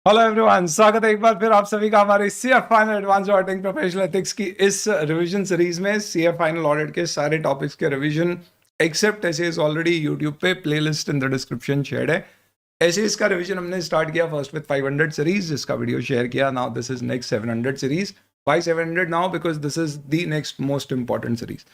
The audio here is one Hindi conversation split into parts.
हेलो एवरीवन, स्वागत है एक बार फिर आप सभी का हमारे CF final advance auditing professional ethics की इस रिवीजन सीरीज में। सीएफ फाइनल ऑडिट के सारे टॉपिक्स के revision except SAs already YouTube पे playlist in the description shared है। एसेज का रिवीजन हमने स्टार्ट किया फर्स्ट विद 500 सीरीज, जिसका वीडियो शेयर किया। Now this is next 700 series. Why 700 now? Because this is the next most important series.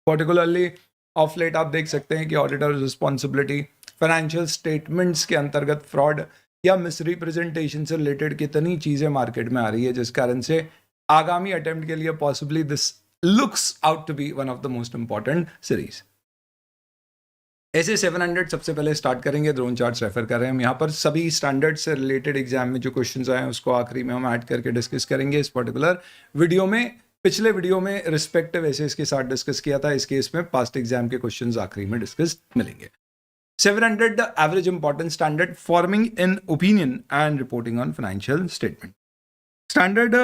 Particularly of late आप देख सकते हैं कि ऑडिटर रिस्पॉन्सिबिलिटी, फाइनेंशियल स्टेटमेंट्स के अंतर्गत फ्रॉड या मिसरिप्रेजेंटेशन से रिलेटेड कितनी चीजें मार्केट में आ रही है, जिस कारण से आगामी अटेम्प्ट के लिए possibly this looks out to be one of the most important series. ऐसे 700 सबसे पहले स्टार्ट करेंगे। ड्रोन चार्ट्स रेफर कर रहे हैं हम यहाँ पर। सभी स्टैंडर्ड से रिलेटेड एग्जाम में जो क्वेश्चंस आए हैं उसको आखिरी में हम ऐड करके डिस्कस करेंगे इस पर्टिकुलर वीडियो में। पिछले वीडियो में रिस्पेक्टिव एसेज के साथ डिस्कस किया था, इस केस में पास्ट एग्जाम के क्वेश्चंस आखिरी में डिस्कस मिलेंगे। 700 the average important standard forming an opinion and reporting on financial statement। Standard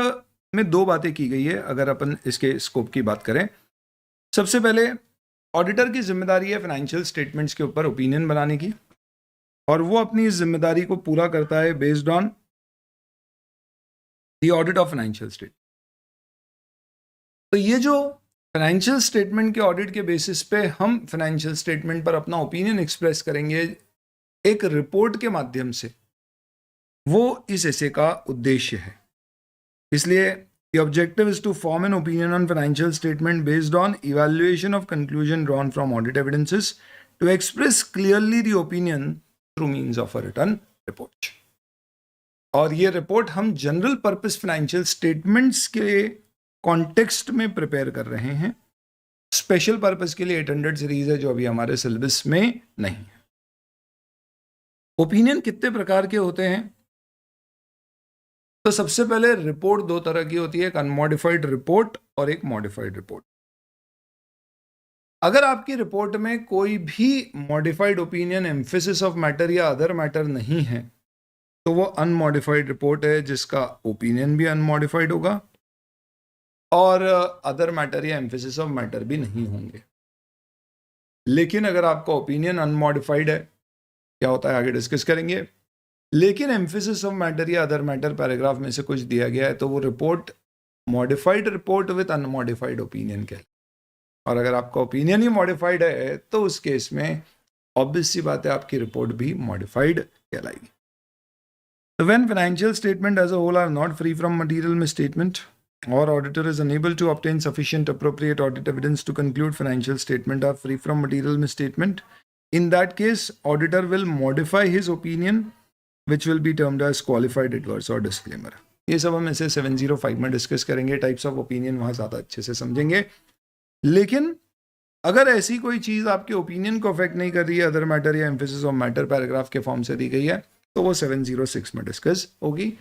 में दो बातें की गई है अगर अपन इसके स्कोप की बात करें। सबसे पहले ऑडिटर की जिम्मेदारी है फाइनेंशियल स्टेटमेंट्स के ऊपर ओपिनियन बनाने की, और वो अपनी इस जिम्मेदारी को पूरा करता है based on the audit of financial statement. तो ये जो फाइनेंशियल स्टेटमेंट के ऑडिट के बेसिस पे हम फाइनेंशियल स्टेटमेंट पर अपना ओपिनियन एक्सप्रेस करेंगे एक रिपोर्ट के माध्यम से, वो इस ऐसे का उद्देश्य है। इसलिए the objective is to form an opinion on financial statement based on evaluation of conclusion drawn from audit evidences to express clearly the opinion through means of a written report। और ये रिपोर्ट हम जनरल पर्पस फाइनेंशियल स्टेटमेंट्स के कॉन्टेक्स्ट में प्रिपेयर कर रहे हैं। स्पेशल पर्पस के लिए 800 सीरीज है जो अभी हमारे सिलेबस में नहीं है। ओपिनियन कितने प्रकार के होते हैं? तो सबसे पहले रिपोर्ट दो तरह की होती है, एक अनमॉडिफाइड रिपोर्ट और एक मॉडिफाइड रिपोर्ट। अगर आपकी रिपोर्ट में कोई भी modified opinion, emphasis of matter या अदर मैटर नहीं है तो वो अनमॉडिफाइड रिपोर्ट है, जिसका ओपिनियन भी अनमॉडिफाइड होगा और अदर मैटर या एम्फेसिस ऑफ मैटर भी नहीं होंगे। लेकिन अगर आपका ओपिनियन अनमॉडिफाइड है, क्या होता है आगे डिस्कस करेंगे, लेकिन एम्फेसिस ऑफ मैटर या अदर मैटर पैराग्राफ में से कुछ दिया गया है, तो वो report modified report with unmodified opinion कहलाएगी। और अगर आपका ओपिनियन ही मॉडिफाइड है तो उस केस में ऑब्वियस सी बात है आपकी रिपोर्ट भी मॉडिफाइड कहलाएगी। So when financial statement as a whole are not free from material misstatement or auditor is unable to obtain sufficient appropriate audit evidence to conclude financial statement are free from material misstatement, in that case auditor will modify his opinion which will be termed as qualified adverse or disclaimer। ये सब हम इसे 705 में डिस्कस करेंगे। टाइप्स ऑफ ओपिनियन वहां ज्यादा अच्छे से समझेंगे। लेकिन अगर ऐसी कोई चीज आपके ओपिनियन को अफेक्ट नहीं कर रही है, अदर मैटर या एम्फेसिस ऑफ मैटर पैराग्राफ के फॉर्म से दी गई है, तो वो 706 में डिस्कस होगी।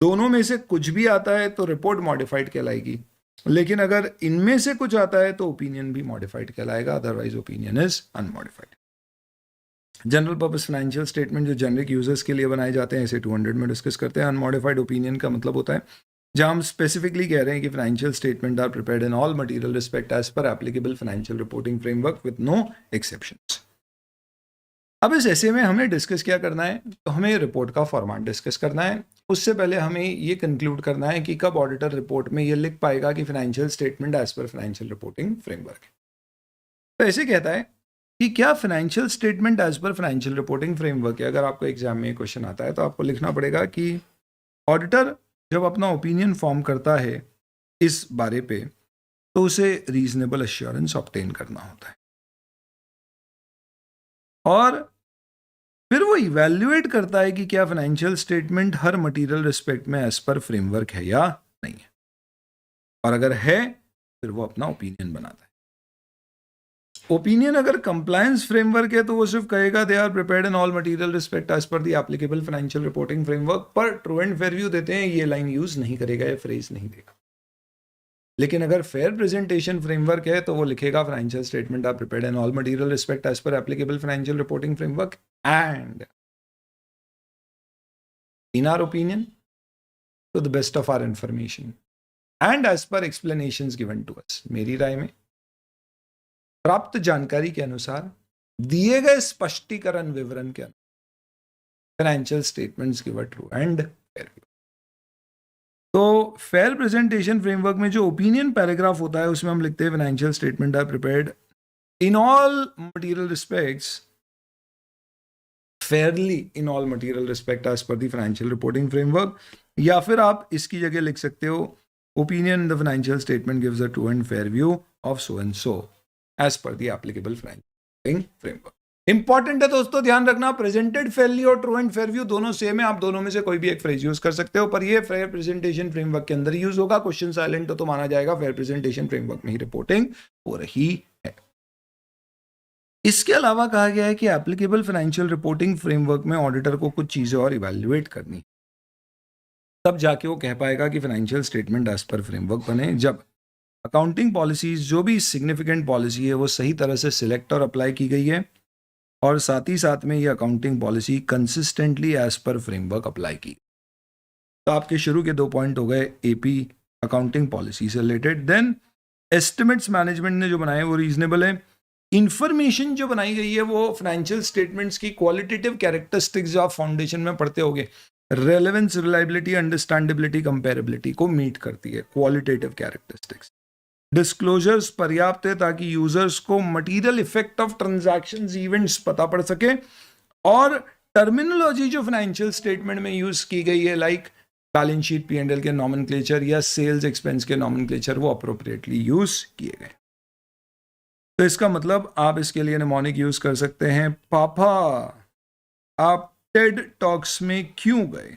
दोनों में से कुछ भी आता है तो रिपोर्ट मॉडिफाइड कहलाएगी, लेकिन अगर इनमें से कुछ आता है तो ओपिनियन भी मॉडिफाइड कहलाएगा, otherwise opinion is unmodified. General purpose financial statement जो जेनरिक यूजर्स के लिए बनाए जाते हैं, इसे 200 में डिस्कस करते हैं। अनमॉडिफाइड ओपिनियन का मतलब होता है जहां हम स्पेसिफिकली कह रहे हैं कि financial statement are prepared in all material respect as per applicable financial reporting framework with no exceptions. अब इस ऐसे में हमें डिस्कस क्या करना है, तो हमें रिपोर्ट का फॉर्मेट डिस्कस करना है। उससे पहले हमें ये कंक्लूड करना है कि कब ऑडिटर रिपोर्ट में ये लिख पाएगा कि financial statement as per financial reporting framework है। तो ऐसे कहता है कि क्या financial statement as per financial reporting framework है। अगर आपको एग्जाम में क्वेश्चन आता है तो आपको लिखना पड़ेगा कि ऑडिटर जब अपना ओपिनियन फॉर्म करता है इस बारे पे, तो उसे रीजनेबल एश्योरेंस ऑब्टेन करना होता है और फिर वो इवैल्यूएट करता है कि क्या फाइनेंशियल स्टेटमेंट हर मटेरियल रिस्पेक्ट में एज पर फ्रेमवर्क है या नहीं है, और अगर है फिर वो अपना ओपिनियन बनाता है। ओपिनियन अगर कंप्लायंस फ्रेमवर्क है तो वो सिर्फ कहेगा they are prepared in all material respect as per the applicable financial reporting framework, पर ट्रू एंड फेयर व्यू देते हैं ये लाइन यूज नहीं करेगा, ये फ्रेज नहीं देगा। लेकिन अगर फेयर प्रेजेंटेशन फ्रेमवर्क है तो वो लिखेगा financial statement are prepared in all material respect as per applicable financial reporting framework and in our opinion to the best of our information and as per explanations given to us। मेरी राय में प्राप्त जानकारी के अनुसार दिए गए स्पष्टीकरण विवरण के अनुसार financial statements give a true and fair view. तो फेयर प्रेजेंटेशन फ्रेमवर्क में जो ओपिनियन पैराग्राफ होता है उसमें हम लिखते हैं financial statement are prepared in all material respects fairly in all material respect as per the financial reporting framework, या फिर आप इसकी जगह लिख सकते हो opinion in the financial statement gives a true and fair view of so and so as per the applicable financial framework. Important है दोस्तों, ध्यान रखना प्रेजेंटेड फेयरली और ट्रू एंड फेयर व्यू दोनों सेम है, आप दोनों में से कोई भी एक फ्रेज यूज कर सकते हो, पर ये फेयर प्रेजेंटेशन फ्रेमवर्क के अंदर यूज होगा। क्वेश्चन साइलेंट हो तो माना जाएगा फेयर प्रेजेंटेशन फ्रेमवर्क में ही रिपोर्टिंग हो रही है। इसके अलावा कहा गया है कि एप्लीकेबल फाइनेंशियल रिपोर्टिंग फ्रेमवर्क में ऑडिटर को कुछ चीजें और इवैल्यूएट करनी, तब जाके वो कह पाएगा कि financial statement as per framework बने, जब अकाउंटिंग पॉलिसीज जो भी सिग्निफिकेंट पॉलिसी है वो सही तरह से सिलेक्ट और अप्लाई की गई है, और साथ ही साथ में ये accounting policy consistently as per framework apply की। तो आपके शुरू के 2 पॉइंट हो गए एपी अकाउंटिंग पॉलिसी से रिलेटेड। देन एस्टिमेट्स मैनेजमेंट ने जो बनाए वो रीजनेबल है। इंफॉर्मेशन जो बनाई गई है वो फाइनेंशियल स्टेटमेंट्स की क्वालिटेटिव कैरेक्टरिस्टिक्स जो आप फाउंडेशन में पढ़ते होगे, रेलेवेंस, रिलायबिलिटी, अंडरस्टैंडेबिलिटी, कंपेरेबिलिटी को मीट करती है, क्वालिटेटिव कैरेक्टरिस्टिक्स। डिस्क्लोजर्स पर्याप्त है ताकि यूजर्स को material effect of transactions events पता पड़ सके, और टर्मिनोलॉजी जो फाइनेंशियल स्टेटमेंट में यूज की गई है लाइक बैलेंस शीट, पी&एल के नॉमेनक्लेचर या सेल्स एक्सपेंस के नॉमेनक्लेचर, वो अप्रोप्रिएटली यूज किए गए। तो इसका मतलब आप इसके लिए निमोनिक यूज कर सकते हैं, पापा आप टेड टॉक्स में क्यों गए।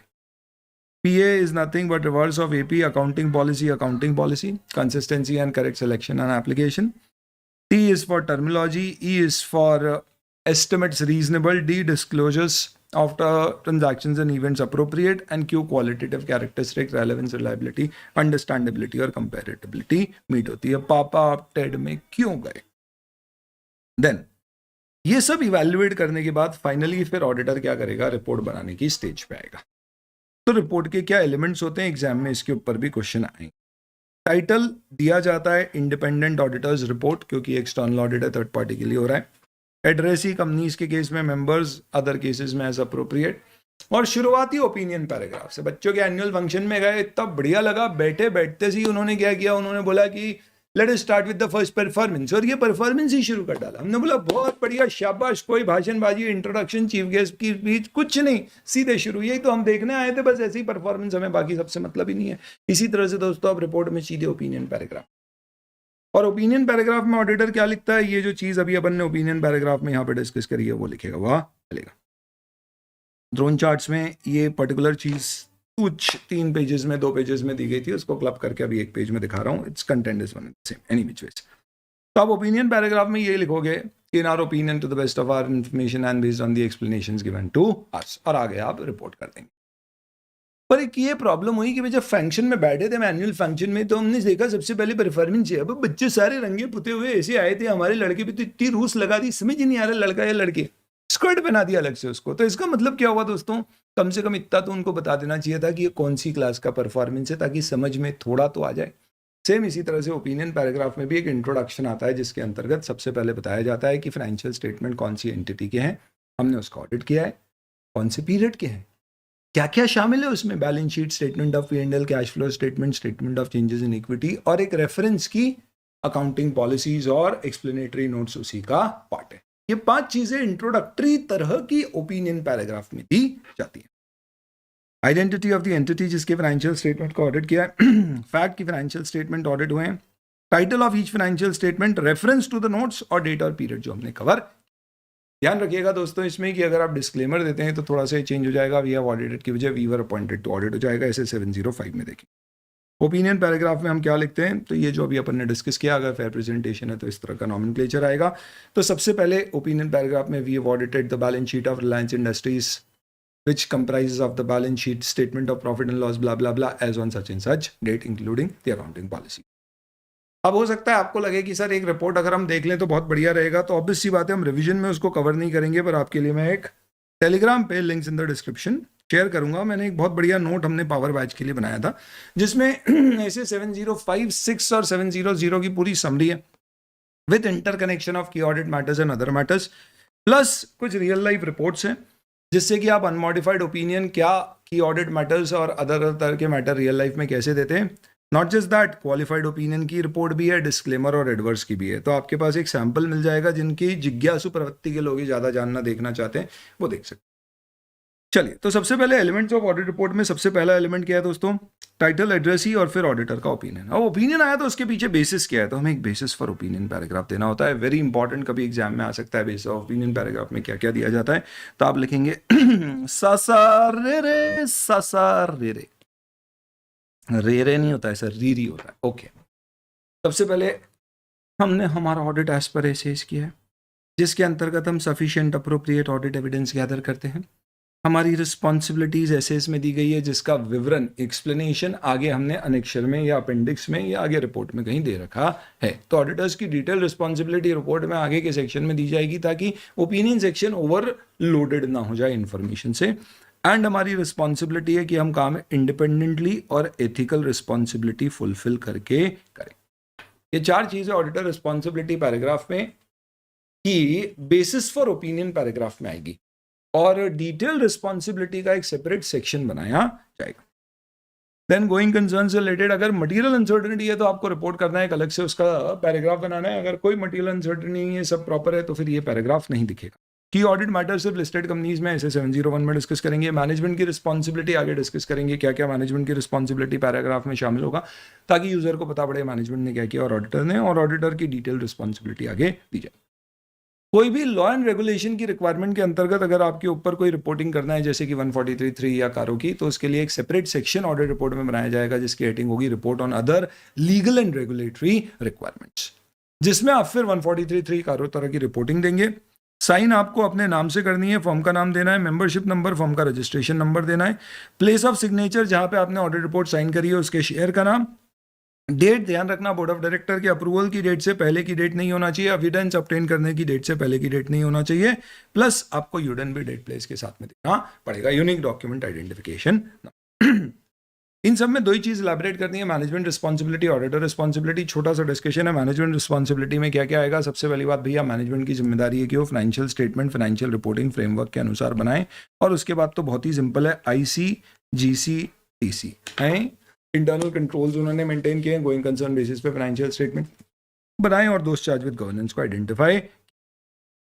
PA is nothing but reverse of AP, accounting policy, consistency and correct selection and application. T is for terminology, E is for estimates reasonable, D disclosures of transactions and events appropriate, and Q qualitative characteristic, relevance, reliability, understandability और comparability meet होती है। पापा आप टेड में क्यों गए। देन ये सब इवैल्यूएट करने के बाद फाइनली फिर ऑडिटर क्या करेगा, रिपोर्ट बनाने की स्टेज पे आएगा। तो रिपोर्ट के क्या एलिमेंट्स होते हैं, एग्जाम में इसके ऊपर भी क्वेश्चन आएंगे। टाइटल दिया जाता है इंडिपेंडेंट ऑडिटर्स रिपोर्ट, क्योंकि एक्सटर्नल ऑडिट है, थर्ड पार्टी के लिए हो रहा है। एड्रेसी कंपनीज के केस में मेंबर्स, अदर केसेस में एज अप्रोप्रिएट। और शुरुआती ओपिनियन पैराग्राफ से बच्चों के एनुअल फंक्शन में गए, इतना बढ़िया लगा, बैठते ही उन्होंने क्या किया, उन्होंने बोला कि let us start with the first performance, और ये परफॉर्मेंस ही शुरू कर डाला। हमने बोला बहुत बढ़िया, शाबाश, कोई भाषणबाजी, इंट्रोडक्शन, चीफ गेस्ट की बीच कुछ नहीं, सीधे शुरू। यही तो हम देखने आए थे, बस ऐसी परफॉर्मेंस, हमें बाकी सबसे मतलब ही नहीं है। इसी तरह से दोस्तों आप रिपोर्ट में सीधे ओपिनियन पैराग्राफ, और ओपिनियन पैराग्राफ में ऑडिटर क्या लिखता है, ये जो चीज अभी अपन ने ओपिनियन पैराग्राफ में यहाँ पे डिस्कस करी है वो लिखेगा, वह चलेगा। ड्रोन चार्ट्स में ये पर्टिकुलर चीज कुछ 3 पेजेस में 2 पेजेस में दी गई थी, उसको क्लब करके अभी 1 पेज में दिखा रहा हूँ। It's content is one same any which ways. तो आप ओपिनियन पैराग्राफ में ये लिखोगे कि in our opinion to the best of our information and based on the explanations given to us, और आगे आप रिपोर्ट कर देंगे। पर एक ये प्रॉब्लम हुई कि जब फंक्शन में बैठे थे, एनुअल फंक्शन में, तो हमने देखा सबसे पहले परफॉर्मेंस है। अब बच्चे सारे रंगे पुते हुए ऐसे आए थे, हमारे लड़के भी तो इतनी रूस लगा दी, समझ ही नहीं आ रहा लड़का या लड़के, स्कर्ट पहना दिया अलग से उसको। तो इसका मतलब क्या हुआ दोस्तों, कम से कम इतना तो उनको बता देना चाहिए था कि ये कौन सी क्लास का परफॉर्मेंस है, ताकि समझ में थोड़ा तो आ जाए। सेम इसी तरह से ओपिनियन पैराग्राफ में भी एक इंट्रोडक्शन आता है, जिसके अंतर्गत सबसे पहले बताया जाता है कि फाइनेंशियल स्टेटमेंट कौन सी एंटिटी के हैं, हमने उसका ऑडिट किया है, कौन से पीरियड के हैं, क्या क्या शामिल है उसमें, balance sheet, statement of P&L, cash flow statement, statement of changes in equity, और एक रेफरेंस की अकाउंटिंग पॉलिसीज और एक्सप्लेनेटरी नोट्स उसी का पार्ट है। ये 5 चीजें इंट्रोडक्टरी तरह की ओपिनियन पैराग्राफ में दी जाती है। आइडेंटिटी ऑफ द एंटिटी जिसके फाइनेंशियल स्टेटमेंट को ऑडिट किया है, फैक्ट की फाइनेंशियल स्टेटमेंट ऑडिट हुए हैं, title of each financial statement, reference to the notes, और डेट और पीरियड जो हमने कवर। ध्यान रखिएगा दोस्तों इसमें कि अगर आप डिस्क्लेमर देते हैं तो थोड़ा सा चेंज हो जाएगा, वी हैव ऑडिटेड की वजह we were appointed to audit हो जाएगा, ऐसे 705 में देखिए। ओपिनियन पैराग्राफ में हम क्या लिखते हैं, तो ये जो अभी अपन ने डिस्कस किया, अगर फेयर प्रेजेंटेशन है तो इस तरह का नॉमेनक्लेचर आएगा। तो सबसे पहले ओपिनियन पैराग्राफ में we have audited the balance sheet of Reliance Industries which comprises of the balance sheet, statement of profit and loss, blah blah blah, as on such and such date, including the accounting policy. अब हो सकता है आपको लगे कि सर एक रिपोर्ट अगर हम देख लें तो बहुत बढ़िया रहेगा, तो ऑब्वियस सी बात है हम रिवीजन में उसको कवर नहीं करेंगे, पर आपके लिए मैं एक टेलीग्राम पे links in the description share करूंगा। मैंने एक बहुत बढ़िया नोट हमने पावर बैच के लिए बनाया था, जिसमें ऐसे 7056 और 700 की पूरी समरी है with interconnection of key audit matters and other matters, plus कुछ रियल लाइफ रिपोर्ट्स हैं जिससे कि आप अनमॉडिफाइड ओपिनियन क्या की ऑडिट मैटर्स और अदर तरह के मैटर रियल लाइफ में कैसे देते हैं। Not just that, qualified opinion की रिपोर्ट भी है, डिस्क्लेमर और एडवर्स की भी है। तो आपके पास एक सैंपल मिल जाएगा, जिनकी जिज्ञासु प्रवृत्ति के लोग ज़्यादा जानना देखना चाहते हैं वो देख सकते हैं। चलिए, तो सबसे पहले एलिमेंट्स ऑफ ऑडिट रिपोर्ट में सबसे पहला एलिमेंट क्या है दोस्तों, टाइटल, एड्रेस ही और फिर ऑडिटर का ओपिनियन। अब ओपिनियन आया तो उसके पीछे बेसिस क्या है, तो हमें एक बेसिस फॉर ओपिनियन पैराग्राफ देना होता है। वेरी इंपॉर्टेंट, कभी एग्जाम में आ सकता है बेसिस ऑफ ओपिनियन पैराग्राफ में क्या क्या दिया जाता है। तो आप लिखेंगे सासा रे रे, सासा रे रे, रे रे नहीं होता है सर, री री होता है। ओके, सबसे पहले हमने हमारा ऑडिट एज पर एसेस किया है, जिसके अंतर्गत हम sufficient appropriate audit evidence gather करते हैं। हमारी रिस्पॉन्सिबिलिटीज एसेस में दी गई है, जिसका विवरण एक्सप्लेनेशन आगे हमने अनेक्शर में या अपेंडिक्स में या आगे रिपोर्ट में कहीं दे रखा है। तो ऑडिटर्स की डिटेल रिस्पॉन्सिबिलिटी रिपोर्ट में आगे के सेक्शन में दी जाएगी, ताकि ओपिनियन सेक्शन ओवरलोडेड ना हो जाए इन्फॉर्मेशन से। एंड हमारी रिस्पॉन्सिबिलिटी है कि हम काम इंडिपेंडेंटली और एथिकल रिस्पॉन्सिबिलिटी फुलफिल करके करें। ये चार चीजें ऑडिटर रिस्पॉन्सिबिलिटी पैराग्राफ में की बेसिस फॉर ओपिनियन पैराग्राफ में आएगी, और डिटेल रिस्पॉन्सिबिलिटी का एक सेपरेट सेक्शन बनाया जाएगा। देन गोइंग कंसर्न से रिलेटेड अगर मटेरियल अनसर्टेनिटी है तो आपको रिपोर्ट करना है, एक अलग से उसका पैराग्राफ बनाना है। अगर कोई मटेरियल अनसर्टेनिटी नहीं है, सब प्रॉपर है, तो फिर ये पैराग्राफ नहीं दिखेगा। की ऑडिट मैटर सिर्फ लिस्टेड कंपनीज में ऐसे 701 में डिस्कस करेंगे। मैनेजमेंट की रिस्पॉन्सिबिलिटी आगे डिस्कस करेंगे, क्या क्या मैनेजमेंट की रिस्पॉन्सिबिलिटी पैराग्राफ में शामिल होगा, ताकि यूजर को पता पड़े मैनेजमेंट ने क्या किया और ऑडिटर ने, और ऑडिटर की डिटेल रिस्पॉन्सिबिलिटी आगे दी जाए। कोई भी लॉ एंड रेगुलेशन की रिक्वायरमेंट के अंतर्गत अगर आपके ऊपर कोई रिपोर्टिंग करना है, जैसे कि 143(3) या कारों की, तो उसके लिए एक सेपरेट सेक्शन ऑडिट रिपोर्ट में बनाया जाएगा, जिसकी हेडिंग होगी report on other legal and regulatory requirements, जिसमें आप फिर 143(3) कारों तरह की रिपोर्टिंग देंगे। साइन आपको अपने नाम से करनी है, फॉर्म का नाम देना है, मेंबरशिप नंबर, फॉर्म का रजिस्ट्रेशन नंबर देना है, प्लेस ऑफ सिग्नेचर जहां पे आपने ऑडिट रिपोर्ट साइन करी है उसके शेयर का नाम, डेट ध्यान रखना बोर्ड ऑफ डायरेक्टर के अप्रूवल की डेट से पहले की डेट नहीं होना चाहिए, एविडेंस ऑब्टेन करने की डेट से पहले की डेट नहीं होना चाहिए, प्लस आपको यूडन भी डेट प्लेस के साथ में देना पड़ेगा, यूनिक डॉक्यूमेंट आइडेंटिफिकेशन। इन सब में दो ही चीज इलैबोरेट करनी है, मैनेजमेंट रिस्पॉन्सिबिलिटी, ऑडिटर रिस्पॉन्सिबिलिटी। छोटा सा डिस्कशन है मैनेजमेंट रिस्पॉन्सिबिलिटी में क्या क्या आएगा। सबसे पहली बात भैया, मैनेजमेंट की जिम्मेदारी है कि वो financial statement, financial reporting framework के अनुसार बनाए, और उसके बाद तो बहुत ही सिंपल है, ICGC है, इंटरनल कंट्रोल्स उन्होंने मेंटेन किए हैं, गोइंग कंसर्न बेसिस पे फाइनेंशियल स्टेटमेंट बनाएं और दोस्त चार्ज विद गवर्नेंस को आइडेंटिफाई।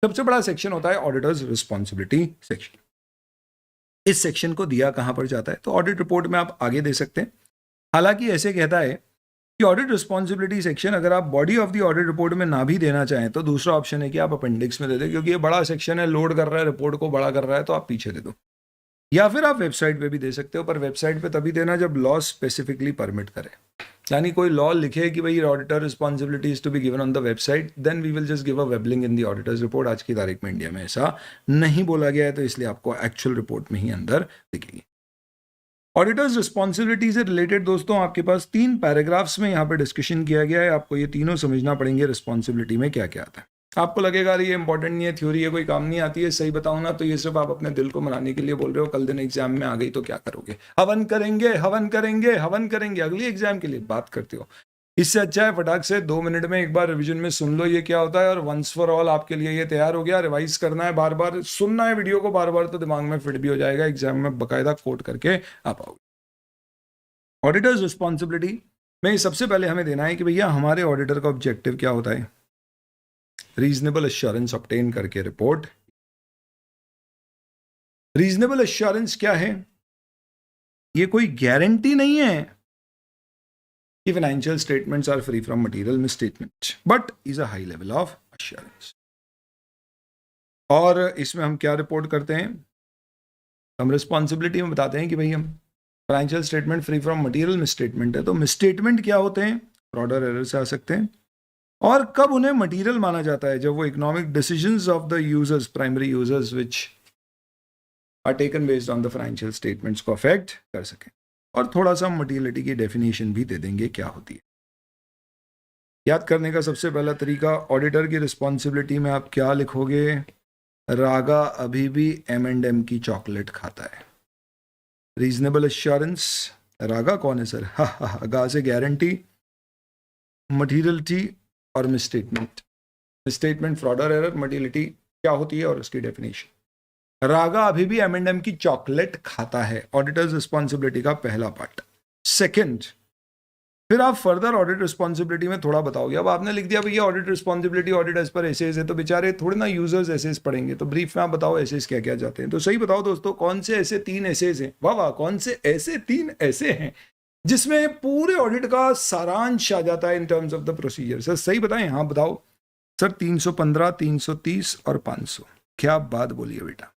सबसे बड़ा सेक्शन होता है ऑडिटर्स रिस्पॉन्सिबिलिटी सेक्शन। इस सेक्शन को दिया कहां पर जाता है, तो ऑडिट रिपोर्ट में आप आगे दे सकते हैं। हालांकि ऐसे कहता है कि ऑडिट रिस्पॉन्सिबिलिटी सेक्शन अगर आप body of the audit report में ना भी देना चाहें तो दूसरा ऑप्शन है कि आप अपेंडिक्स में दे दें, क्योंकि ये बड़ा सेक्शन है, लोड कर रहा है, रिपोर्ट को बड़ा कर रहा है, तो आप पीछे दे दो, या फिर आप वेबसाइट पे भी दे सकते हो, पर वेबसाइट पे तभी देना जब लॉ स्पेसिफिकली परमिट करे, यानी कोई लॉ लिखे कि भाई auditor responsibility is to be given on the website, then we will just give a web link in the auditor's report. आज की तारीख में इंडिया में ऐसा नहीं बोला गया है, तो इसलिए आपको एक्चुअल रिपोर्ट में ही अंदर दिखेगी। ऑडिटर्स रिस्पॉन्सिबिलिटी से रिलेटेड दोस्तों आपके पास 3 पैराग्राफ्स में यहाँ पे डिस्कशन किया गया है, आपको ये तीनों समझना पड़ेंगे रिस्पॉन्सिबिलिटी में क्या क्या आता है। आपको लगेगा ये इंपॉर्टेंट नहीं है, थ्योरी है, कोई काम नहीं आती है, सही बताऊं ना तो ये सिर्फ आप अपने दिल को मनाने के लिए बोल रहे हो, कल दिन एग्जाम में आ गई तो क्या करोगे, हवन करेंगे हवन करेंगे हवन करेंगे, अगली एग्जाम के लिए बात करते हो। इससे अच्छा है फटाक से 2 मिनट में एक बार रिवीजन में सुन लो ये क्या होता है, और वंस फॉर ऑल आपके लिए ये तैयार हो गया। रिवाइज करना है, बार बार सुनना है वीडियो को, बार बार तो दिमाग में फिट भी हो जाएगा, एग्जाम में बाकायदा कोट करके आ पाओगे। ऑडिटर्स रिस्पॉन्सिबिलिटी में सबसे पहले हमें देना है कि भैया हमारे ऑडिटर का ऑब्जेक्टिव क्या होता है, रीजनेबल एश्योरेंस ऑब्टेन करके रिपोर्ट। रीजनेबल एश्योरेंस क्या है, ये कोई गारंटी नहीं है कि financial statements are free from material misstatement, but is a high level of assurance. और इसमें हम क्या रिपोर्ट करते हैं, हम रिस्पॉन्सिबिलिटी में बताते हैं कि भाई हम financial statement free from material misstatement है, तो मिसस्टेटमेंट क्या होते हैं, फ्रॉड और एरर से आ सकते हैं, और कब उन्हें मटेरियल माना जाता है, जब वो economic decisions of the users, primary users which are taken based on the financial statements को अफेक्ट कर सकें। और थोड़ा सा मटेरियलिटी की डेफिनेशन भी दे देंगे क्या होती है। याद करने का सबसे पहला तरीका, ऑडिटर की रिस्पॉन्सिबिलिटी में आप क्या लिखोगे, रागा अभी भी M&M की चॉकलेट खाता है। रीजनेबल एश्योरेंस, रागा कौन है सर, गा से गारंटी, मटेरियलिटी और मिसस्टेटमेंट। मिसस्टेटमेंट, फ्रॉड और एरर, मटेरियलिटी क्या होती है और उसकी डेफिनेशन। रागा अभी भी M&M की चॉकलेट खाता है, ऑडिटर्स रिस्पॉन्सिबिलिटी का पहला पार्ट। सेकंड, फिर आप फर्दर ऑडिट रिस्पॉन्सिबिलिटी में थोड़ा बताओगे। अब आपने लिख दिया भैया audit responsibility audit as per SAs है, तो बेचारे थोड़े ना यूजर्स एसेज पढ़ेंगे, तो ब्रीफ में आप बताओ एसेज क्या क्या जाते हैं। तो सही बताओ दोस्तों, कौन से ऐसे 3 एसेज हैं, वाह वाह, कौन से ऐसे 3 ऐसे हैं जिसमें पूरे ऑडिट का सारांश आ जाता है in terms of the procedure. Sir सही बताएं, हाँ बताओ सर। 315, 330 और 500। क्या बात बोलिए बेटा।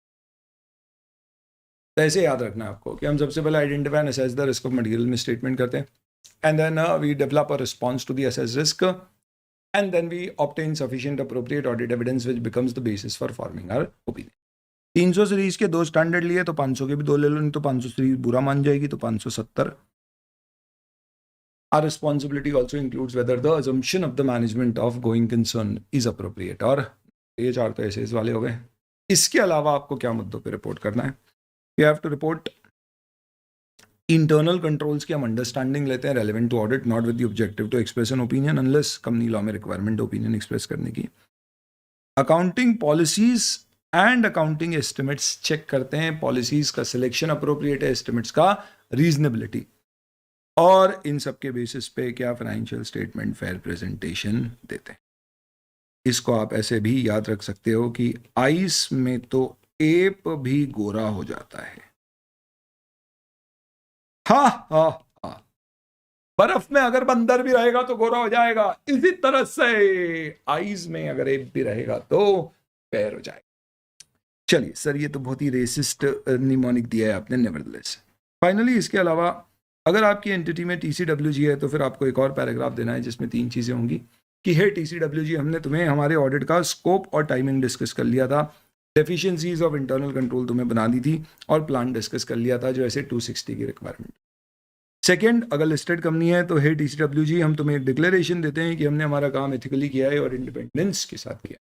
तो ऐसे याद रखना है आपको कि हम सबसे पहले identify and assess the risk of material में स्टेटमेंट करते हैं, and then we develop a response to the assessed risk, and then we obtain sufficient appropriate audit evidence which becomes the basis for forming our opinion. 300 series के 2 स्टैंडर्ड लिए, तो 500 के भी 2 ले लो, नहीं तो 500 सीरीज बुरा मान जाएगी, तो 570। Our responsibility also includes whether the assumption of the management of going concern is appropriate। और ये 4 तो ऐसे वाले हो गए। इसके अलावा आपको क्या मुद्दों पे रिपोर्ट करना है? You have to report internal controls की हम अंडरस्टैंडिंग लेते हैं relevant to audit, not with the objective to express an opinion unless company law में रिक्वायरमेंट ओपिनियन एक्सप्रेस करने की। Accounting policies and accounting estimates check करते हैं, पॉलिसीज का सिलेक्शन अप्रोप्रिएट है, एस्टिमेट्स का रीजनेबिलिटी, और इन सब के बेसिस पे क्या फाइनेंशियल स्टेटमेंट फेयर प्रेजेंटेशन देते हैं। इसको आप ऐसे भी याद रख सकते हो कि आइस में तो एप भी गोरा हो जाता है। हाँ हाँ हाँ, बर्फ में अगर बंदर भी रहेगा तो गोरा हो जाएगा, इसी तरह से आइस में अगर एप भी रहेगा तो फेयर हो जाएगा। चलिए सर, ये तो बहुत ही रेसिस्ट निमोनिक दिया है आपने, नेवरदलेस। फाइनली इसके अलावा अगर आपकी एंटिटी में TCWG है तो फिर आपको एक और पैराग्राफ देना है जिसमें 3 चीजें होंगी कि हे TCWG, हमने तुम्हें हमारे ऑडिट का स्कोप और टाइमिंग डिस्कस कर लिया था, डेफिशिएंसीज ऑफ इंटरनल कंट्रोल तुम्हें बना दी थी, और प्लान डिस्कस कर लिया था जो ऐसे 260 की रिक्वायरमेंट। सेकेंड, अगर लिस्टेड कंपनी है तो हे TCWG, हम तुम्हें डिक्लेरेशन देते हैं कि हमने हमारा काम एथिकली किया है और इंडिपेंडेंस के साथ किया,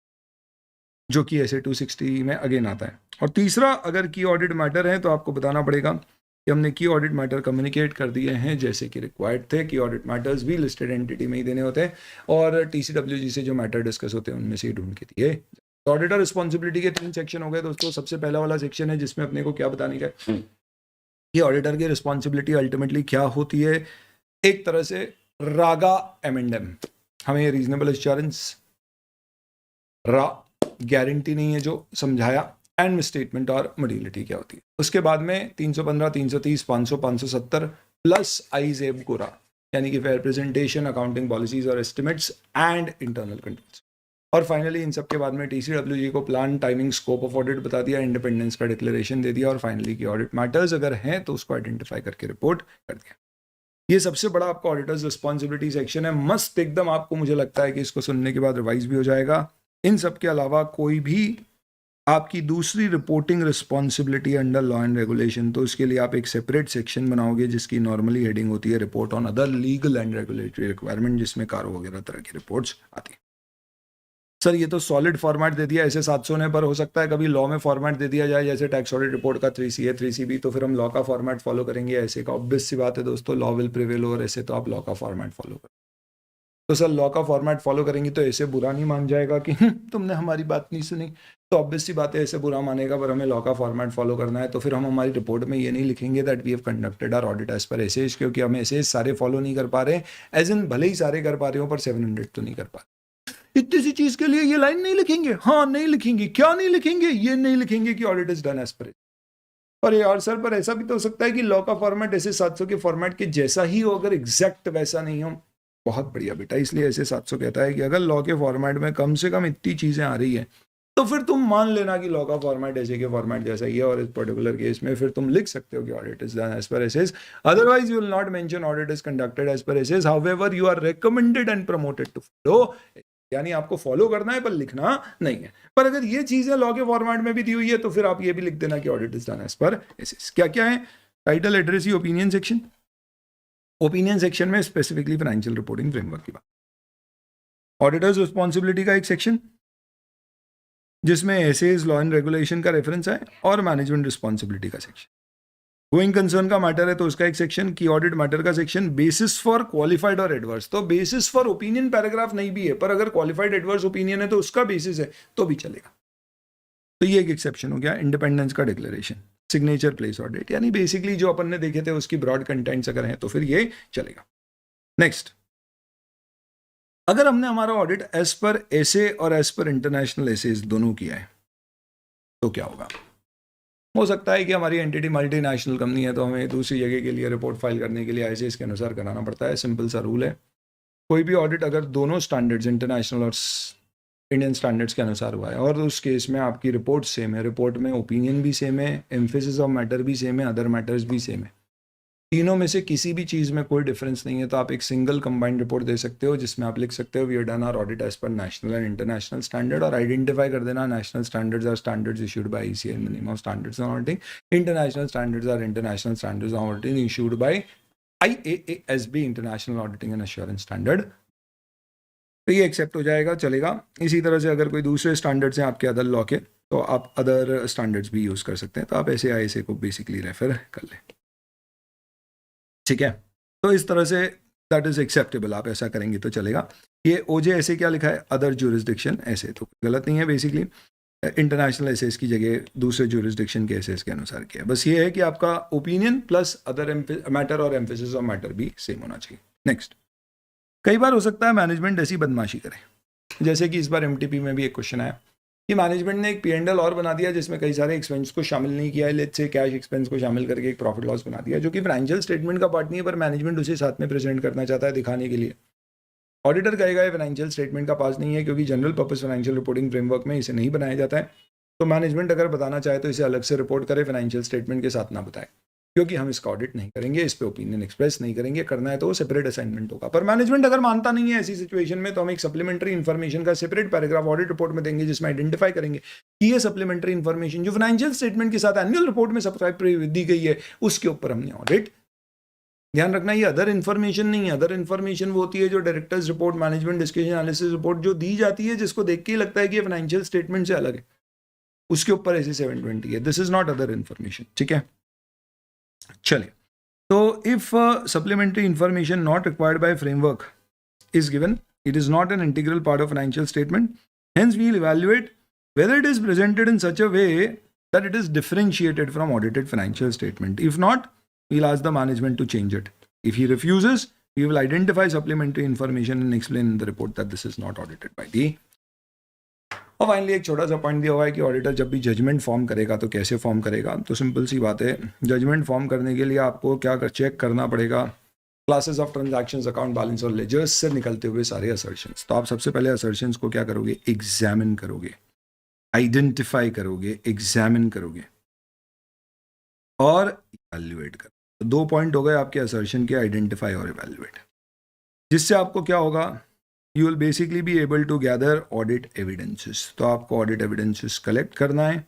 जो कि ऐसे 260 में अगेन आता है। और तीसरा, अगर की ऑडिट मैटर है तो आपको बताना पड़ेगा कि हमने की ऑडिट मैटर कम्युनिकेट कर दिए हैं जैसे कि रिक्वायर्ड थे। की ऑडिट मैटर्स भी लिस्टेड एंटिटी में ही देने होते हैं, और TCWG से जो मैटर डिस्कस होते हैं उनमें से ही ढूंढ के दिए। तो ऑडिटर रिस्पॉन्सिबिलिटी के 3 सेक्शन हो गए दोस्तों। सबसे पहला वाला सेक्शन है जिसमें अपने को क्या बताने का कि ऑडिटर की रिस्पॉन्सिबिलिटी अल्टीमेटली क्या होती है। एक तरह से रागा M&M, हमें रीजनेबल एश्योरेंस, गारंटी नहीं है जो समझाया, एंड मिसस्टेटमेंट और मॉड्यूलिटी क्या होती है। उसके बाद में 315, 330, 500, 570 प्लस आईजेब गोरा, यानी कि फेयर प्रेजेंटेशन, अकाउंटिंग पॉलिसीज और एस्टिमेट्स एंड इंटरनल कंट्रोल्स। और फाइनली इन सब के बाद में TCWG को plan, timing, scope of audit बता दिया, इंडिपेंडेंस का डिक्लेरेशन दे दिया, और फाइनली की ऑडिट मैटर्स अगर हैं तो उसको आइडेंटिफाई करके रिपोर्ट कर दिया। ये सबसे बड़ा आपका ऑडिटर्स रिस्पॉन्सिबिलिटी सेक्शन है। मस्त एकदम, आपको मुझे लगता है कि इसको सुनने के बाद रिवाइज भी हो जाएगा। इन सब के अलावा कोई भी आपकी दूसरी reporting responsibility under law and regulation, तो इसके लिए आप एक सेपरेट सेक्शन बनाओगे जिसकी नॉर्मली हेडिंग होती है report on other legal and regulatory requirement, जिसमें कारो वगैरह तरह की रिपोर्ट्स आती है। सर ये तो सॉलिड फॉर्मेट दे दिया ऐसे 700 ने, पर हो सकता है कभी लॉ में फॉर्मेट दे दिया जाए जैसे टैक्स ऑडिट रिपोर्ट का 3C है 3CB, तो फिर हम लॉ का फॉर्मेट फॉलो करेंगे ऐसे का। ऑब्वियस सी बात है दोस्तों, लॉ विल प्रिवेल ओवर ऐसे, तो आप लॉ का फॉर्मेट फॉलो करें। तो सर लॉ का फॉर्मेट फॉलो करेंगे तो ऐसे बुरा नहीं मान जाएगा कि तुमने हमारी बात नहीं सुनी, तो ऑब्वियस सी बात है ऐसे बुरा मानेगा, पर हमें लॉ का फॉर्मेट फॉलो करना है। तो फिर हम हमारी रिपोर्ट में ये नहीं लिखेंगे that we have conducted our audit as per SAs, क्योंकि हम एसेज सारे फॉलो नहीं कर पा रहे, एज इन भले ही सारे कर पा रहे हो पर 700 तो नहीं कर पा रहे। इतनी सी चीज के लिए ये लाइन नहीं लिखेंगे? हाँ नहीं लिखेंगे। क्या नहीं लिखेंगे? ये नहीं लिखेंगे कि ऑडिट इज डन एज पर। पर यार सर, पर ऐसा भी तो हो सकता है कि लॉ का फॉर्मेट ऐसे 700 के फॉर्मेट के जैसा ही हो, अगर एग्जैक्ट वैसा नहीं हो। बहुत बढ़िया बेटा, इसलिए ऐसे 700 कहता है कि अगर लॉ के फॉर्मेट में कम से कम इतनी चीजें आ रही है तो फिर तुम मान लेना कि लॉ का फॉर्मेट ऐसे के फॉर्मेट जैसा ही है, और इस पर्टिकुलर केस में फिर तुम लिख सकते हो कि audit is done as per SAs. Otherwise you will not mention audit is conducted as per SAs, however you are recommended and promoted to follow, यानी आपको फॉलो करना है पर लिखना नहीं है। पर अगर ये चीजें लॉ के फॉर्मेट में भी दी हुई है तो फिर आप ये भी लिख देना कि audit is done as per SAs. क्या क्या है? Title, address, opinion section. Opinion section में स्पेसिफिकली फाइनेंशियल रिपोर्टिंग फ्रेमवर्क की बात, ऑडिटर्स रिस्पॉन्सिबिलिटी का एक सेक्शन जिसमें एसेज, लॉ एंड रेगुलेशन का रेफरेंस है, और मैनेजमेंट रिस्पॉन्सिबिलिटी का सेक्शन। गोइंग कंसर्न का मैटर है तो उसका एक सेक्शन, की ऑडिट मैटर का सेक्शन, बेसिस फॉर क्वालिफाइड और एडवर्स। तो बेसिस फॉर ओपिनियन पैराग्राफ नहीं भी है, पर अगर क्वालिफाइड एडवर्स ओपिनियन है तो उसका बेसिस है तो भी चलेगा। तो ये एक एक्सेप्शन हो गया इंडिपेंडेंस का डिक्लेरेशन, सिग्नेचर प्लेस ऑडिट, यानी बेसिकली जो अपन ने देखे थे उसकी ब्रॉड कंटेंट्स अगर हैं तो फिर ये चलेगा। नेक्स्ट, अगर हमने हमारा ऑडिट एज पर एसे और एज पर इंटरनेशनल एसेज दोनों किया है तो क्या होगा? हो सकता है कि हमारी एंटिटी मल्टीनेशनल कंपनी है तो हमें दूसरी जगह के लिए रिपोर्ट फाइल करने के लिए एसेज के अनुसार कराना पड़ता है। सिंपल सा रूल है, कोई भी ऑडिट अगर दोनों स्टैंडर्ड्स इंटरनेशनल और इंडियन स्टैंडर्ड्स के अनुसार हुआ है और उस केस में आपकी रिपोर्ट सेम है, रिपोर्ट में ओपिनियन भी सेम है, एम्फेसिस ऑफ मैटर भी सेम है, अदर मैटर्स भी सेम है, तीनों में से किसी भी चीज़ में कोई डिफरेंस नहीं है, तो आप एक सिंगल कंबाइंड रिपोर्ट दे सकते हो जिसमें आप लिख सकते हो we have done our audit as per national and international standard, और आइडेंटिफाई कर देना national standards are standards issued by ECI in the name of standards on auditing, international standards are international standards on auditing issued by IAASB international auditing and assurance standard. तो ये एक्सेप्ट हो जाएगा, चलेगा। इसी तरह से अगर कोई दूसरे स्टैंडर्ड्स हैं आपके अदर लॉ के तो आप अदर स्टैंडर्ड्स भी यूज़ कर सकते हैं, तो आप ऐसे ISA को बेसिकली रेफर कर लें, ठीक है। तो इस तरह से दैट इज एक्सेप्टेबल, आप ऐसा करेंगे तो चलेगा। ये OJ ऐसे क्या लिखा है, अदर ज्यूरिसडिक्शन ऐसे, तो गलत नहीं है, बेसिकली इंटरनेशनल एसेस की जगह दूसरे ज्यूरिसडिक्शन के एसेस के अनुसार किया। बस ये है कि आपका ओपिनियन प्लस अदर मैटर और एम्फेसिस ऑफ मैटर भी सेम होना चाहिए। नेक्स्ट, कई बार हो सकता है मैनेजमेंट ऐसी बदमाशी करे, जैसे कि इस बार MTP में भी एक क्वेश्चन आया कि मैनेजमेंट ने एक P&L और बना दिया जिसमें कई सारे एक्सपेंस को शामिल नहीं किया है, लेट्स से कैश एक्सपेंस को शामिल करके एक प्रॉफिट लॉस बना दिया जो कि फाइनेंशियल स्टेटमेंट का पार्ट नहीं है, पर मैनेजमेंट उसे साथ में प्रेजेंट करना चाहता है दिखाने के लिए। ऑडिटर कहेगा ये फाइनेंशियल स्टेटमेंट का पास नहीं है क्योंकि general purpose financial reporting framework में इसे नहीं बनाया जाता है, तो मैनेजमेंट अगर बताना चाहे तो इसे अलग से रिपोर्ट करे, फाइनेंशियल स्टेटमेंट के साथ ना बताए, क्योंकि हम इसका ऑडिट नहीं करेंगे, इस पे ओपिनियन एक्सप्रेस नहीं करेंगे, करना है तो सेपरेट असाइनमेंट होगा। पर मैनेजमेंट अगर मानता नहीं है ऐसी सिचुएशन में तो हम एक सप्लीमेंट्री इन्फॉर्मेशन का सेपरेट पैराग्राफ ऑडिट रिपोर्ट में देंगे जिसमें आइडेंटिफाई करेंगे कि ये सप्लीमेंट्री इन्फॉर्मेशन जो फाइनेंशियल स्टेटमेंट के साथ एनुअल रिपोर्ट में सब्सक्राइब दी गई है उसके ऊपर हमने ऑडिट। ध्यान रखना ये अदर इन्फॉर्मेशन नहीं है, अदर इन्फॉर्मेशन वो होती है जो directors report, management discussion analysis report जो दी जाती है जिसको देख के ही लगता है कि ये फाइनेंशियल स्टेटमेंट से अलग है, उसके ऊपर ऐसे 720 है, this is not other information, ठीक है। चलिए, तो if supplementary information not required by framework is given, it is not an integral part of financial statement, hence we will evaluate whether it is presented in such a way that it is differentiated from audited financial statement. If not, we will ask the management to change it. If he refuses, we will identify supplementary information and explain in the report that this is not audited by the। और फाइनली एक छोटा सा पॉइंट दिया हुआ है कि ऑडिटर जब भी जजमेंट फॉर्म करेगा तो कैसे फॉर्म करेगा। तो सिंपल सी बात है, जजमेंट फॉर्म करने के लिए आपको क्या चेक करना पड़ेगा, classes of transactions, account balance और लेजर्स से निकलते हुए सारे असर्शंस। तो आप सबसे पहले असर्शंस को क्या करोगे, एग्जामिन करोगे, आइडेंटिफाई करोगे, एग्जामिन करोगे और इवैल्यूएट करोगे। तो 2 पॉइंट हो गए आपके असर्शन के, आइडेंटिफाई और इवैल्यूएट, जिससे आपको क्या होगा, you will basically be able to gather audit evidences। तो आपको ऑडिट एविडेंसेस कलेक्ट करना है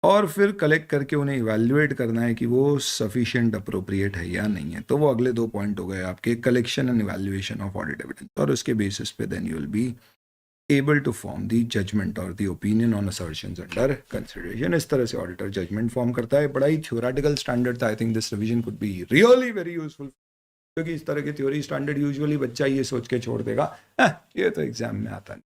और फिर कलेक्ट करके उन्हें इवैल्यूएट करना है कि वो सफिशिएंट अप्रोप्रिएट है या नहीं है। तो वो अगले 2 पॉइंट हो गए आपके, collection and evaluation of audit evidence, और उसके बेसिस पे then you will be able to form the judgment और the opinion on assertions under consideration. इस तरह से ऑडिटर जजमेंट फॉर्म करता है। बड़ा ही थ्योरेटिकल स्टैंडर्ड था, I think this revision could be really very useful, क्योंकि इस तरह के थ्योरी स्टैंडर्ड यूजुअली बच्चा ये सोच के छोड़ देगा ये तो एग्जाम में आता नहीं,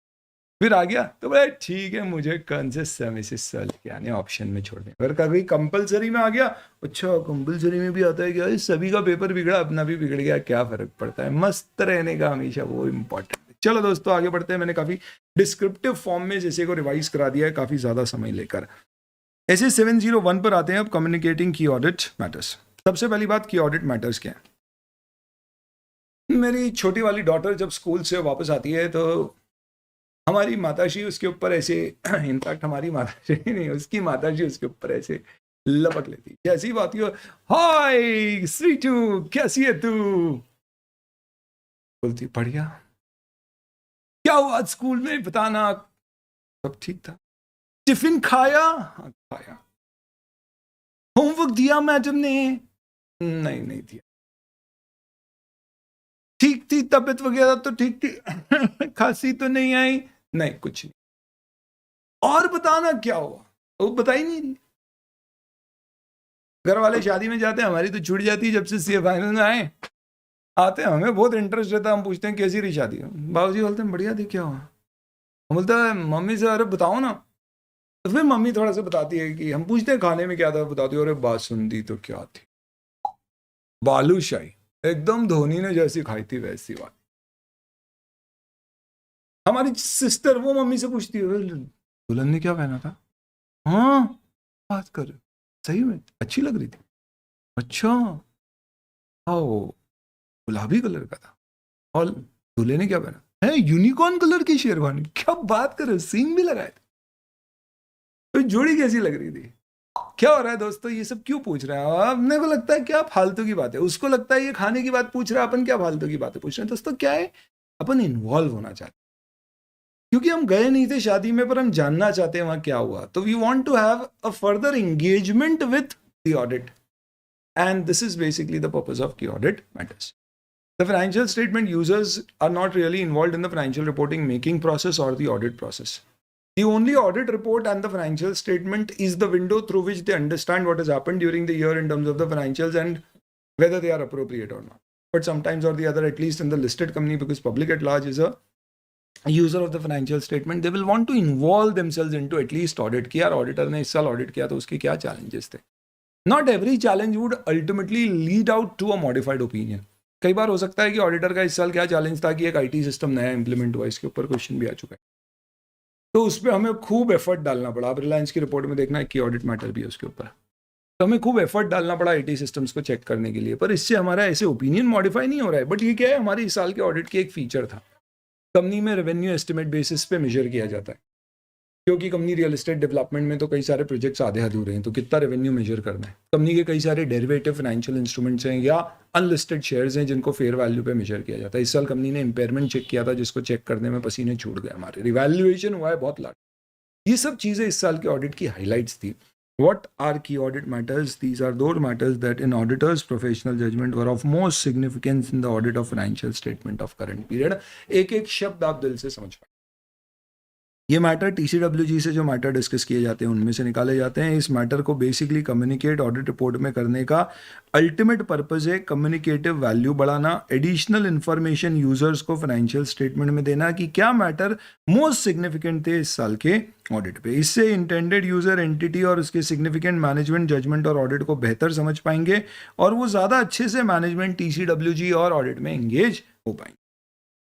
फिर आ गया तो भाई ठीक है मुझे कौन से सेमिसिस लेके आने, ऑप्शन में छोड़ दें। अगर कभी कंपलसरी में आ गया, अच्छा कंपलसरी में भी आता है क्या, सभी का पेपर बिगड़ा अपना भी बिगड़ गया, क्या फर्क पड़ता है, मस्त रहने का हमेशा वो इंपॉर्टेंट है। चलो दोस्तों आगे बढ़ते हैं। मैंने काफी डिस्क्रिप्टिव फॉर्म में जैसे को रिवाइज करा दिया है काफी ज्यादा समय लेकर। ऐसे 701 पर आते हैं अब, कम्युनिकेटिंग की ऑडिट मैटर्स। सबसे पहली बात, की ऑडिट मैटर्स क्या है। मेरी छोटी वाली डॉटर जब स्कूल से वापस आती है तो हमारी माताजी उसके ऊपर ऐसे, इनफैक्ट हमारी माताजी नहीं, उसकी माताजी उसके ऊपर ऐसे लपक लेती, जैसी बात हो, हाय श्रीटू कैसी है तू, बोलती बढ़िया, क्या हुआ स्कूल में बताना, सब ठीक था, टिफिन खाया, हाँ खाया, होमवर्क दिया मैडम ने, नहीं दिया, ठीक थी तबीयत वगैरह तो ठीक थी, खांसी तो नहीं आई, नहीं कुछ नहीं, और बताना क्या हुआ, वो बता ही नहीं रही। घर वाले शादी में जाते हैं, हमारी तो छूट जाती है जब से सीए फाइनल में आए, आते हैं हमें बहुत इंटरेस्ट रहता है, हम पूछते हैं कैसी रही शादी, बाबूजी बोलते हैं बढ़िया थी, क्या हुआ, हम बोलते हैं मम्मी से अरे बताओ ना, तो फिर मम्मी थोड़ा सा बताती है कि हम पूछते हैं खाने में क्या था, बताती है अरे बासुंदी तो क्या थी, बालूशाही, एकदम धोनी ने जैसी खाई थी वैसी बात। हमारी सिस्टर वो मम्मी से पूछती है दुल्हन ने क्या पहना था, हाँ बात कर, सही में अच्छी लग रही थी, अच्छा हाँ वो गुलाबी कलर का था, और दूल्हे ने क्या पहना है, यूनिकॉर्न कलर की शेरवानी, क्या बात कर रहे, सींग भी लगाए थे, तो जोड़ी कैसी लग रही थी। क्या हो रहा है दोस्तों, ये सब क्यों पूछ रहे हैं, अपने को लगता है क्या फालतू की बात है, उसको लगता है ये खाने की बात पूछ रहा है, अपन क्या फालतू की बातें पूछ रहे हैं। दोस्तों क्या है, अपन इन्वॉल्व होना चाहते हैं, क्योंकि हम गए नहीं थे शादी में पर हम जानना चाहते हैं वहां क्या हुआ, तो we want to have a further engagement with the audit, and this is basically the purpose of key audit matters. The financial statement users are not really involved in the financial reporting making process or the audit process. The only audit report and the financial statement is the window through which they understand what has happened during the year in terms of the financials and whether they are appropriate or not. But sometimes or the other, at least in the listed company, because public at large is a user of the financial statement, they will want to involve themselves into at least audit. कि यार auditor ने इस साल audit किया तो उसके क्या challenges थे. Not every challenge would ultimately lead out to a modified opinion. कई बार हो सकता है कि ऑडिटर का इस साल क्या चैलेंज था कि एक आईटी सिस्टम नया इंप्लीमेंट हुआ, इसके ऊपर क्वेश्चन भी आ चुका है, तो उस पर हमें खूब एफर्ट डालना पड़ा. आप रिलायंस की रिपोर्ट में देखना है कि ऑडिट मैटर भी है उसके ऊपर, तो हमें खूब एफर्ट डालना पड़ा आईटी सिस्टम्स को चेक करने के लिए, पर इससे हमारा ऐसे ओपिनियन मॉडिफाई नहीं हो रहा है. बट ये क्या है, हमारे इस साल के ऑडिट की एक फीचर था, कंपनी में रेवेन्यू एस्टिमेट बेसिस पे मेजर किया जाता है, क्योंकि कंपनी रियल एस्टेट डेवलपमेंट में तो कई सारे प्रोजेक्ट्स आधे अधूरे हैं, तो कितना रेवेन्यू मेजर करना है. कंपनी के कई सारे डेरिवेटिव फाइनेंशियल इंस्ट्रूमेंट्स हैं या अनलिस्टेड शेयर्स हैं जिनको फेयर वैल्यू पे मेजर किया जाता है. इस साल कंपनी ने इंपेयरमेंट चेक किया था, जिसको चेक करने में पसीने छूट गए हमारे, रिवैल्यूएशन हुआ है बहुत लार्ज. ये सब चीज़ें इस साल के ऑडिट की हाईलाइट्स थी. What are key audit matters? These are those matters that in auditors' professional judgment were of most significance in the audit of financial statement of current period. एक एक शब्द आप दिल से समझ पाए. ये मैटर TCWG से जो मैटर डिस्कस किए जाते हैं उनमें से निकाले जाते हैं. इस मैटर को बेसिकली कम्युनिकेट ऑडिट रिपोर्ट में करने का अल्टीमेट पर्पज है कम्युनिकेटिव वैल्यू बढ़ाना, एडिशनल इंफॉर्मेशन यूजर्स को फाइनेंशियल स्टेटमेंट में देना कि क्या मैटर मोस्ट सिग्निफिकेंट थे इस साल के ऑडिट पे. इससे इंटेंडेड यूजर एंटिटी और उसके सिग्निफिकेंट मैनेजमेंट जजमेंट और ऑडिट को बेहतर समझ पाएंगे और वो ज़्यादा अच्छे से मैनेजमेंट TCWG और ऑडिट में एंगेज हो पाएंगे.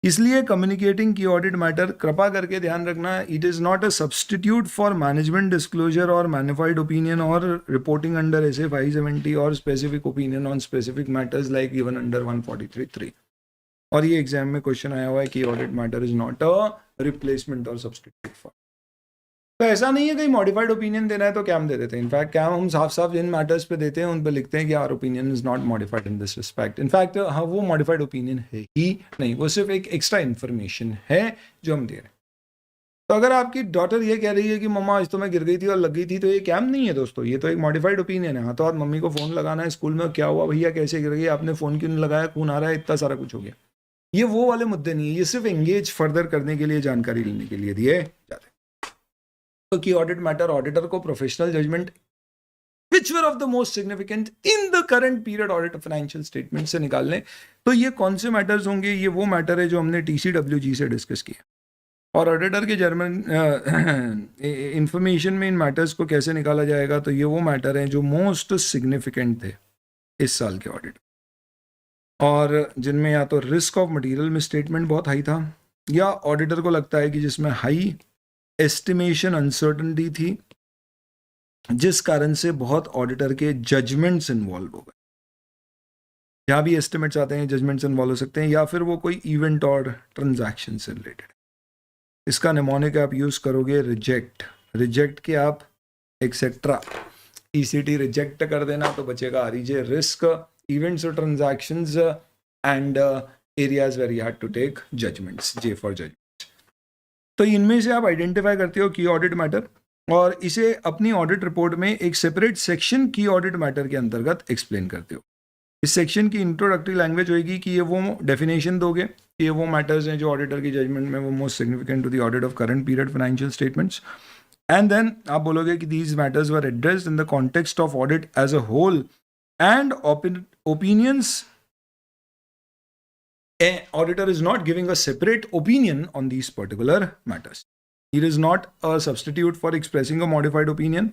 इसलिए कम्युनिकेटिंग की ऑडिट मैटर, कृपा करके ध्यान रखना, it is not a substitute for management disclosure और मैनिफाइड ओपिनियन और रिपोर्टिंग अंडर SF 570 और specific opinion on specific matters like given under 143.3. और ये एग्जाम में क्वेश्चन आया हुआ है कि audit matter is not a replacement और सब्सटीट्यूट फॉर. तो ऐसा नहीं है कहीं मॉडिफाइड ओपिनियन देना है तो कैम दे देते हैं. इनफैक्ट कैम हम साफ साफ जिन मैटर्स पे देते हैं उन पे लिखते हैं कि our opinion is not modified in this respect. In fact हाँ वो मॉडिफाइड ओपिनियन है ही नहीं, वो सिर्फ एक एक्स्ट्रा इन्फॉर्मेशन है जो हम दे रहे हैं. तो अगर आपकी डॉटर ये कह रही है कि मम्मा आज तो मैं गिर गई थी और लग गई थी, तो ये कैम नहीं है दोस्तों, ये तो एक मॉडिफाइड ओपिनियन है. हाँ तो आप मम्मी को फ़ोन लगाना है, स्कूल में क्या हुआ भैया, कैसे गिर गई, आपने फ़ोन क्यों नहीं लगाया, खून आ रहा है, इतना सारा कुछ हो गया. ये वो वाले मुद्दे नहीं है, ये सिर्फ एंगेज फर्दर करने के लिए, जानकारी लेने के लिए दिए जाते हैं. तो की ऑडिट मैटर ऑडिटर को professional judgement which were of the most significant in the current period audit of financial statement से निकालने. तो ये कौन से मैटर्स होंगे, ये वो मैटर है जो हमने TCWG से डिस्कस किया. और ऑडिटर के जर्मन इंफॉर्मेशन में इन मैटर्स को कैसे निकाला जाएगा, तो ये वो मैटर हैं जो मोस्ट सिग्निफिकेंट थे इस साल के ऑडिट, और जिनमें या तो रिस्क ऑफ मटेरियल में स्टेटमेंट बहुत हाई था, या ऑडिटर को लगता है कि जिसमें हाई एस्टिमेशन अनसर्टनिटी थी, जिस कारण से बहुत ऑडिटर के जजमेंट्स इन्वॉल्व हो गए. यहाँ भी एस्टिमेट्स आते हैं, जजमेंट्स इन्वॉल्व हो सकते हैं, या फिर वो कोई इवेंट और ट्रांजैक्शन से रिलेटेड. इसका निमोनिक आप यूज करोगे रिजेक्ट. रिजेक्ट के आप एक्सेट्रा ECT रिजेक्ट कर देना तो बचेगा REJ, रिस्क, इवेंट्स और transactions and areas where you had to take judgements, J for judgements. तो इनमें से आप आइडेंटिफाई करते हो की ऑडिट मैटर और इसे अपनी ऑडिट रिपोर्ट में एक separate section key audit matter के अंतर्गत एक्सप्लेन करते हो. इस सेक्शन की इंट्रोडक्टरी लैंग्वेज होगी कि ये वो डेफिनेशन दोगे कि ये वो मैटर्स हैं जो ऑडिटर की जजमेंट में वो most significant to the audit of current period financial statements. And then आप बोलोगे कि these matters were addressed in the context of audit as a whole and opinions. Auditor is not giving a separate opinion on these particular matters. It is not a substitute for expressing a modified opinion.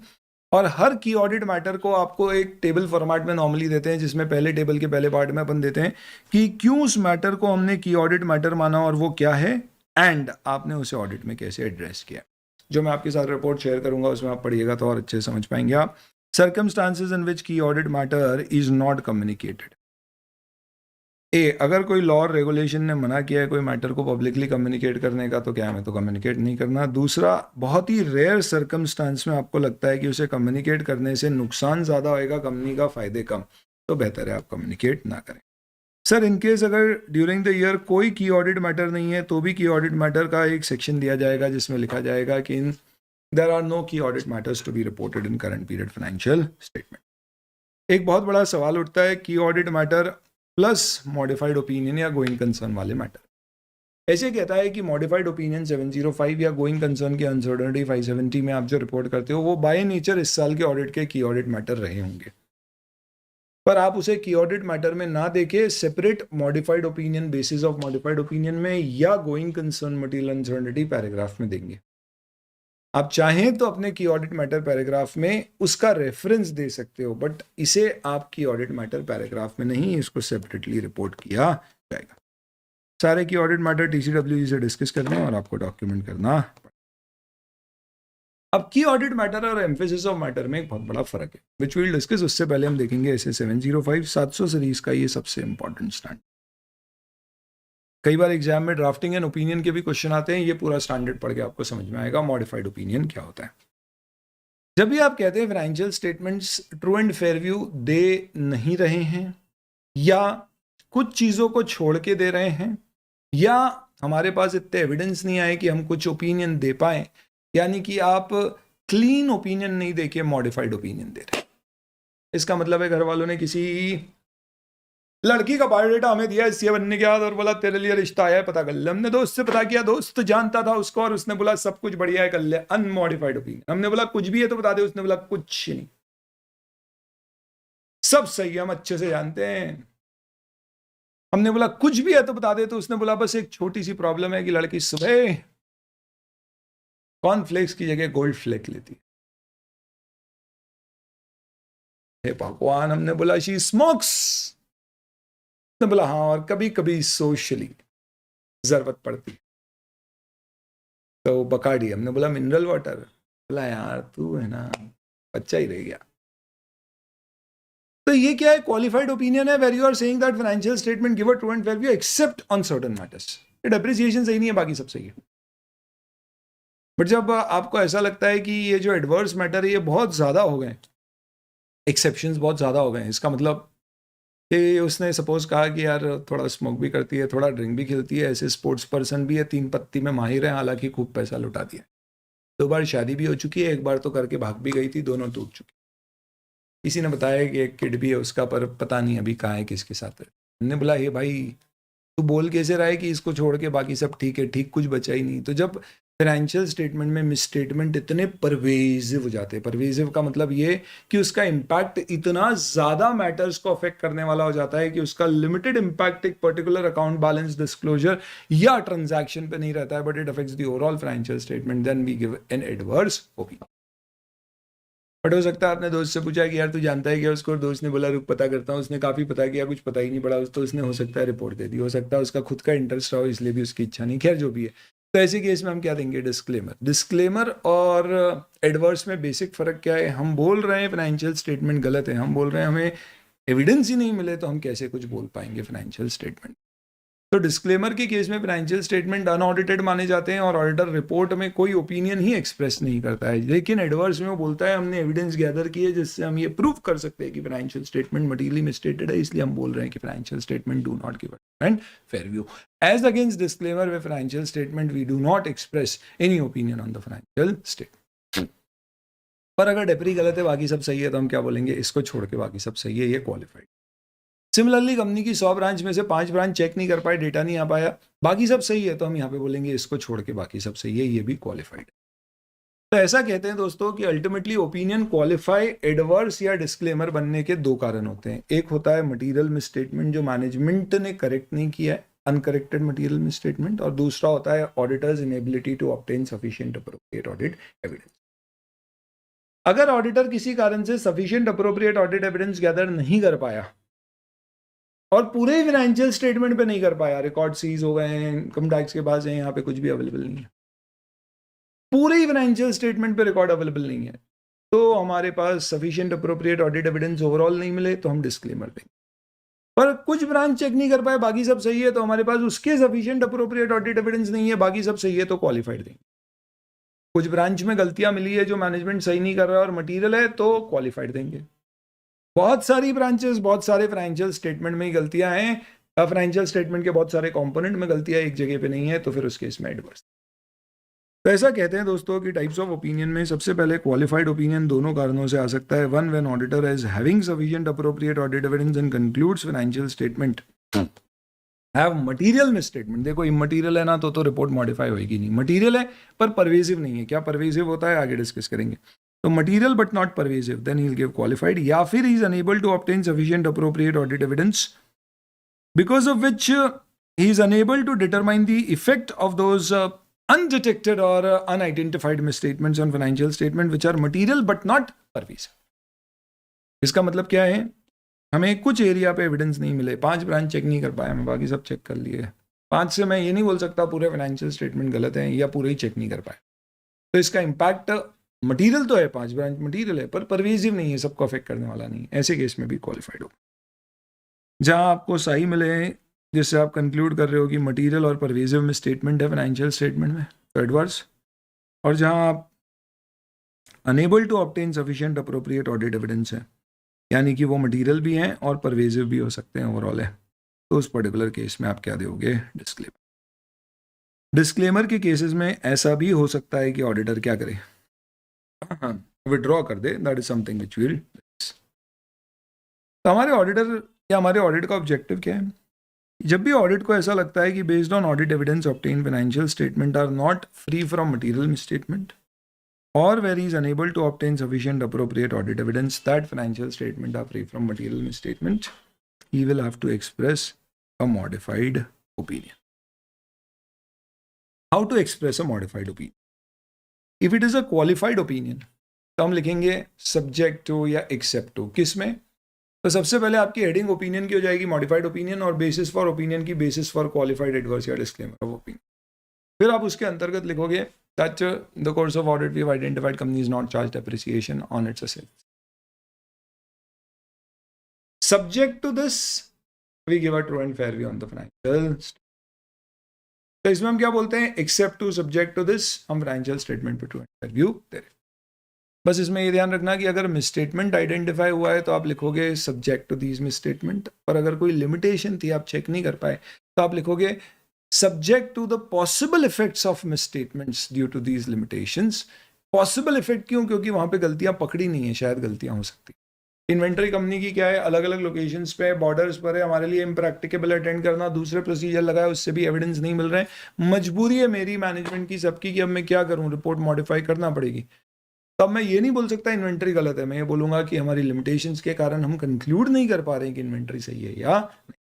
और हर की ऑडिट मैटर को आपको एक टेबल फॉर्मेट में नॉर्मली देते हैं, जिसमें पहले टेबल के पहले पार्ट में अपन देते हैं कि क्यों उस मैटर को हमने की ऑडिट मैटर माना और वो क्या है, एंड आपने उसे ऑडिट में कैसे एड्रेस किया। जो मैं आपके साथ रिपोर्ट शेयर करूंगा उसमें आप पढ़िएगा तो और अच्छे समझ पाएंगे आप। Circumstances in which key audit matter is not communicated. ए, अगर कोई लॉ और रेगुलेशन ने मना किया है कोई मैटर को पब्लिकली कम्युनिकेट करने का, तो क्या हमें तो कम्युनिकेट नहीं करना। दूसरा, बहुत ही रेयर सर्कमस्टांस में आपको लगता है कि उसे कम्युनिकेट करने से नुकसान ज़्यादा होएगा, कंपनी का फ़ायदे कम, तो बेहतर है आप कम्युनिकेट ना करें। सर, इनकेस अगर ड्यूरिंग द ईयर कोई की ऑडिट मैटर नहीं है तो भी की ऑडिट मैटर का एक सेक्शन दिया जाएगा जिसमें लिखा जाएगा कि in there are no key audit matters to be reported in current period financial statement. एक बहुत बड़ा सवाल उठता है key audit matter plus modified opinion या गोइंग कंसर्न वाले मैटर। ऐसे कहता है कि मॉडिफाइड ओपिनियन 705 या गोइंग कंसर्न की अनसर्टेनिटी 570 में आप जो रिपोर्ट करते हो वो बाय नेचर इस साल के ऑडिट के की ऑडिट मैटर रहे होंगे, पर आप उसे की ऑडिट मैटर में ना देके separate modified opinion, basis of modified opinion में या going concern material uncertainty paragraph में देंगे। आप चाहें तो अपने की ऑडिट मैटर पैराग्राफ में उसका रेफरेंस दे सकते हो, बट इसे आप की ऑडिट मैटर पैराग्राफ में नहीं, इसको सेपरेटली रिपोर्ट किया जाएगा। सारे की ऑडिट मैटर टीसीडब्ल्यूजी से डिस्कस करना है और आपको डॉक्यूमेंट करना। अब की ऑडिट मैटर और एम्फेसिस ऑफ मैटर में एक बहुत बड़ा फर्क है, विच विल डिस्कस। उससे पहले हम देखेंगे ऐसे 705 700 सीरीज का ये सबसे इंपॉर्टेंट स्टैंडर्ड। कई बार एग्जाम में ड्राफ्टिंग एंड ओपिनियन के भी क्वेश्चन आते हैं, ये पूरा स्टैंडर्ड पढ़ के आपको समझ में आएगा मॉडिफाइड ओपिनियन क्या होता है। जब भी आप कहते हैं financial statements true and fair view दे नहीं रहे हैं, या कुछ चीज़ों को छोड़ के दे रहे हैं, या हमारे पास इतने एविडेंस नहीं आए कि हम कुछ ओपिनियन दे पाए, यानी कि आप क्लीन ओपिनियन नहीं देके मॉडिफाइड ओपिनियन दे रहे हैं। इसका मतलब है घर वालों ने किसी लड़की का बायोडेटा हमें दिया सीए बनने के बाद और बोला तेरे लिए रिश्ता आया है, पता कर ले। हमने दोस्त से पता किया, दोस्त जानता था उसको और उसने बोला सब कुछ बढ़िया है, कर ले। Unmodified opinion. हमने बोला कुछ भी है तो बता दे, उसने बोला कुछ नहीं, सब सही है, हम अच्छे से जानते हैं। हमने बोला कुछ भी है तो बता दे, तो उसने बोला बस एक छोटी सी प्रॉब्लम है कि लड़की सुबह कॉर्नफ्लेक्स की जगह गोल्ड फ्लेक लेती है। हे भगवान, हमने बोला शी स्मोक्स, उसने बोला हाँ, और कभी कभी सोशली जरूरत पड़ती। तो बकाडी। हमने बोला मिनरल वाटर, बोला यार तू है ना बच्चा ही रह गया। तो ये क्या है? क्वालिफाइड ओपिनियन है where you are saying that financial statement give a true and fair view except on certain matters. Depreciation सही नहीं है, बाकी सब सही है। बट जब आपको ऐसा लगता है कि ये जो एडवर्स मैटर है ये बहुत ज़्यादा हो गए, एक्सेप्शंस बहुत ज़्यादा हो गए, इसका मतलब कि उसने सपोज कहा कि यार थोड़ा स्मोक भी करती है, थोड़ा ड्रिंक भी खेलती है, ऐसे स्पोर्ट्स पर्सन भी है, 3 पत्ती में माहिर है, हालांकि खूब पैसा लुटा दिया, 2 बार शादी भी हो चुकी है, 1 बार तो करके भाग भी गई थी, दोनों टूट चुकी। किसी ने बताया कि एक किड भी है उसका, पर पता नहीं अभी कहाँ है, किसके साथ है। हमने बोला हे भाई तू बोल कैसे रहा है कि इसको छोड़ के बाकी सब ठीक है, ठीक कुछ बचा ही नहीं। तो जब फाइनेंशियल स्टेटमेंट में मिसस्टेटमेंट इतने परवेजिव हो जाते हैं, परवेजिव का मतलब ये कि उसका इम्पैक्ट इतना ज़्यादा मैटर्स को अफेक्ट करने वाला हो जाता है कि उसका लिमिटेड इम्पैक्ट एक पर्टिकुलर अकाउंट बैलेंस डिस्क्लोजर या ट्रांजैक्शन पे नहीं रहता है, but it affects the overall financial statement, then we give an adverse opinion. But हो सकता है आपने दोस्त से पूछा कि यार तू जानता है क्या, उसको दोस्त ने बोला रुक पता करता हूँ, उसने काफ़ी पता किया, कुछ पता ही नहीं पड़ा, तो उसने हो सकता है रिपोर्ट दे दी, हो सकता है उसका खुद का इंटरेस्ट रहा हो इसलिए भी उसकी इच्छा नहीं, खैर जो भी है। तो ऐसे केस में हम क्या देंगे? डिस्क्लेमर। डिस्क्लेमर और एडवर्स में बेसिक फ़र्क क्या है? हम बोल रहे हैं फाइनेंशियल स्टेटमेंट गलत है, हम बोल रहे हैं हमें एविडेंस ही नहीं मिले तो हम कैसे कुछ बोल पाएंगे फाइनेंशियल स्टेटमेंट। तो डिस्क्लेमर के केस में फाइनेंशियल स्टेटमेंट अनऑडिटेड माने जाते हैं और ऑडिटर रिपोर्ट में कोई ओपिनियन ही एक्सप्रेस नहीं करता है, लेकिन एडवर्स में वो बोलता है हमने एविडेंस गैदर किए जिससे हम ये प्रूव कर सकते हैं कि फाइनेंशियल स्टेटमेंट मटीरियली मिसस्टेटेड है, इसलिए हम बोल रहे हैं कि financial statement do not give and fair view. As against disclaimer way financial statement we do not express any opinion on the financial statement. पर अगर डेप्री गलत है बाकी सब सही है तो हम क्या बोलेंगे? इसको छोड़ के बाकी सब सही है, ये क्वालिफाइड। सिमिलरली कंपनी की 100 ब्रांच में से 5 ब्रांच चेक नहीं कर पाए, डेटा नहीं आ पाया, बाकी सब सही है, तो हम यहाँ पे बोलेंगे इसको छोड़ के बाकी सब सही है, ये भी क्वालिफाइड। तो ऐसा कहते हैं दोस्तों कि अल्टीमेटली ओपिनियन क्वालिफाई, एडवर्स या डिस्क्लेमर बनने के 2 कारण होते हैं। एक होता है मटेरियल मिसस्टेटमेंट जो मैनेजमेंट ने करेक्ट नहीं किया है, अनकरेक्टेड मटेरियल मिसस्टेटमेंट, और दूसरा होता है auditor's inability to obtain sufficient appropriate audit evidence. अगर ऑडिटर किसी कारण से sufficient appropriate audit evidence gather नहीं कर पाया और पूरे फाइनेंशियल स्टेटमेंट पे नहीं कर पाया, रिकॉर्ड सीज हो गए हैं, इनकम टैक्स के पास है, यहाँ पे कुछ भी अवेलेबल नहीं है, पूरे फाइनेंशियल स्टेटमेंट पे रिकॉर्ड अवेलेबल नहीं है, तो हमारे पास sufficient appropriate audit evidence overall नहीं मिले तो हम डिस्क्लेमर देंगे। पर कुछ ब्रांच चेक नहीं कर पाए, बाकी सब सही है, तो हमारे पास उसके सफिशिएंट अप्रोप्रिएट ऑडिट एविडेंस नहीं है, बाकी सब सही है, तो क्वालिफाइड देंगे। कुछ ब्रांच में गलतियां मिली है जो मैनेजमेंट सही नहीं कर रहा है और मटेरियल है, तो क्वालिफाइड देंगे। बहुत सारी ब्रांचेस, बहुत सारे फाइनेंशियल स्टेटमेंट में ही गलतियां हैं, फाइनेंशियल स्टेटमेंट के बहुत सारे कंपोनेंट में गलतियां एक जगह पे नहीं है, तो फिर उस केस में एडवर्स। तो ऐसा कहते हैं दोस्तों कि टाइप्स ऑफ ओपिनियन में सबसे पहले क्वालिफाइड ओपिनियन दोनों कारणों से आ सकता है। One, when auditor is having sufficient appropriate audit evidence and concludes financial statement have material misstatement. देखो इमटेरियल है ना, तो रिपोर्ट मॉडिफाई होगी नहीं, मटेरियल है पर परवेसिव नहीं है। क्या परवेसिव होता है आगे डिस्कस करेंगे। तो material but not pervasive, then he will give qualified. या फिर he is unable to obtain sufficient appropriate audit evidence because of which he is unable to determine the effect of those undetected or unidentified misstatements on financial statement which are material but not pervasive। इसका मतलब क्या है, हमें कुछ एरिया पे एविडेंस नहीं मिले, 5 ब्रांच चेक नहीं कर पाया, मैं बाकी सब चेक कर लिए, 5 से मैं ये नहीं बोल सकता पूरे फाइनेंशियल स्टेटमेंट गलत हैं या पूरे ही चेक नहीं कर पाए, तो इसका इम्पैक्ट मटीरियल तो है, 5 ब्रांच मटीरियल है पर परवेसिव नहीं है, सबको अफेक्ट करने वाला नहीं, ऐसे केस में भी क्वालिफाइड हो। जहां आपको सही मिले, जिससे आप कंक्लूड कर रहे हो कि मटेरियल और परवेसिव में स्टेटमेंट है फाइनेंशियल स्टेटमेंट में, तो एडवर्स। और जहां आप unable to obtain sufficient appropriate audit evidence है, यानी कि वो मटेरियल भी हैं और परवेसिव भी हो सकते हैं, ओवरऑल है, तो उस पर्टिकुलर केस में आप क्या दोगे, डिस्क्लेमर। डिस्क्लेमर के केसेस में ऐसा भी हो सकता है कि ऑडिटर क्या करे, विड्रॉ कर दे, that is something which will. तो हमारे ऑडिटर या हमारे ऑडिट का ऑब्जेक्टिव क्या है, जब भी ऑडिट को ऐसा लगता है कि based on audit evidence obtain financial statement are not free from material misstatement और where is unable to obtain sufficient appropriate audit evidence that financial statement are free from material misstatement, he will have to express a modified opinion. How to express a modified opinion, if it is a qualified opinion तो हम लिखेंगे सब्जेक्ट टू या एक्सेप्ट टू। किस में, तो सबसे पहले आपकी हेडिंग ओपिनियन की हो जाएगी मॉडिफाइड ओपिनियन, और बेसिस फॉर ओपिनियन की बेसिस फॉर क्वालिफाइड एडवर्स या डिस्क्लेमर ऑफ ओपिनियन। फिर आप उसके अंतर्गत लिखोगे that in the course of audit we have identified company is not charged appreciation on its assets. Subject to this we give a true and fair view on the financial. तो इसमें हम क्या बोलते हैं, except to subject to this, हम फाइनेंशियल स्टेटमेंट पे ट्रू एंड फेयर व्यू दे रहे। बस इसमें ये ध्यान रखना कि अगर मिसस्टेटमेंट आइडेंटिफाई हुआ है तो आप लिखोगे सब्जेक्ट टू दीज मिसस्टेटमेंट, और अगर कोई लिमिटेशन थी आप चेक नहीं कर पाए तो आप लिखोगे subject to the possible effects of misstatements due to these limitations. Possible effect क्यों, क्योंकि वहां पे गलतियां पकड़ी नहीं है, शायद गलतियां हो सकती। इन्वेंटरी कंपनी की क्या है, अलग अलग लोकेशंस पे, बॉर्डर्स पर है, हमारे लिए इम्प्रैक्टिकेबल अटेंड करना, दूसरे प्रोसीजर लगाए, उससे भी एविडेंस नहीं मिल रहे हैं, मजबूरी है मेरी मैनेजमेंट की सबकी कि अब मैं क्या करूं, रिपोर्ट मॉडिफाई करना पड़ेगी। तब मैं ये नहीं बोल सकता इन्वेंटरी गलत है, मैं ये बोलूंगा कि हमारी लिमिटेशंस के कारण हम कंक्लूड नहीं कर पा रहे हैं कि इन्वेंटरी सही है या नहीं।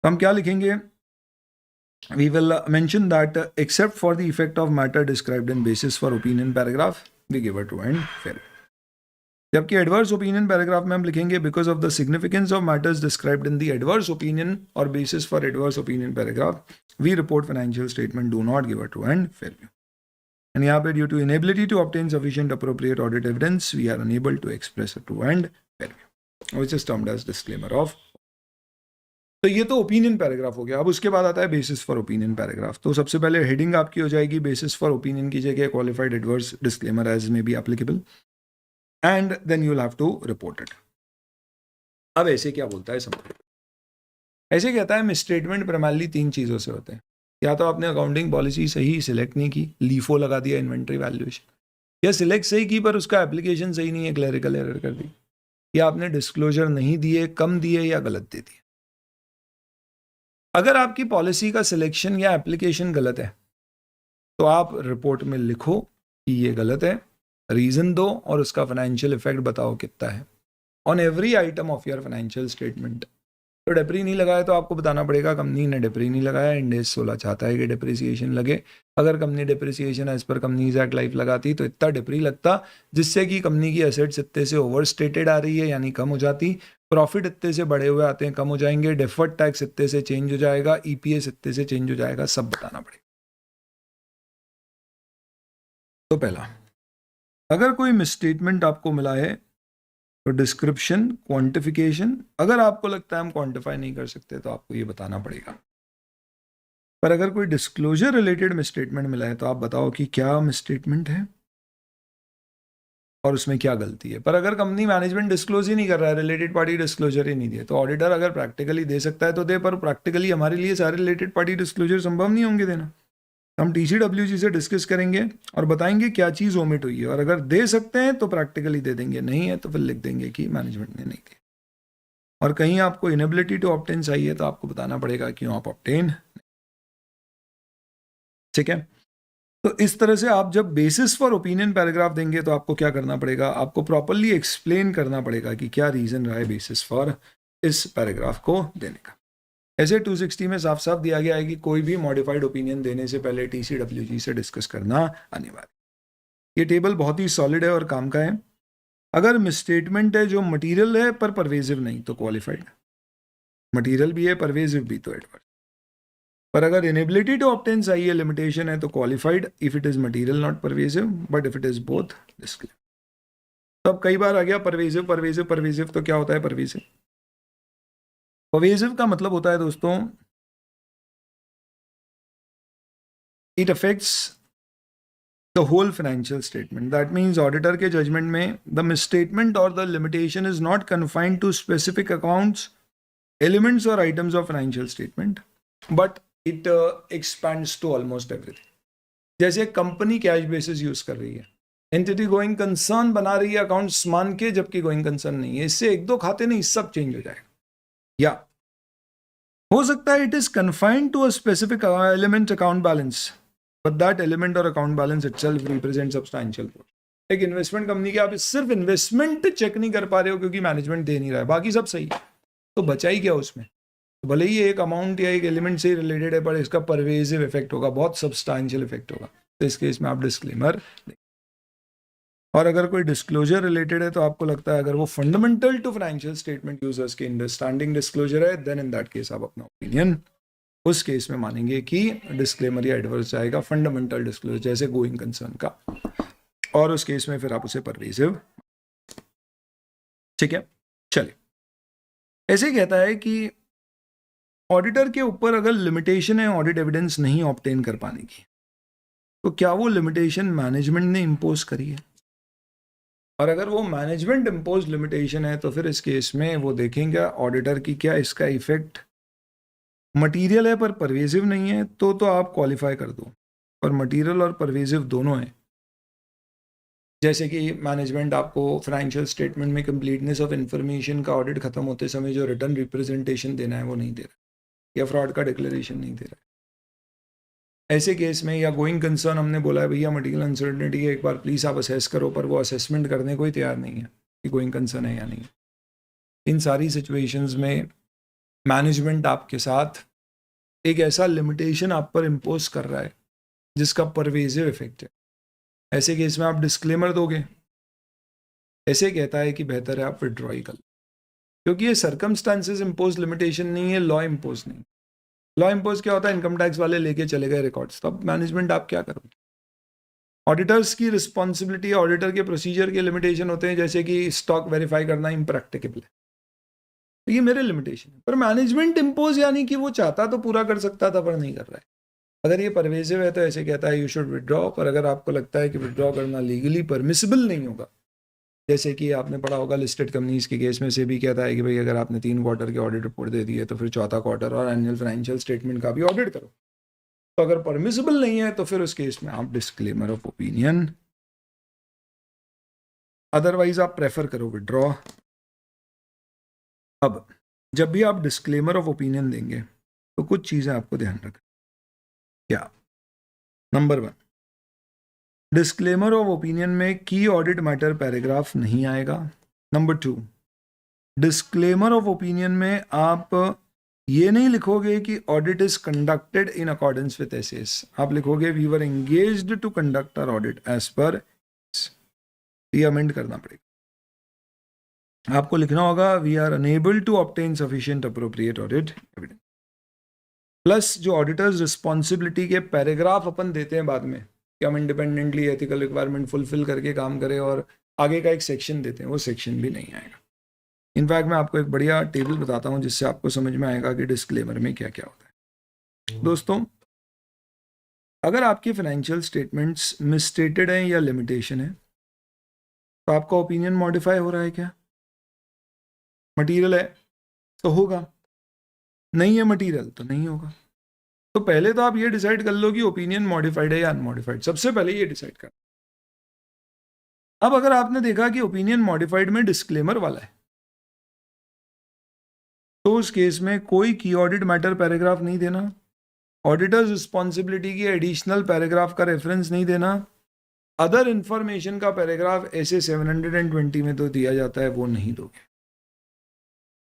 हम क्या लिखेंगे, we will mention that except for the effect of matter described in basis for opinion paragraph we give a true and fair. जबकि एडवर्स ओपिनियन पैराग्राफ में हम लिखेंगे because of the significance of matters described in the adverse opinion और basis for adverse opinion paragraph we report financial statement do not give a true and fair view. And यहाँ पे due to inability to obtain sufficient appropriate audit evidence, we are unable to express a true and fair view, which is termed as disclaimer of। तो ये तो ओपिनियन पैराग्राफ हो गया। अब उसके बाद आता है बेसिस फॉर ओपिनियन पैराग्राफ। तो सबसे पहले हेडिंग आपकी हो जाएगी बेसिस फॉर ओपिनियन की जगह qualified adverse disclaimer as may be applicable, and then you will have to report it. अब ऐसे क्या बोलता है समझ, ऐसे कहता है मिसस्टेटमेंट प्राइमरली 3 चीजों से होते हैं, या तो आपने अकाउंटिंग पॉलिसी सही सिलेक्ट नहीं की, लीफो लगा दिया इन्वेंटरी वैल्यूएशन, या सिलेक्ट सही की पर उसका एप्लीकेशन सही नहीं है, क्लरिकल एरर कर दी, या आपने डिस्क्लोजर नहीं दिए, कम दिए या गलत दे दिए। अगर आपकी पॉलिसी का सिलेक्शन या एप्लीकेशन गलत है तो आप रिपोर्ट में लिखो कि ये गलत है, रीजन दो और उसका फाइनेंशियल इफेक्ट बताओ कितना है on every item of your financial statement. तो डेप्री नहीं लगाया तो आपको बताना पड़ेगा कंपनी ने डेप्री नहीं लगाया, इंड AS 16 चाहता है कि डेप्रिसिएशन लगे। अगर company depreciation as per companies act life लगाती तो इतना डेप्री लगता जिससे कि कंपनी की एसेट्स इतने से ओवर स्टेटेड आ रही है यानी कम हो जाती, प्रॉफिट इतने से बढ़े हुए आते हैं कम हो जाएंगे, डेफर्ड टैक्स इतने से चेंज हो जाएगा, EPS इतने से चेंज हो जाएगा, सब बताना पड़ेगा। तो पहला, अगर कोई मिसस्टेटमेंट आपको मिला है तो डिस्क्रिप्शन, क्वांटिफिकेशन, अगर आपको लगता है हम क्वांटिफाई नहीं कर सकते तो आपको ये बताना पड़ेगा। पर अगर कोई डिस्क्लोजर रिलेटेड मिसस्टेटमेंट मिला है तो आप बताओ कि क्या मिसस्टेटमेंट है और उसमें क्या गलती है। पर अगर कंपनी मैनेजमेंट डिस्क्लोज ही नहीं कर रहा है, रिलेटेड पार्टी डिस्क्लोजर ही नहीं दिया, तो ऑडिटर अगर प्रैक्टिकली दे सकता है तो दे, पर प्रैक्टिकली हमारे लिए सारे रिलेटेड पार्टी डिस्क्लोजर संभव नहीं होंगे देना। हम TCWG से डिस्कस करेंगे और बताएंगे क्या चीज़ ओमिट हुई है, और अगर दे सकते हैं तो प्रैक्टिकली दे देंगे, नहीं है तो फिर लिख देंगे कि मैनेजमेंट ने नहीं दिया। और कहीं आपको इनेबिलिटी टू ऑब्टेन चाहिए तो आपको बताना पड़ेगा क्यों आप ऑब्टेन, ठीक है। तो इस तरह से आप जब बेसिस फॉर ओपिनियन पैराग्राफ देंगे तो आपको क्या करना पड़ेगा, आपको प्रॉपरली एक्सप्लेन करना पड़ेगा कि क्या रीजन रहा है बेसिस फॉर इस पैराग्राफ को देने का। ऐसे 260 में साफ साफ दिया गया है कि कोई भी मॉडिफाइड ओपिनियन देने से पहले TCWG से डिस्कस करना अनिवार्य। ये टेबल बहुत ही सॉलिड है और काम का है। अगर मिसस्टेटमेंट है जो मटीरियल है पर परवेजिव नहीं तो क्वालिफाइड, मटीरियल भी है परवेजिव भी तो एडवर्स। पर अगर इनेबिलिटी टू ऑब्टेन चाहिए, लिमिटेशन है तो qualified if it is material not pervasive, but if it is both disclaim. तो अब कई बार आ गया परवेजिव परवेजिव परवेजिव, तो क्या होता है परवेजिव? परवेजिव का मतलब होता है दोस्तों, it affects the whole financial statement. That means auditor के जजमेंट में द मिसस्टेटमेंट और the limitation is not confined to specific accounts, elements और items of financial statement, but it expands to almost everything. जैसे कंपनी कैश बेसिस यूज कर रही है, एंटिटी गोइंग कंसर्न बना रही है अकाउंट्स मान के, जबकि गोइंग कंसर्न नहीं है, इससे एक दो खाते नहीं सब चेंज हो जाएगा। या हो सकता है it is confined to a specific element account balance, but that element और account balance itself represent substantial. एक इन्वेस्टमेंट कंपनी के आप सिर्फ इन्वेस्टमेंट चेक नहीं कर पा रहे हो क्योंकि मैनेजमेंट दे नहीं रहा है, बाकी सब सही है, तो बचा ही क्या उसमें? तो भले ही एक अमाउंट या एक एलिमेंट से रिलेटेड है पर इसका परवेजिव इफेक्ट होगा, बहुत सब्सटैंशियल इफेक्ट होगा, तो इस केस में आप डिस्क्लेमर। और अगर कोई डिस्क्लोजर रिलेटेड है तो आपको लगता है अगर वो fundamental to financial statement users के अंडरस्टैंडिंग डिस्क्लोजर है, देन इन दैट केस आप अपना ओपिनियन उस केस में मानेंगे कि डिस्क्लेमर या एडवर्स जाएगा फंडामेंटल डिस्क्लोजर जैसे गोइंग कंसर्न का, और उस केस में फिर आप उसे परवेजिव, ठीक है। चलिए, ऐसे कहता है कि ऑडिटर के ऊपर अगर लिमिटेशन है ऑडिट एविडेंस नहीं ऑब्टेन कर पाने की, तो क्या वो लिमिटेशन मैनेजमेंट ने इंपोज करी है? और अगर वो मैनेजमेंट इंपोज लिमिटेशन है तो फिर इस केस में वो देखेंगे ऑडिटर की क्या इसका इफेक्ट मटीरियल है पर परवेजिव नहीं है, तो आप क्वालिफाई कर दो। और मटीरियल और परवेजिव दोनों है, जैसे कि मैनेजमेंट आपको फाइनेंशियल स्टेटमेंट में कंप्लीटनेस ऑफ इंफॉर्मेशन का ऑडिट खत्म होते समय जो रिटर्न रिप्रेजेंटेशन देना है वो नहीं दे रहा, या फ्रॉड का डिक्लेरेशन नहीं दे रहा। ऐसे केस में या गोइंग कंसर्न हमने बोला है भैया मटीरियल अनसर्टेनिटी है, एक बार प्लीज़ आप असेस करो, पर वो असेसमेंट करने को ही तैयार नहीं है कि गोइंग कंसर्न है या नहीं। इन सारी सिचुएशंस में मैनेजमेंट आपके साथ एक ऐसा लिमिटेशन आप पर इम्पोज कर रहा है जिसका परवेजिव इफेक्ट है। ऐसे केस में आप डिस्क्लेमर दोगे, ऐसे कहता है कि बेहतर है आप विड्रॉ ही कर, क्योंकि ये सर्कमस्टांसेस इम्पोज लिमिटेशन नहीं है, लॉ इम्पोज नहीं। लॉ इम्पोज क्या होता है, इनकम टैक्स वाले लेके चले गए रिकॉर्ड्स, तो अब मैनेजमेंट आप क्या करोगे? ऑडिटर्स की रिस्पॉन्सिबिलिटी, ऑडिटर के प्रोसीजर के लिमिटेशन होते हैं, जैसे कि स्टॉक वेरीफाई करना इम्प्रैक्टिकेबल है, तो ये मेरे लिमिटेशन है। पर मैनेजमेंट इम्पोज यानी कि वो चाहता तो पूरा कर सकता था पर नहीं कर रहा है। अगर ये परवेजिव है तो ऐसे कहता है यू शुड विड्रॉ, पर अगर आपको लगता है कि विड्रॉ करना लीगली परमिसिबल नहीं होगा, जैसे कि आपने पढ़ा होगा लिस्टेड कंपनीज के केस में से भी कहता है कि भाई अगर आपने 3 क्वार्टर की ऑडिट रिपोर्ट दे दी है तो फिर चौथा क्वार्टर और एनुअल फाइनेंशियल स्टेटमेंट का भी ऑडिट करो। तो अगर परमिसिबल नहीं है तो फिर उस केस में आप डिस्क्लेमर ऑफ ओपिनियन, अदरवाइज आप प्रेफर करो विड्रॉ। अब जब भी आप डिस्क्लेमर ऑफ ओपिनियन देंगे तो कुछ चीज़ें आपको ध्यान रखना। क्या? नंबर 1, डिस्क्लेमर ऑफ ओपिनियन में की ऑडिट मैटर पैराग्राफ नहीं आएगा। नंबर 2, डिस्क्लेमर ऑफ ओपिनियन में आप ये नहीं लिखोगे कि audit is conducted in accordance with SAs, आप लिखोगे we were engaged to conduct our audit as per, ये अमेंड करना पड़ेगा। आपको लिखना होगा we are unable to obtain sufficient appropriate audit evidence. Plus जो ऑडिटर्स रिस्पॉन्सिबिलिटी के पैराग्राफ अपन देते हैं बाद में कि हम इंडिपेंडेंटली एथिकल रिक्वायरमेंट फुलफिल करके काम करें, और आगे का एक सेक्शन देते हैं, वो सेक्शन भी नहीं आएगा। इनफैक्ट मैं आपको एक बढ़िया टेबल बताता हूँ जिससे आपको समझ में आएगा कि डिस्क्लेमर में क्या क्या होता है। दोस्तों, अगर आपके फाइनेंशियल स्टेटमेंट्स मिसस्टेटेड हैं या लिमिटेशन है तो आपका ओपिनियन मॉडिफाई हो रहा है क्या? मटीरियल है तो होगा, नहीं है मटीरियल तो नहीं होगा। तो पहले तो आप ये डिसाइड कर लो कि ओपिनियन मॉडिफाइड है या अनमॉडिफाइड, सबसे पहले ये डिसाइड कर। अब अगर आपने देखा कि ओपिनियन मॉडिफाइड में डिस्क्लेमर वाला है तो उस केस में कोई की ऑडिट मैटर पैराग्राफ नहीं देना, ऑडिटर्स रिस्पॉन्सिबिलिटी की एडिशनल पैराग्राफ का रेफरेंस नहीं देना, अदर इंफॉर्मेशन का पैराग्राफ ऐसे 720 में तो दिया जाता है वो नहीं दोगे।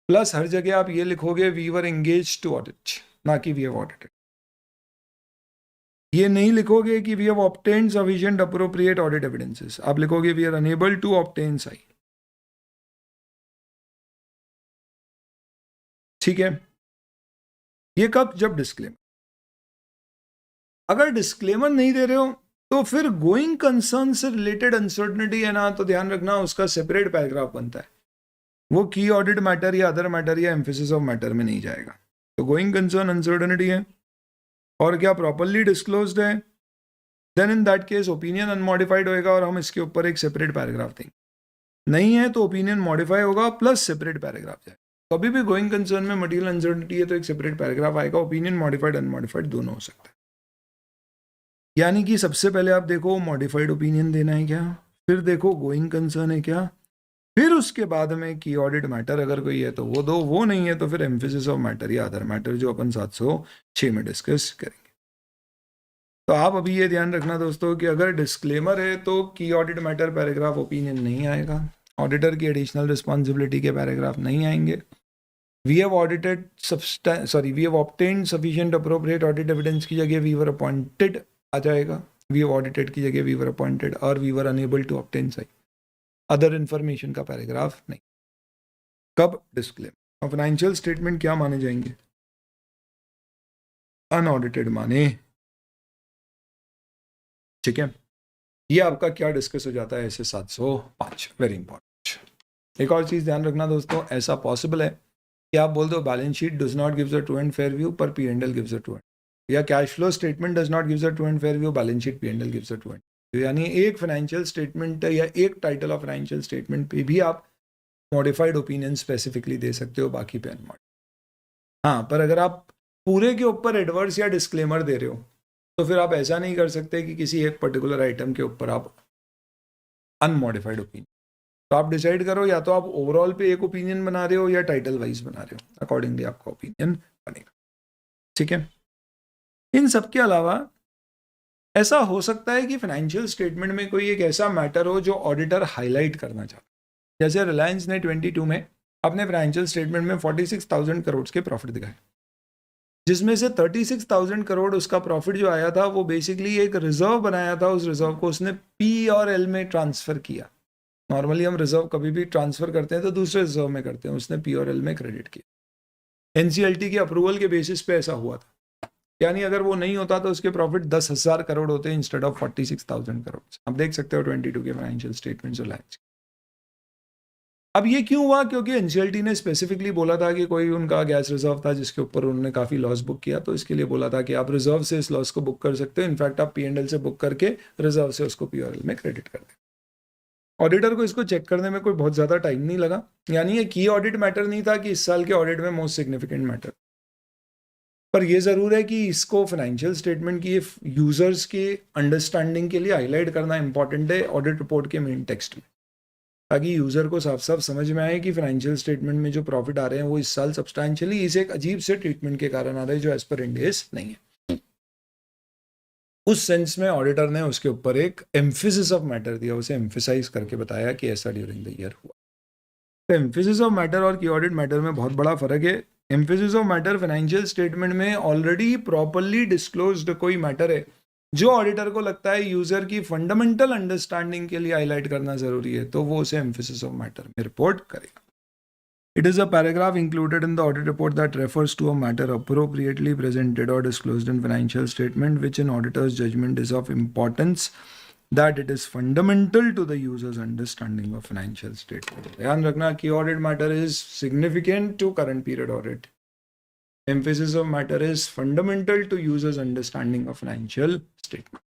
प्लस हर जगह आप ये लिखोगे we were engage to audit, ना कि वी हैव ऑडिटेड। ये नहीं लिखोगे कि we have obtained sufficient appropriate audit evidences, आप लिखोगे we are unable to obtain साई। ठीक है, ये कब? जब डिस्क्लेमर। अगर डिस्क्लेमर नहीं दे रहे हो तो फिर गोइंग कंसर्न से रिलेटेड अनसर्टनिटी है ना, तो ध्यान रखना उसका सेपरेट पैराग्राफ बनता है, वो की ऑडिट मैटर या अदर मैटर या एम्फेसिस ऑफ मैटर में नहीं जाएगा। तो गोइंग कंसर्न अनसर्टनिटी है और क्या प्रॉपरली डिस्क्लोज्ड है, then in that case opinion unmodified होएगा और हम इसके ऊपर एक सेपरेट पैराग्राफ देंगे। नहीं है तो ओपिनियन मॉडिफाई होगा प्लस सेपरेट पैराग्राफ जाएगा। कभी भी गोइंग कंसर्न में मटीरियल अनसर्टनिटी है तो एक सेपरेट पैराग्राफ आएगा, ओपिनियन मॉडिफाइड अनमॉडिफाइड दोनों हो सकता है। यानी कि सबसे पहले आप देखो मॉडिफाइड ओपिनियन देना है क्या, फिर देखो गोइंग कंसर्न है क्या, फिर उसके बाद में की ऑडिट मैटर अगर कोई है तो वो दो, वो नहीं है तो फिर एम्फेसिस ऑफ मैटर या अदर मैटर जो अपन 706 में डिस्कस करेंगे। तो आप अभी ये ध्यान रखना दोस्तों कि अगर डिस्क्लेमर है तो key audit matter paragraph opinion नहीं आएगा, ऑडिटर की एडिशनल रिस्पॉन्सिबिलिटी के पैराग्राफ नहीं आएंगे, we have obtained sufficient appropriate audit evidence की जगह वी वर अपॉइंटेड आ जाएगा, वी हैव ऑडिटेड की जगह वी वर अपॉइंटेड और we were unable to obtain साई, अदर इंफॉर्मेशन का पैराग्राफ नहीं। कब? डिस्क्लेमर। और फाइनेंशियल स्टेटमेंट क्या माने जाएंगे? अनऑडिटेड माने। ठीक है, ये आपका क्या डिस्कस हो जाता है ऐसे 705, वेरी इंपॉर्टेंट। एक और चीज ध्यान रखना दोस्तों, ऐसा पॉसिबल है कि आप बोल दो balance sheet does not gives a true and fair view पर P&L gives a true and, या cash flow statement does not gives a true and fair view, balance sheet P&L gives a true and. यानी एक फाइनेंशियल स्टेटमेंट या एक टाइटल ऑफ फाइनेंशियल स्टेटमेंट पे भी आप मॉडिफाइड ओपिनियन स्पेसिफिकली दे सकते हो, बाकी पे अनमॉडिफाइड। हाँ, पर अगर आप पूरे के ऊपर एडवर्स या डिस्क्लेमर दे रहे हो तो फिर आप ऐसा नहीं कर सकते कि किसी एक पर्टिकुलर आइटम के ऊपर आप अनमॉडिफाइड ओपिनियन। तो आप डिसाइड करो, या तो आप ओवरऑल पे एक ओपिनियन बना रहे हो या टाइटल वाइज बना रहे हो, अकॉर्डिंगली आपका ओपिनियन बनेगा। ठीक है, इन सब के अलावा ऐसा हो सकता है कि फाइनेंशियल स्टेटमेंट में कोई एक ऐसा मैटर हो जो ऑडिटर हाईलाइट करना चाहता है। जैसे रिलायंस ने 22 में अपने फाइनेंशियल स्टेटमेंट में 46,000 करोड़ के प्रॉफिट दिखाए, जिसमें से 36,000 करोड़ उसका प्रॉफिट जो आया था वो बेसिकली एक रिजर्व बनाया था, उस रिजर्व को उसने पी और एल में ट्रांसफर किया। नॉर्मली हम रिजर्व कभी भी ट्रांसफर करते हैं तो दूसरे रिजर्व में करते हैं, उसने पी और एल में क्रेडिट किया। एनसीएलटी के अप्रूवल के बेसिस पे ऐसा हुआ था, यानी अगर वो नहीं होता तो उसके प्रॉफिट 10,000 करोड़ होते हैं इंस्टेड ऑफ 46,000 करोड़। आप देख सकते हो 22 के फाइनेंशियल स्टेटमेंट रिलायंस। अब ये क्यों हुआ? क्योंकि एनसीएलटी ने स्पेसिफिकली बोला था कि कोई उनका गैस रिजर्व था जिसके ऊपर उन्होंने काफी लॉस बुक किया, तो इसके लिए बोला था कि आप रिजर्व से इस लॉस को बुक कर सकते हो, इनफैक्ट आप P&L से बुक करके रिजर्व से उसको P&L में क्रेडिट कर दें। ऑडिटर को इसको चेक करने में कोई बहुत ज्यादा टाइम नहीं लगा, यानी ये की ऑडिट मैटर नहीं था कि इस साल के ऑडिट में मोस्ट सिग्निफिकेंट मैटर, पर यह जरूर है कि इसको फाइनेंशियल स्टेटमेंट की यूजर्स के अंडरस्टैंडिंग के लिए हाईलाइट करना इंपॉर्टेंट है ऑडिट रिपोर्ट के मेन टेक्स्ट में, ताकि यूजर को साफ साफ समझ में आए कि फाइनेंशियल स्टेटमेंट में जो प्रॉफिट आ रहे हैं वो इस साल सब्सटैंशियली इस एक अजीब से ट्रीटमेंट के कारण आ रहे हैं जो एज पर इंड एस नहीं है। उस सेंस में ऑडिटर ने उसके ऊपर एक एम्फेसिस ऑफ मैटर दिया, उसे एम्फेसाइज करके बताया कि ऐसा ड्यूरिंग द ईयर हुआ। तो एम्फेसिस ऑफ मैटर और की ऑडिट मैटर में बहुत बड़ा फर्क है। Emphasis of matter financial statement में ऑलरेडी प्रॉपरली डिस्क्लोज्ड कोई मैटर है जो ऑडिटर को लगता है यूजर की फंडामेंटल अंडरस्टैंडिंग के लिए हाईलाइट करना जरूरी है, तो वो उसे एम्फेसिस ऑफ मैटर में रिपोर्ट करेगा। It is a paragraph included in the audit report that refers to a matter appropriately presented or disclosed in financial statement, which in auditor's judgment is of importance that it is fundamental to the user's understanding of financial statement. ध्यान रखना कि audit matter is significant to current period audit. Emphasis of matter is fundamental to user's understanding of financial statement.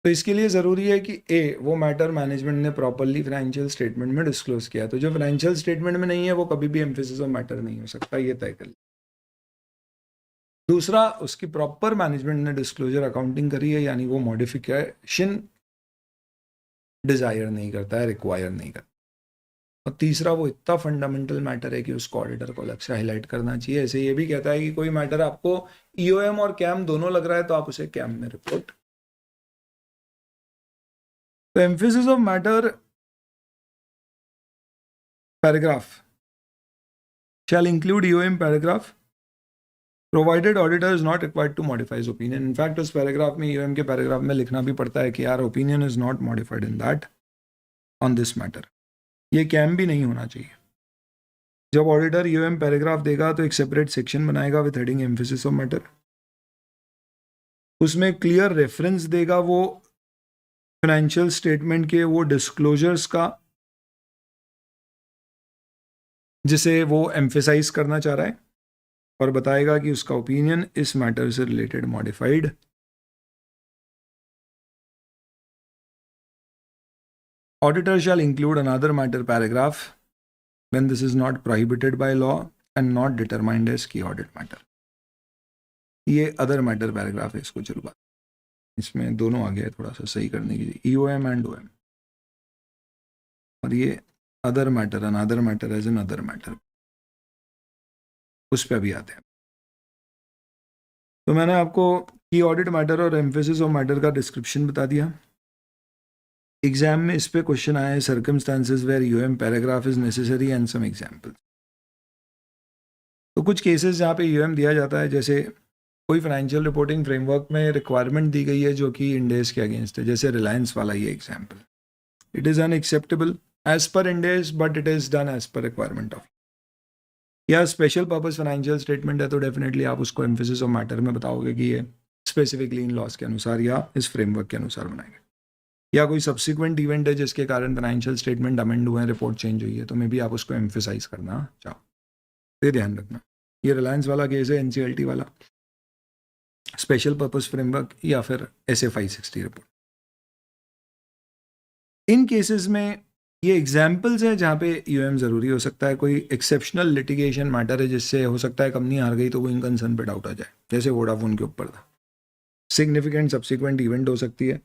तो इसके लिए ज़रूरी है कि वो मैटर मैनेजमेंट ने प्रॉपरली फाइनेंशियल स्टेटमेंट में डिस्क्लोज किया, तो जो फाइनेंशियल स्टेटमेंट में नहीं है वो कभी भी एम्फेसिस ऑफ मैटर नहीं हो सकता, ये तय कर। दूसरा, उसकी प्रॉपर मैनेजमेंट ने डिस्क्लोजर अकाउंटिंग करी है, यानी वो मॉडिफिकेशन डिजायर नहीं करता है, रिक्वायर नहीं करता। और तीसरा, वो इतना फंडामेंटल मैटर है कि उसको ऑडिटर को अलग से हाईलाइट करना चाहिए। ऐसे ये भी कहता है कि कोई मैटर आपको ईओएम और कैम दोनों लग रहा है तो आप उसे कैम में report. The emphasis of matter paragraph shall include EOM paragraph provided auditor is not required to modify his opinion. In fact, उस paragraph में EOM के paragraph में लिखना भी पड़ता है कि यार opinion is not modified in that on this matter. ये कैम भी नहीं होना चाहिए। जब ऑडिटर EOM पैराग्राफ देगा तो एक सेपरेट सेक्शन बनाएगा with heading emphasis of matter, उसमें क्लियर रेफरेंस देगा वो फाइनेंशियल स्टेटमेंट के वो डिस्क्लोजर्स का जिसे वो एम्फेसाइज करना चाह रहा है, और बताएगा कि उसका ओपिनियन इस मैटर से related modified. Auditor shall include another matter paragraph when this is not prohibited by law and not determined as key audit matter. ये अदर मैटर पैराग्राफ है, इसको चलवा, इसमें दोनों आ गया थोड़ा सा सही करने के लिए, ईओएम एंड ओएम, और ये other matter, another matter as an other matter, उस पर भी आते हैं। तो मैंने आपको की ऑडिट मैटर और एम्फेसिस ऑफ मैटर का डिस्क्रिप्शन बता दिया। एग्जाम में इस पे क्वेश्चन आया है, circumstances where OM paragraph is necessary and some examples. तो कुछ केसेस जहाँ पे यूएम दिया जाता है, जैसे कोई फाइनेंशियल रिपोर्टिंग फ्रेमवर्क में रिक्वायरमेंट दी गई है जो कि इंडेस के अगेंस्ट है, जैसे रिलायंस वाला ये example, it is unacceptable as per Ind AS but it is done as per requirement of. या स्पेशल पर्पस फाइनेंशियल स्टेटमेंट है तो डेफिनेटली आप उसको एम्फेसिस ऑफ मैटर में बताओगे कि ये स्पेसिफिकली इन लॉस के अनुसार या इस फ्रेमवर्क के अनुसार बनाएंगे। या कोई सब्सिक्वेंट इवेंट है जिसके कारण फाइनेंशियल स्टेटमेंट अमेंड हुए हैं, रिपोर्ट चेंज हुई है, तो मे भी आप उसको एम्फेसाइज करना चाहो, ये ध्यान रखना। ये रिलायंस वाला केस है, एनसीएलटी वाला, स्पेशल पर्पस फ्रेमवर्क या फिर SA 560 रिपोर्ट। इन केसेस में ये एग्जाम्पल्स हैं जहाँ पे यूएम ज़रूरी हो सकता है। कोई एक्सेप्शनल लिटिगेशन मैटर है जिससे हो सकता है कंपनी हार गई तो वो इन कंसर्न पे डाउट आ जाए, जैसे वोडाफोन के ऊपर था। सिग्निफिकेंट सब्सिक्वेंट इवेंट हो सकती है।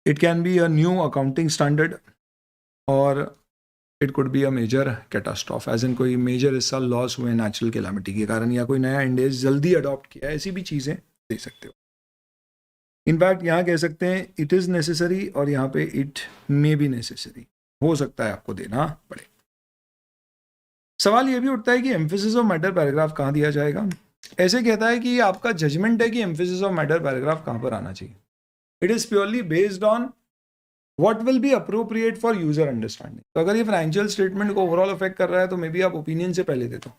It can be a new accounting standard और it could be a major catastrophe, as in कोई मेजर हिस्सा लॉस हुए नेचुरल कैलामिटी के कारण, या कोई नया इंडेस जल्दी अडॉप्ट किया, ऐसी भी चीज़ें दे सकते हो। इनफैक्ट यहाँ कह सकते हैं इट इज़ नेसेसरी और यहाँ पे इट मे बी नेसेसरी, हो सकता है आपको देना पड़े। सवाल ये भी उठता है कि एम्फेसिस ऑफ मैटर पैराग्राफ कहाँ दिया जाएगा। ऐसे कहता है कि आपका जजमेंट है कि एम्फेसिस ऑफ मैटर पैराग्राफ कहाँ पर आना चाहिए। It is purely based on what will be appropriate for user understanding. तो अगर ये फाइनेंशियल स्टेटमेंट को ओवरऑल अफेक्ट कर रहा है तो मे बी आप ओपिनियन से पहले दे दो,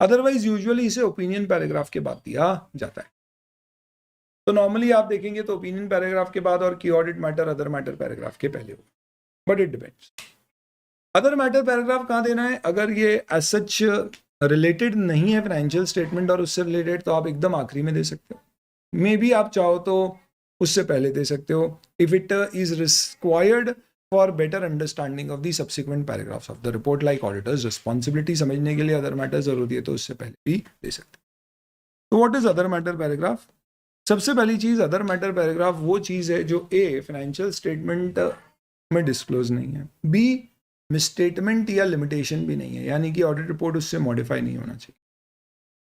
अदरवाइज यूजुअली इसे ओपिनियन पैराग्राफ के बाद दिया जाता है। तो नॉर्मली आप देखेंगे तो ओपिनियन पैराग्राफ के बाद और की audit matter other matter paragraph के पहले होगा, but it depends. Other matter paragraph कहाँ देना है, अगर ये एज सच रिलेटेड नहीं है फाइनेंशियल स्टेटमेंट और उससे रिलेटेड, तो आप एकदम आखिरी में दे सकते हो। मे बी आप चाहो तो उससे पहले दे सकते हो, if it is required for better understanding of the subsequent paragraphs of the report, like auditors responsibility समझने के लिए अदर मैटर जरूरी है तो उससे पहले भी दे सकते हो। तो what is other matter paragraph? सबसे पहली चीज, अदर मैटर पैराग्राफ वो चीज है जो ए फाइनेंशियल स्टेटमेंट में डिस्क्लोज नहीं है, बी मिसस्टेटमेंट या लिमिटेशन भी नहीं है, यानी कि ऑडिट रिपोर्ट उससे मॉडिफाई नहीं होना चाहिए।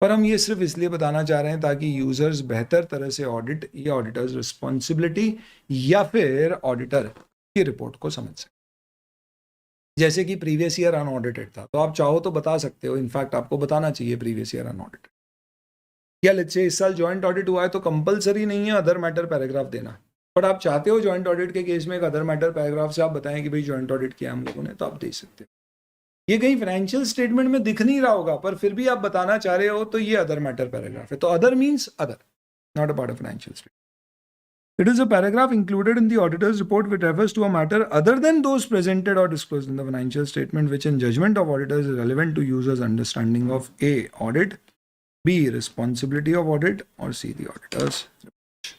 पर हम ये सिर्फ इसलिए बताना चाह रहे हैं ताकि यूजर्स बेहतर तरह से ऑडिट या ऑडिटर्स रिस्पॉन्सिबिलिटी या फिर ऑडिटर की रिपोर्ट को समझ सके। जैसे कि प्रीवियस ईयर अनऑडिटेड था, तो आप चाहो तो बता सकते हो, इनफैक्ट आपको बताना चाहिए प्रीवियस ईयर अनऑडिटेड। या लेट्स से इस साल जॉइंट ऑडिट हुआ है तो कंपलसरी नहीं है अदर मैटर पैराग्राफ देना, बट आप चाहते हो जॉइंट ऑडिट के केस में एक अदर मैटर पैराग्राफ से आप बताएं कि भाई जॉइंट ऑडिट किया हम लोगों ने, तो आप दे सकते हो। ये कहीं फाइनेंशियल स्टेटमेंट में दिख नहीं रहा होगा, पर फिर भी आप बताना चाह रहे हो तो ये अदर मैटर पैराग्राफ है। तो other means other, not a part of financial statement. It is a paragraph included in the auditor's report which refers to a matter other than those presented or disclosed in the financial statement, which in judgment of auditors is relevant to users' understanding of A. audit, B. responsibility of audit, or C. the auditor's report.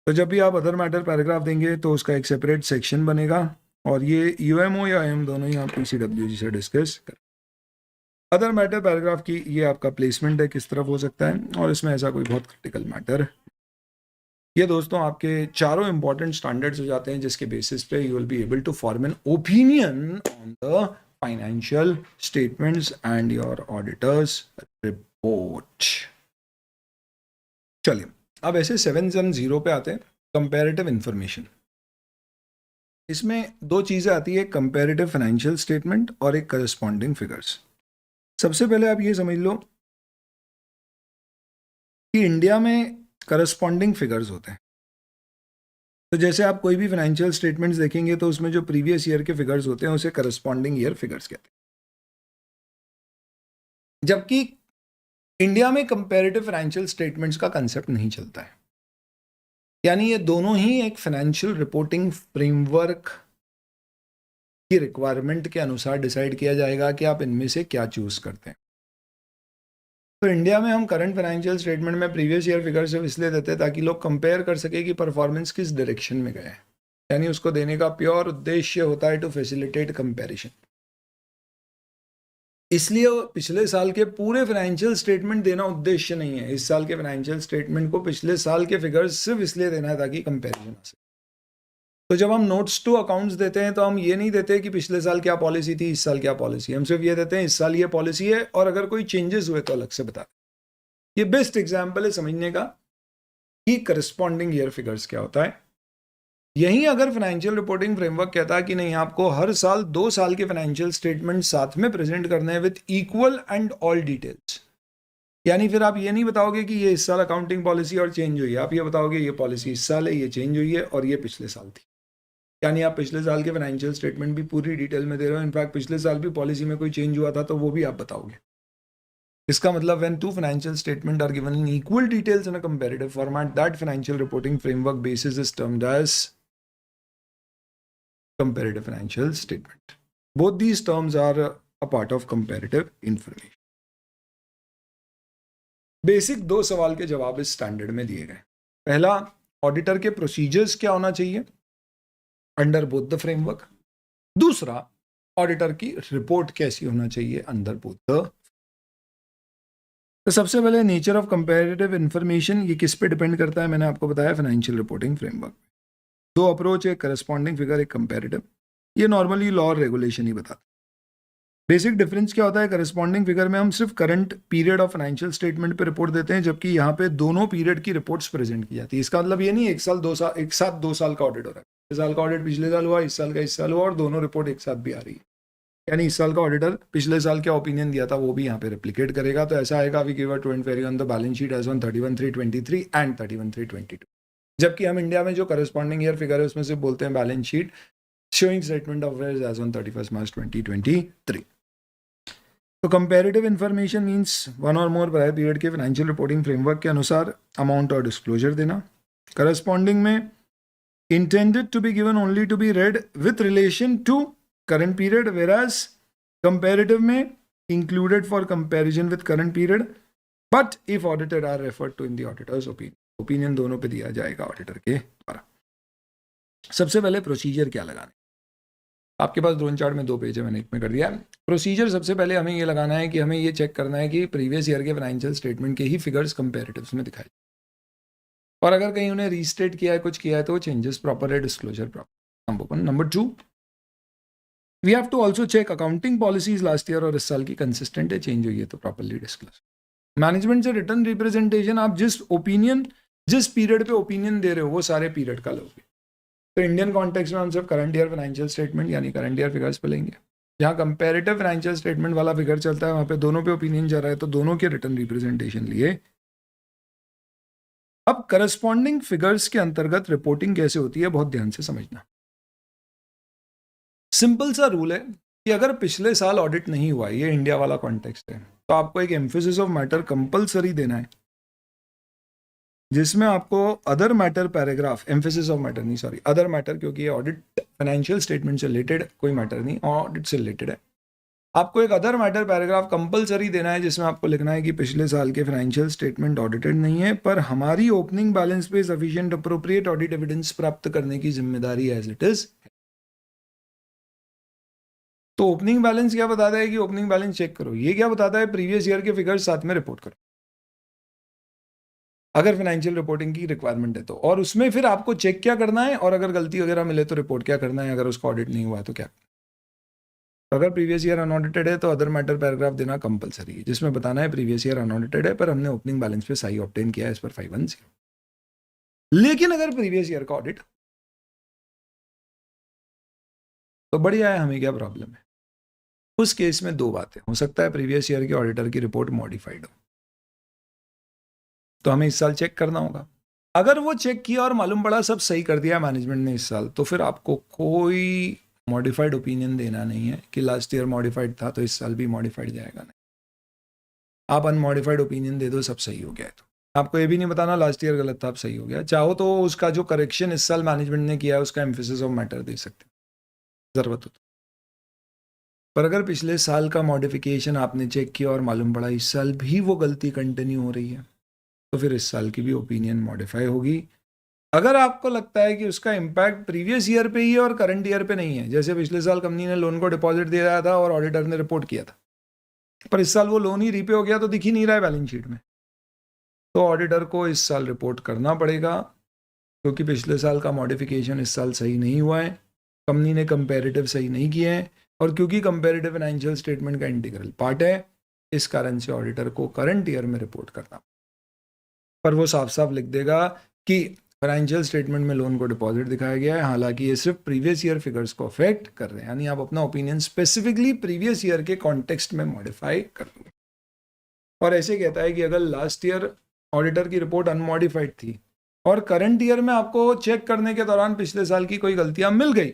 तो जब भी आप अदर मैटर पैराग्राफ देंगे तो उसका एक सेपरेट सेक्शन बनेगा और ये यूएमओ या एम दोनों ही आप पीसीडब्ल्यूजी से डिस्कस करें। अदर मैटर पैराग्राफ की ये आपका प्लेसमेंट है किस तरफ हो सकता है, और इसमें ऐसा कोई बहुत क्रिटिकल मैटर। ये दोस्तों आपके चारों इंपॉर्टेंट स्टैंडर्ड्स हो जाते हैं जिसके बेसिस पे you will be able to form an opinion on the financial statements and your auditor's report. चलिए अब ऐसे 770 पे आते हैं, कंपैरेटिव इंफॉर्मेशन। इसमें दो चीजें आती है, कंपैरेटिव फाइनेंशियल स्टेटमेंट और एक करस्पॉन्डिंग फिगर्स। सबसे पहले आप ये समझ लो कि इंडिया में करस्पॉन्डिंग फिगर्स होते हैं। तो जैसे आप कोई भी फाइनेंशियल स्टेटमेंट्स देखेंगे तो उसमें जो प्रीवियस ईयर के फिगर्स होते हैं उसे करस्पॉन्डिंग ईयर फिगर्स कहते हैं। जबकि इंडिया में कंपैरेटिव फाइनेंशियल स्टेटमेंट्स का कंसेप्ट नहीं चलता है, यानी ये दोनों ही एक फाइनेंशियल रिपोर्टिंग फ्रेमवर्क की रिक्वायरमेंट के अनुसार डिसाइड किया जाएगा कि आप इनमें से क्या चूज करते हैं। तो इंडिया में हम करंट फाइनेंशियल स्टेटमेंट में प्रीवियस ईयर फिगर सिर्फ इसलिए देते हैं ताकि लोग कंपेयर कर सके कि परफॉर्मेंस किस डायरेक्शन में गए हैं, यानी उसको देने का प्योर उद्देश्य होता है टू फैसिलिटेट कंपैरिजन। इसलिए पिछले साल के पूरे फाइनेंशियल स्टेटमेंट देना उद्देश्य नहीं है, इस साल के फाइनेंशियल स्टेटमेंट को पिछले साल के फिगर्स सिर्फ इसलिए देना है ताकि कंपैरिजन आ सके। तो जब हम नोट्स टू अकाउंट्स देते हैं तो हम ये नहीं देते कि पिछले साल क्या पॉलिसी थी, इस साल क्या पॉलिसी, हम सिर्फ ये देते हैं इस साल ये पॉलिसी है और अगर कोई चेंजेस हुए तो अलग से बता दें। ये बेस्ट एग्जाम्पल है समझने का कि करस्पॉन्डिंग ईयर फिगर्स क्या होता है। यही अगर फाइनेंशियल रिपोर्टिंग फ्रेमवर्क कहता है कि नहीं आपको हर साल 2 साल के फाइनेंशियल स्टेटमेंट साथ में प्रेजेंट करने हैं with equal and all details, यानी फिर आप ये नहीं बताओगे कि ये इस साल अकाउंटिंग पॉलिसी और चेंज हुई है, आप ये बताओगे ये पॉलिसी इस साल है, ये चेंज हुई है और ये पिछले साल थी। यानी आप पिछले साल के फाइनेंशियल स्टेटमेंट भी पूरी डिटेल में दे रहे हो, इनफैक्ट पिछले साल भी पॉलिसी में कोई चेंज हुआ था तो वो भी आप बताओगे। इसका मतलब when two financial statement are given in equal details in a comparative format, that financial reporting framework basis is termed as comparative financial statement. Both these terms are a part of comparative information. Basic 2 सवाल के जवाब इस स्टैंडर्ड में दिए गए। पहला, ऑडिटर के प्रोसीजर्स क्या होना चाहिए अंडर बोथ द फ्रेमवर्क। दूसरा, ऑडिटर की रिपोर्ट कैसी होना चाहिए अंडर बोथ द। तो सबसे पहले नेचर ऑफ कंपैरेटिव इंफॉर्मेशन, ये किस पे डिपेंड करता है, मैंने आपको बताया फाइनेंशियल रिपोर्टिंग फ्रेमवर्क। 2 अप्रोच, एक करस्पॉन्डिंग फिगर, एक कंपैरेटिव। ये नॉर्मली लॉ और रेगुलेशन ही बताता है। बेसिक डिफरेंस क्या होता है, करस्पॉन्डिंग फिगर में हम सिर्फ current period of financial statement पे रिपोर्ट देते हैं, जबकि यहाँ पे दोनों पीरियड की रिपोर्ट्स प्रेजेंट की जाती है। इसका मतलब ये नहीं एक साथ 2 साल का ऑडिट हो रहा है, पिछले साल का ऑडिट पिछले साल हुआ, इस साल का इस साल हुआ और दोनों रिपोर्ट एक साथ भी आ रही है। यानी इस साल का ऑडिटर पिछले साल क्या ओपिनियन दिया था वो भी यहाँ पे रिप्लिकेट करेगा। तो ऐसा आएगा we give two and very on the balance sheet as on 31/3/23 and 31/3/22। जबकि हम इंडिया में जो करस्पॉन्डिंग ईयर फिगर है उसमें से बोलते हैं balance sheet showing statement of affairs as on 31 March 2023। तो कंपैरेटिव इंफॉर्मेशन मींस 1 और मोर प्रायर पीरियड के फाइनेंशियल रिपोर्टिंग फ्रेमवर्क के अनुसार अमाउंट और डिस्क्लोजर देना। करस्पॉन्डिंग में intended to be given only to be read with relation to current period, whereas comparative में included for comparison with current period but if audited are referred to in the auditor's opinion दोनों पे दिया जाएगा ऑडिटर के द्वारा। सबसे पहले प्रोसीजर क्या लगाना है, आपके पास ड्रोन चार्ट में 2 पेज है, मैंने एक में कर दिया। प्रोसीजर सबसे पहले हमें ये लगाना है कि हमें ये चेक करना है कि प्रीवियस ईयर के फाइनेंशियल स्टेटमेंट के ही फिगर्स कंपैरेटिव्स में दिखाए, और अगर कहीं उन्हें रीस्टेट किया है, कुछ किया है, तो चेंजेस प्रॉपर है, disclosure proper. Number 2, we have to also check accounting policies last year और इस साल की कंसिस्टेंट है, चेंज हुई है तो प्रॉपरली डिस्क्लोज। मैनेजमेंट से रिटर्न रिप्रेजेंटेशन, आप जिस पीरियड पे ओपिनियन दे रहे हो वो सारे पीरियड का लोगे। तो इंडियन कॉन्टेक्स्ट में हम सिर्फ करंट ईयर फाइनेंशियल स्टेटमेंट यानी करंट ईयर फिगर्स पे लेंगे। जहाँ कंपेरेटिव फाइनेंशियल स्टेटमेंट वाला फिगर चलता है वहाँ पे दोनों पे ओपिनियन जा रहा है, तो दोनों के रिटर्न रिप्रेजेंटेशन लिए। अब करस्पॉन्डिंग फिगर्स के अंतर्गत रिपोर्टिंग कैसे होती है बहुत ध्यान से समझना। सिंपल सा रूल है कि अगर पिछले साल ऑडिट नहीं हुआ, ये इंडिया वाला कॉन्टेक्स्ट है, तो आपको एक एम्फेसिस ऑफ मैटर कंपलसरी देना है, जिसमें आपको other matter paragraph, emphasis of matter नहीं सॉरी अदर मैटर, क्योंकि ये ऑडिट फाइनेंशियल स्टेटमेंट से रिलेटेड कोई मैटर नहीं, ऑडिट से रिलेटेड है। आपको एक अदर मैटर पैराग्राफ कंपलसरी देना है जिसमें आपको लिखना है कि पिछले साल के फाइनेंशियल स्टेटमेंट ऑडिटेड नहीं है, पर हमारी ओपनिंग बैलेंस पे सफिशिएंट अप्रोप्रिएट ऑडिट एविडेंस प्राप्त करने की जिम्मेदारी एज इट इज। तो ओपनिंग बैलेंस क्या बताता है कि ओपनिंग बैलेंस चेक करो, ये क्या बताता है प्रीवियस ईयर के फिगर्स साथ में रिपोर्ट करो अगर फाइनेंशियल रिपोर्टिंग की रिक्वायरमेंट है तो, और उसमें फिर आपको चेक क्या करना है और अगर गलती वगैरह मिले तो रिपोर्ट क्या करना है, अगर उसका ऑडिट नहीं हुआ तो क्या। अगर प्रीवियस ईयर अनऑडिटेड है तो अदर मैटर पैराग्राफ देना कंपलसरी है, जिसमें बताना है प्रीवियस ईयर अनऑडिटेड है पर हमने ओपनिंग बैलेंस पे सही ऑब्टेन किया है इस पर 510। लेकिन अगर प्रीवियस ईयर का ऑडिट, तो बढ़िया है, हमें क्या प्रॉब्लम है। उस केस में दो बातें हो सकता है, प्रीवियस ईयर के ऑडिटर की रिपोर्ट मॉडिफाइड हो, तो हमें इस साल चेक करना होगा। अगर वो चेक किया और मालूम पड़ा सब सही कर दिया मैनेजमेंट ने इस साल, तो फिर आपको कोई मॉडिफाइड ओपिनियन देना नहीं है कि लास्ट ईयर मॉडिफाइड था तो इस साल भी मॉडिफाइड जाएगा, नहीं। आप अनमॉडिफाइड ओपिनियन दे दो सब सही हो गया है, तो आपको ये भी नहीं बताना लास्ट ईयर गलत था अब सही हो गया। चाहो तो उसका जो करेक्शन इस साल मैनेजमेंट ने किया है उसका एम्फेसिस ऑफ मैटर दे सकते हो जरूरत हो तो। पर अगर पिछले साल का मॉडिफिकेशन आपने चेक किया और मालूम पड़ा इस साल भी वो गलती कंटिन्यू हो रही है, तो फिर इस साल की भी ओपिनियन मॉडिफाई होगी। अगर आपको लगता है कि उसका इम्पैक्ट प्रीवियस ईयर पे ही है और करंट ईयर पे नहीं है, जैसे पिछले साल कंपनी ने लोन को डिपॉजिट दिया था और ऑडिटर ने रिपोर्ट किया था, पर इस साल वो लोन ही रीपे हो गया तो दिख ही नहीं रहा है बैलेंस शीट में, तो ऑडिटर को इस साल रिपोर्ट करना पड़ेगा, क्योंकि पिछले साल का मॉडिफिकेशन इस साल सही नहीं हुआ है, कंपनी ने कंपेरेटिव सही नहीं किए हैं, और क्योंकि कंपेरेटिव फाइनेंशियल स्टेटमेंट का इंटीग्रल पार्ट है, इस कारण से ऑडिटर को करंट ईयर में रिपोर्ट करना। पर वो साफ साफ लिख देगा कि फाइनेंशियल स्टेटमेंट में लोन को डिपॉजिट दिखाया गया है, हालांकि ये सिर्फ प्रीवियस ईयर फिगर्स को अफेक्ट कर रहे हैं, यानी आप अपना ओपिनियन स्पेसिफिकली प्रीवियस ईयर के कॉन्टेक्स्ट में मॉडिफाई कर दोगे। और ऐसे कहता है कि अगर लास्ट ईयर ऑडिटर की रिपोर्ट अनमॉडिफाइड थी और करंट ईयर में आपको चेक करने के दौरान पिछले साल की कोई गलतियां मिल गई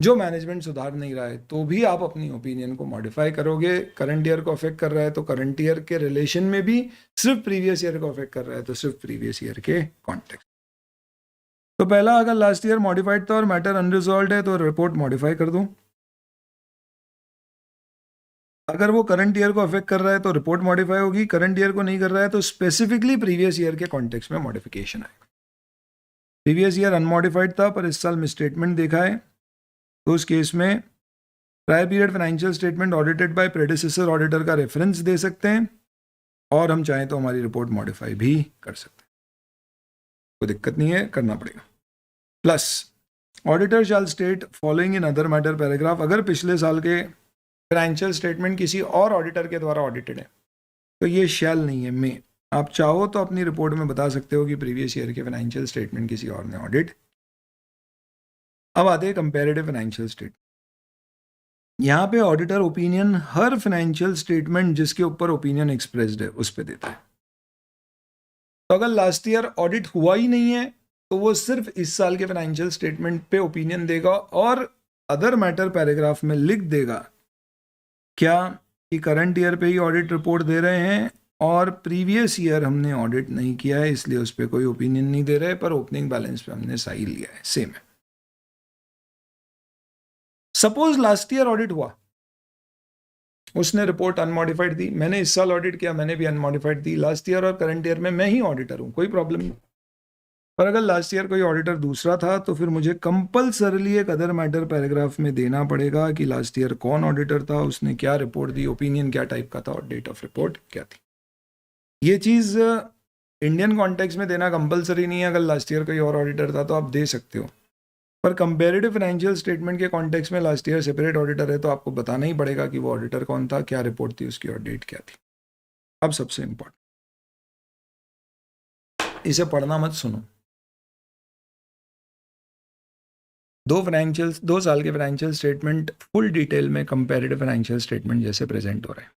जो मैनेजमेंट सुधार नहीं रहा है, तो भी आप अपनी ओपिनियन को मॉडिफाई करोगे। करंट ईयर को अफेक्ट कर रहा है तो करंट ईयर के रिलेशन में भी, सिर्फ प्रीवियस ईयर को अफेक्ट कर रहा है तो सिर्फ प्रीवियस ईयर के कॉन्टेक्स्ट। तो पहला, अगर लास्ट ईयर मॉडिफाइड था और मैटर अनरिजॉल्व है तो रिपोर्ट मॉडिफाई कर दूं। अगर वो करंट ईयर को अफेक्ट कर रहा है तो रिपोर्ट मॉडिफाई होगी, करंट ईयर को नहीं कर रहा है तो स्पेसिफिकली प्रीवियस ईयर के कॉन्टेक्स्ट में मॉडिफिकेशन आएगा। प्रीवियस ईयर अनमॉडिफाइड था पर इस साल मिसस्टेटमेंट देखा है, तो उस केस में prior period financial statement audited bye predecessor auditor का रेफरेंस दे सकते हैं, और हम चाहें तो हमारी रिपोर्ट मॉडिफाई भी कर सकते हैं, कोई दिक्कत नहीं है, करना पड़ेगा। Plus auditor shall state following in other matter paragraph, अगर पिछले साल के फाइनेंशियल स्टेटमेंट किसी और ऑडिटर के द्वारा ऑडिटेड है तो ये शैल नहीं है, में आप चाहो तो अपनी रिपोर्ट में बता सकते हो कि प्रीवियस ईयर के फाइनेंशियल स्टेटमेंट किसी और ने ऑडिट। अब आते हैं कंपेरेटिव फाइनेंशियल स्टेटमेंट। यहाँ पे ऑडिटर ओपिनियन हर फाइनेंशियल स्टेटमेंट जिसके ऊपर ओपिनियन एक्सप्रेस्ड है उस पर देता है। तो अगर लास्ट ईयर ऑडिट हुआ ही नहीं है तो वो सिर्फ इस साल के फाइनेंशियल स्टेटमेंट पे ओपिनियन देगा और अदर मैटर पैराग्राफ में लिख देगा क्या कि करंट ईयर पे ही ऑडिट रिपोर्ट दे रहे हैं और प्रीवियस ईयर हमने ऑडिट नहीं किया है इसलिए उस पर कोई ओपिनियन नहीं दे रहे, पर ओपनिंग बैलेंस पे हमने सही लिया है, सेम है। सपोज लास्ट ईयर ऑडिट हुआ, उसने रिपोर्ट अनमॉडिफाइड दी, मैंने इस साल ऑडिट किया, मैंने भी अनमॉडिफाइड दी, लास्ट ईयर और करंट ईयर में मैं ही ऑडिटर हूं, कोई प्रॉब्लम नहीं। पर अगर लास्ट ईयर कोई ऑडिटर दूसरा था तो फिर मुझे कंपलसरली एक अदर मैटर पैराग्राफ में देना पड़ेगा कि लास्ट ईयर कौन ऑडिटर था, उसने क्या रिपोर्ट दी, ओपिनियन क्या टाइप का था और डेट ऑफ रिपोर्ट क्या थी। ये चीज़ इंडियन कॉन्टेक्स्ट में देना कंपलसरी नहीं है, अगर लास्ट ईयर कोई और ऑडिटर था तो आप दे सकते हो, पर कंपेरेटिव फाइनेंशियल स्टेटमेंट के कॉन्टेक्स्ट में लास्ट ईयर सेपरेट ऑडिटर है तो आपको बताना ही पड़ेगा कि वो ऑडिटर कौन था, क्या रिपोर्ट थी उसकी और डेट क्या थी। अब सबसे इंपॉर्टेंट, इसे पढ़ना मत सुनो, दो साल के फाइनेंशियल स्टेटमेंट फुल डिटेल में कंपैरेटिव फाइनेंशियल स्टेटमेंट जैसे प्रेजेंट हो रहे हैं।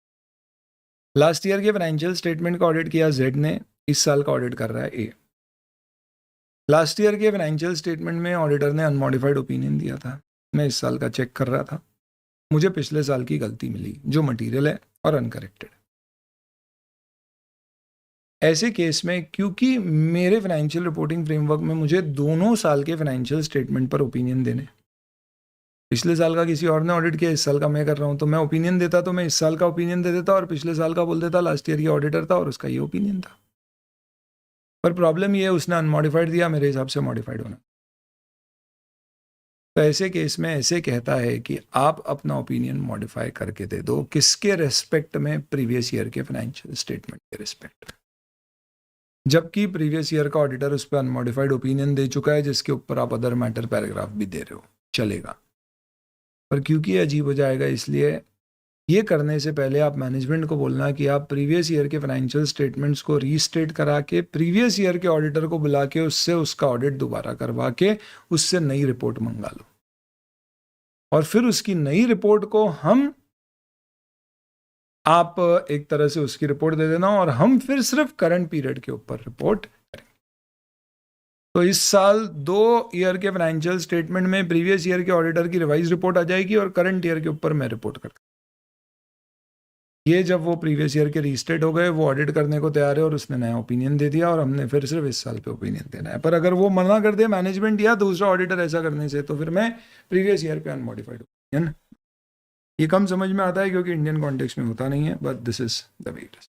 लास्ट ईयर के फाइनेंशियल स्टेटमेंट का ऑडिट किया जेड ने, इस साल का ऑडिट कर रहा है ए। लास्ट ईयर के फाइनेंशियल स्टेटमेंट में ऑडिटर ने अनमॉडिफाइड ओपिनियन दिया था, मैं इस साल का चेक कर रहा था, मुझे पिछले साल की गलती मिली जो मटीरियल है और अनकरेक्टेड। ऐसे केस में क्योंकि मेरे फाइनेंशियल रिपोर्टिंग फ्रेमवर्क में मुझे दोनों साल के फाइनेंशियल स्टेटमेंट पर ओपिनियन देने, पिछले साल का किसी और ने ऑडिट किया, इस साल का मैं कर रहा हूं, तो मैं ओपिनियन देता तो मैं इस साल का ओपिनियन दे देता और पिछले साल का बोल देता लास्ट ईयर की ऑडिटर था और उसका ये ओपिनियन था। पर प्रॉब्लम ये है उसने अनमॉडिफाइड दिया, मेरे हिसाब से मॉडिफाइड होना। तो ऐसे केस में ऐसे कहता है कि आप अपना ओपिनियन मॉडिफाई करके दे दो, किसके रेस्पेक्ट में? प्रीवियस ईयर के फाइनेंशियल स्टेटमेंट के रेस्पेक्ट में, जबकि प्रीवियस ईयर का ऑडिटर उस पर अनमॉडिफाइड ओपिनियन दे चुका है जिसके ऊपर आप अदर मैटर पैराग्राफ भी दे रहे हो, चलेगा। पर क्योंकि ये अजीब हो जाएगा, इसलिए ये करने से पहले आप मैनेजमेंट को बोलना कि आप प्रीवियस ईयर के फाइनेंशियल स्टेटमेंट्स को रीस्टेट करा के प्रीवियस ईयर के ऑडिटर को बुला के उससे उसका ऑडिट दोबारा करवा के उससे नई रिपोर्ट मंगा लो और फिर उसकी नई रिपोर्ट को आप एक तरह से उसकी रिपोर्ट दे देना और हम फिर सिर्फ करंट पीरियड के ऊपर रिपोर्ट करेंगे। तो इस साल 2 ईयर के फाइनेंशियल स्टेटमेंट में प्रीवियस ईयर के ऑडिटर की रिवाइज रिपोर्ट आ जाएगी और करंट ईयर के ऊपर मैं रिपोर्ट करूंगा। ये जब वो प्रीवियस ईयर के रीस्टेट हो गए, वो ऑडिट करने को तैयार है और उसने नया ओपिनियन दे दिया और हमने फिर सिर्फ इस साल पे ओपिनियन देना है। पर अगर वो मना कर दे मैनेजमेंट या दूसरा ऑडिटर ऐसा करने से, तो फिर मैं प्रीवियस ईयर पे अनमॉडिफाइड ओपिनियन। ये कम समझ में आता है क्योंकि इंडियन कॉन्टेक्स्ट में होता नहीं है, but this is the way it is.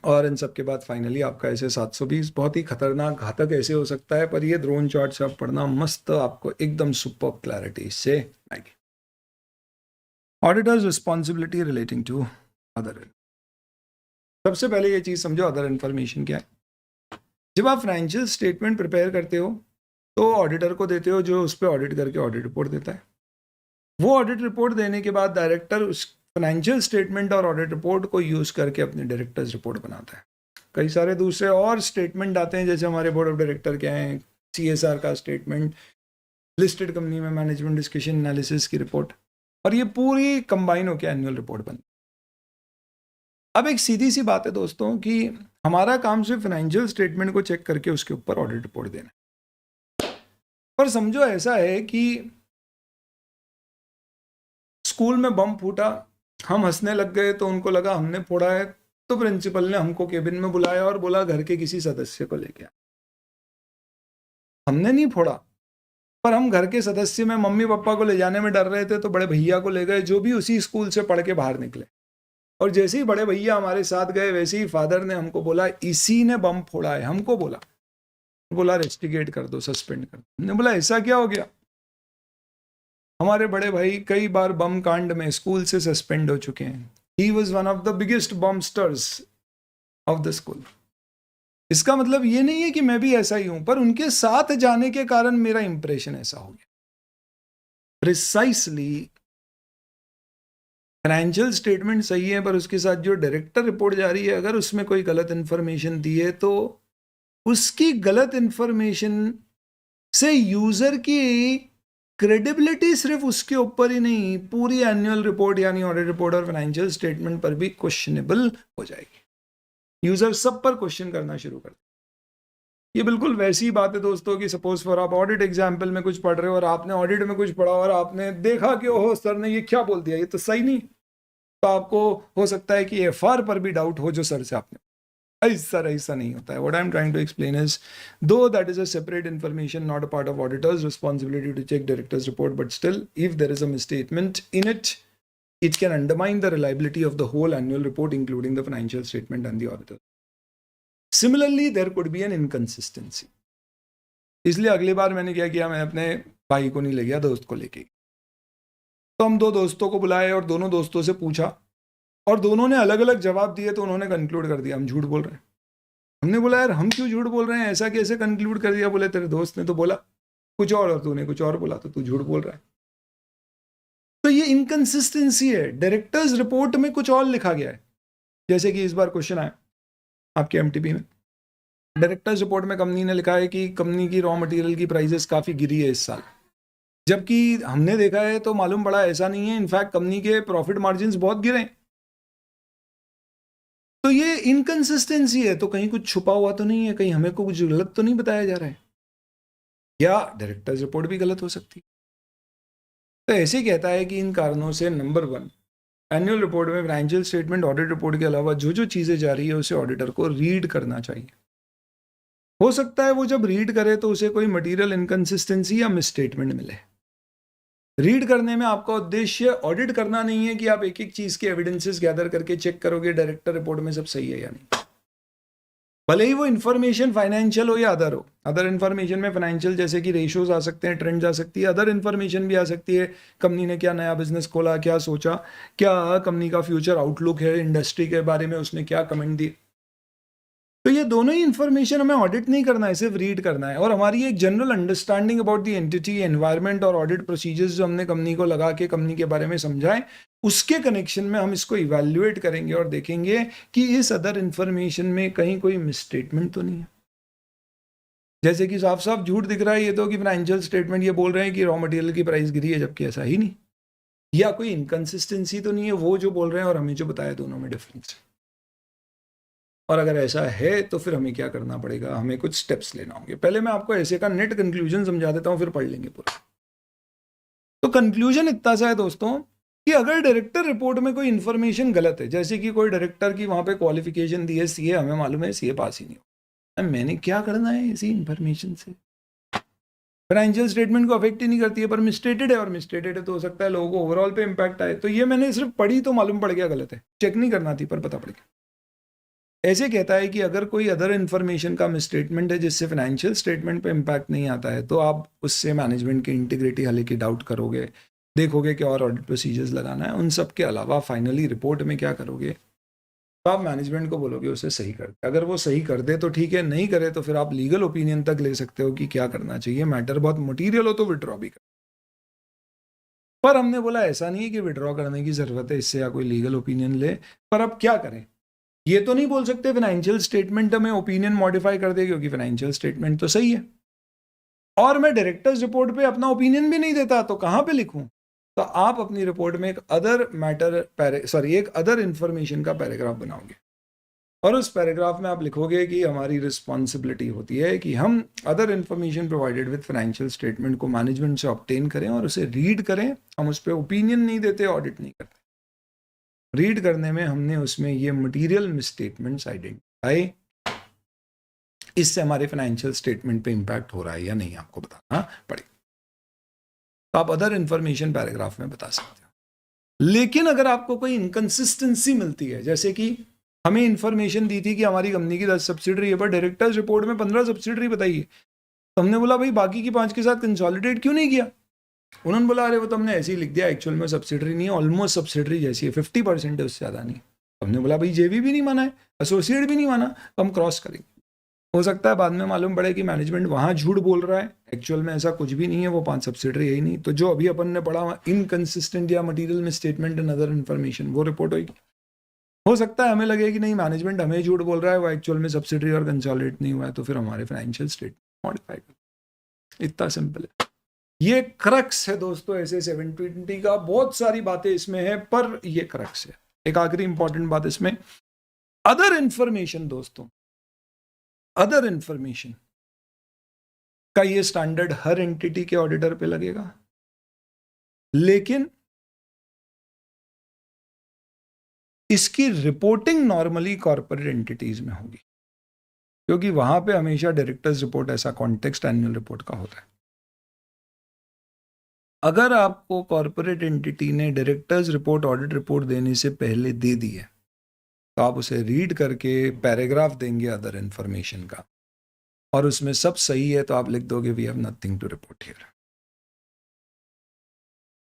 और इन सब के बाद फाइनली आपका ऐसे 720 बहुत ही खतरनाक घातक ऐसे हो सकता है, पर ये ड्रोन चार्ट से आप पढ़ना मस्त, आपको एकदम सुपर क्लैरिटी इससे आएगी। Auditor's responsibility relating to other. सबसे पहले ये चीज समझो, अदर इन्फॉर्मेशन क्या है। जब आप फाइनेंशियल स्टेटमेंट प्रिपेयर करते हो तो ऑडिटर को देते हो, जो उस पर ऑडिट करके ऑडिट रिपोर्ट देता है। वो ऑडिट रिपोर्ट देने के बाद डायरेक्टर उस फाइनेंशियल स्टेटमेंट और ऑडिट रिपोर्ट को यूज करके अपनी डायरेक्टर्स रिपोर्ट बनाता है। कई सारे दूसरे और स्टेटमेंट आते हैं, जैसे हमारे बोर्ड ऑफ डायरेक्टर क्या है, CSR का स्टेटमेंट, लिस्टेड कंपनी में मैनेजमेंट डिस्कशन एनालिसिस की रिपोर्ट, और ये पूरी कंबाइन होकर एनुअल रिपोर्ट बनती है। अब एक सीधी सी बात है दोस्तों कि हमारा काम सिर्फ फाइनेंशियल स्टेटमेंट को चेक करके उसके ऊपर ऑडिट रिपोर्ट देना। पर समझो ऐसा है कि स्कूल में बम फूटा, हम हंसने लग गए तो उनको लगा हमने फोड़ा है, तो प्रिंसिपल ने हमको केबिन में बुलाया और बोला घर के किसी सदस्य को लेके आ। हमने नहीं फोड़ा, पर हम घर के सदस्य में मम्मी पापा को ले जाने में डर रहे थे, तो बड़े भैया को ले गए जो भी उसी स्कूल से पढ़ के बाहर निकले। और जैसे ही बड़े भैया हमारे साथ गए, वैसे ही फादर ने हमको बोला इसी ने बम फोड़ा है। हमको बोला रेस्टिगेट कर दो, सस्पेंड कर दो। हमने बोला ऐसा क्या हो गया? हमारे बड़े भाई कई बार बम कांड में स्कूल से सस्पेंड हो चुके हैं। He was one of the biggest bombsters of the school. इसका मतलब ये नहीं है कि मैं भी ऐसा ही हूं, पर उनके साथ जाने के कारण मेरा इंप्रेशन ऐसा हो गया। प्रिसाइसली फाइनेंशियल स्टेटमेंट सही है, पर उसके साथ जो डायरेक्टर रिपोर्ट जा रही है, अगर उसमें कोई गलत इंफॉर्मेशन दी है तो उसकी गलत इंफॉर्मेशन से यूजर की क्रेडिबिलिटी सिर्फ उसके ऊपर ही नहीं, पूरी एनुअल रिपोर्ट यानी ऑडिट रिपोर्ट और फाइनेंशियल स्टेटमेंट पर भी क्वेश्चनेबल हो जाएगी। यूजर सब पर क्वेश्चन करना शुरू कर दें। ये बिल्कुल वैसी ही बात है दोस्तों कि सपोज फॉर आप ऑडिट एग्जाम्पल में कुछ पढ़ रहे हो और आपने ऑडिट में कुछ पढ़ा और आपने देखा कि ओहो सर ने ये क्या बोल दिया, ये तो सही नहीं। तो आपको हो सकता है कि FR पर भी डाउट हो जो सर से आपने। ऐसा नहीं होता है। What I'm trying to explain is, though that is a separate information, not a part of auditor's responsibility to check director's report, but still, if there is a misstatement in it, it can undermine the reliability of the whole annual report, including the financial statement and the auditor. Similarly, there could be an inconsistency. इसलिए अगली बार मैंने क्या किया, मैं अपने भाई को नहीं ले गया, दोस्त को लेके। तो हम 2 दोस्तों को बुलाए और दोनों दोस्तों से पूछा और दोनों ने अलग अलग जवाब दिए, तो उन्होंने कंक्लूड कर दिया हम झूठ बोल रहे हैं। हमने बोला यार हम क्यों झूठ बोल रहे हैं, ऐसा कैसे कंक्लूड कर दिया? बोले तेरे दोस्त ने तो बोला कुछ और तूने कुछ और बोला, तो तू झूठ बोल रहा है। तो ये इनकंसिस्टेंसी है। डायरेक्टर्स रिपोर्ट में कुछ और लिखा गया है, जैसे कि इस बार क्वेश्चन आया आपके MTP में डायरेक्टर्स रिपोर्ट में कंपनी ने लिखा है कि कंपनी की रॉ मटेरियल की प्राइसेस काफ़ी गिरी है इस साल, जबकि हमने देखा है तो मालूम पड़ा ऐसा नहीं है, इनफैक्ट कंपनी के प्रॉफिट मार्जिन्स बहुत गिरे। तो ये इनकंसिस्टेंसी है, तो कहीं कुछ छुपा हुआ तो नहीं है, कहीं हमें को कुछ गलत तो नहीं बताया जा रहा है, या डायरेक्टर्स रिपोर्ट भी गलत हो सकती है। तो ऐसे कहता है कि इन कारणों से नंबर 1, एनुअल रिपोर्ट में फाइनेंशियल स्टेटमेंट ऑडिट रिपोर्ट के अलावा जो जो चीज़ें जा रही है उसे ऑडिटर को रीड करना चाहिए। हो सकता है वो जब रीड करे तो उसे कोई मटेरियल इनकंसिस्टेंसी या मिसस्टेटमेंट मिले। रीड करने में आपका उद्देश्य ऑडिट करना नहीं है कि आप एक एक चीज़ के एविडेंसेस गैदर करके चेक करोगे डायरेक्टर रिपोर्ट में सब सही है या नहीं। भले ही वो इन्फॉर्मेशन फाइनेंशियल हो या अदर हो, अदर इन्फॉर्मेशन में फाइनेंशियल जैसे कि रेशियोज आ सकते हैं, ट्रेंड्स आ सकती है, अदर इन्फॉर्मेशन भी आ सकती है, कंपनी ने क्या नया बिजनेस खोला, क्या सोचा, क्या कंपनी का फ्यूचर आउटलुक है, इंडस्ट्री के बारे में उसने क्या कमेंट दी। तो ये दोनों ही इन्फॉर्मेशन हमें ऑडिट नहीं करना है, सिर्फ रीड करना है। और हमारी एक general understanding about the entity, environment और ऑडिट प्रोसीजर्स जो हमने कंपनी को लगा के कंपनी के बारे में समझाएं, उसके कनेक्शन में हम इसको इवैल्यूएट करेंगे और देखेंगे कि इस अदर इन्फॉर्मेशन में कहीं कोई मिसस्टेटमेंट तो नहीं है। जैसे कि साफ साफ झूठ दिख रहा है ये तो कि फाइनेंशियल स्टेटमेंट ये बोल रहे हैं कि रॉ मटेरियल की प्राइस गिरी है, जबकि ऐसा ही नहीं, या कोई इनकंसिस्टेंसी तो नहीं है, वो जो बोल रहे हैं और हमें जो बताया दोनों में डिफरेंस है। और अगर ऐसा है तो फिर हमें क्या करना पड़ेगा, हमें कुछ स्टेप्स लेना होंगे। पहले मैं आपको ऐसे का नेट कंक्लूजन समझा देता हूं, फिर पढ़ लेंगे पूरा। तो कंक्लूजन इतना सा है दोस्तों कि अगर डायरेक्टर रिपोर्ट में कोई इन्फॉर्मेशन गलत है, जैसे कि कोई डायरेक्टर की वहां पे क्वालिफिकेशन दी है सीए, हमें मालूम है सीए पास ही नहीं हो, मैंने क्या करना है इसी इन्फॉर्मेशन से, फाइनेंशियल स्टेटमेंट को अफेक्ट ही नहीं करती है, पर मिसस्टेटेड है, और मिसस्टेटेड है तो हो सकता है लोगों को ओवरऑल पे इंपैक्ट आए। तो ये मैंने सिर्फ पढ़ी तो मालूम पड़ गया गलत है, चेक नहीं करना थी पर पता पड़ गया। ऐसे कहता है कि अगर कोई अदर इन्फॉर्मेशन का मिसस्टेटमेंट है जिससे फाइनेंशियल स्टेटमेंट पे इम्पैक्ट नहीं आता है, तो आप उससे मैनेजमेंट की इंटीग्रिटी हालांकि डाउट करोगे, देखोगे कि और ऑडिट प्रोसीजर्स लगाना है। उन सब के अलावा फाइनली रिपोर्ट में क्या करोगे, तो आप मैनेजमेंट को बोलोगे उसे सही कर दे। अगर वो सही कर दे तो ठीक है, नहीं करे तो फिर आप लीगल ओपिनियन तक ले सकते हो कि क्या करना चाहिए। मैटर बहुत मटीरियल हो तो विड्रॉ भी कर, पर हमने बोला ऐसा नहीं है कि विड्रॉ करने की जरूरत है इससे या कोई लीगल ओपिनियन ले। पर अब क्या करें, ये तो नहीं बोल सकते फाइनेंशियल स्टेटमेंट में ओपिनियन मॉडिफाई कर दे, क्योंकि फाइनेंशियल स्टेटमेंट तो सही है और मैं डायरेक्टर्स रिपोर्ट पे अपना ओपिनियन भी नहीं देता, तो कहां पे लिखूं। तो आप अपनी रिपोर्ट में एक अदर इंफॉर्मेशन का पैराग्राफ बनाओगे और उस पैराग्राफ में आप लिखोगे कि हमारी रिस्पॉन्सिबिलिटी होती है कि हम other information provided with financial statement को मैनेजमेंट से ऑब्टेन करें और उसे रीड करें। हम उस पर ओपिनियन नहीं देते, ऑडिट नहीं करते। रीड करने में हमने उसमें ये मटेरियल मिसस्टेटमेंट्स आइडेंटिफाई, इससे हमारे फाइनेंशियल स्टेटमेंट पे इंपैक्ट हो रहा है या नहीं आपको बताना पड़ेगा। तो आप अदर इंफॉर्मेशन पैराग्राफ में बता सकते हो। लेकिन अगर आपको कोई इनकंसिस्टेंसी मिलती है, जैसे कि हमें इंफॉर्मेशन दी थी कि हमारी कंपनी की 10 सब्सिडरी है, पर डायरेक्टर्स रिपोर्ट में 15 सब्सिडरी बताई है, तो हमने बोला भाई बाकी की 5 के साथ कंसोलिडेट क्यों नहीं किया। उन्होंने बोला अरे वो तो हमने ऐसे ही लिख दिया, एक्चुअल में सब्सिडरी नहीं है, ऑलमोस्ट सब्सिडरी जैसी है, 50% है, उससे ज़्यादा नहीं। हमने बोला भाई जेवी भी नहीं माना है, एसोसिएट भी नहीं माना, तो हम क्रॉस करेंगे। हो सकता है बाद में मालूम पड़े कि मैनेजमेंट वहाँ झूठ बोल रहा है, एक्चुअल में ऐसा कुछ भी नहीं है, वो 5 सब्सिडरी है ही नहीं। तो जो अभी अपन ने पढ़ा इनकंसिस्टेंट या मटीरियल में स्टेटमेंट एंड अदर इन्फॉर्मेशन, वो रिपोर्ट होगी। हो सकता है हमें लगे कि नहीं मैनेजमेंट हमें झूठ बोल रहा है, वो एक्चुअल में सब्सिडरी और कंसोलिडेट नहीं हुआ है, तो फिर हमारे फाइनेंशियल स्टेटमेंट मॉडिफाई कर। इतना सिंपल है। ये क्रक्स है दोस्तों ऐसे 720 का, बहुत सारी बातें इसमें है पर ये क्रक्स है। एक आखिरी इंपॉर्टेंट बात इसमें, अदर इंफॉर्मेशन दोस्तों, अदर इंफॉर्मेशन का ये स्टैंडर्ड हर एंटिटी के ऑडिटर पे लगेगा, लेकिन इसकी रिपोर्टिंग नॉर्मली कॉर्पोरेट एंटिटीज में होगी, क्योंकि वहां पे हमेशा डायरेक्टर्स रिपोर्ट ऐसा कॉन्टेक्स्ट एनुअल रिपोर्ट का होता है। अगर आपको कॉर्पोरेट एंटिटी ने डायरेक्टर्स रिपोर्ट ऑडिट रिपोर्ट देने से पहले दे दी है, तो आप उसे रीड करके पैराग्राफ देंगे अदर इंफॉर्मेशन का, और उसमें सब सही है तो आप लिख दोगे we have nothing to report here.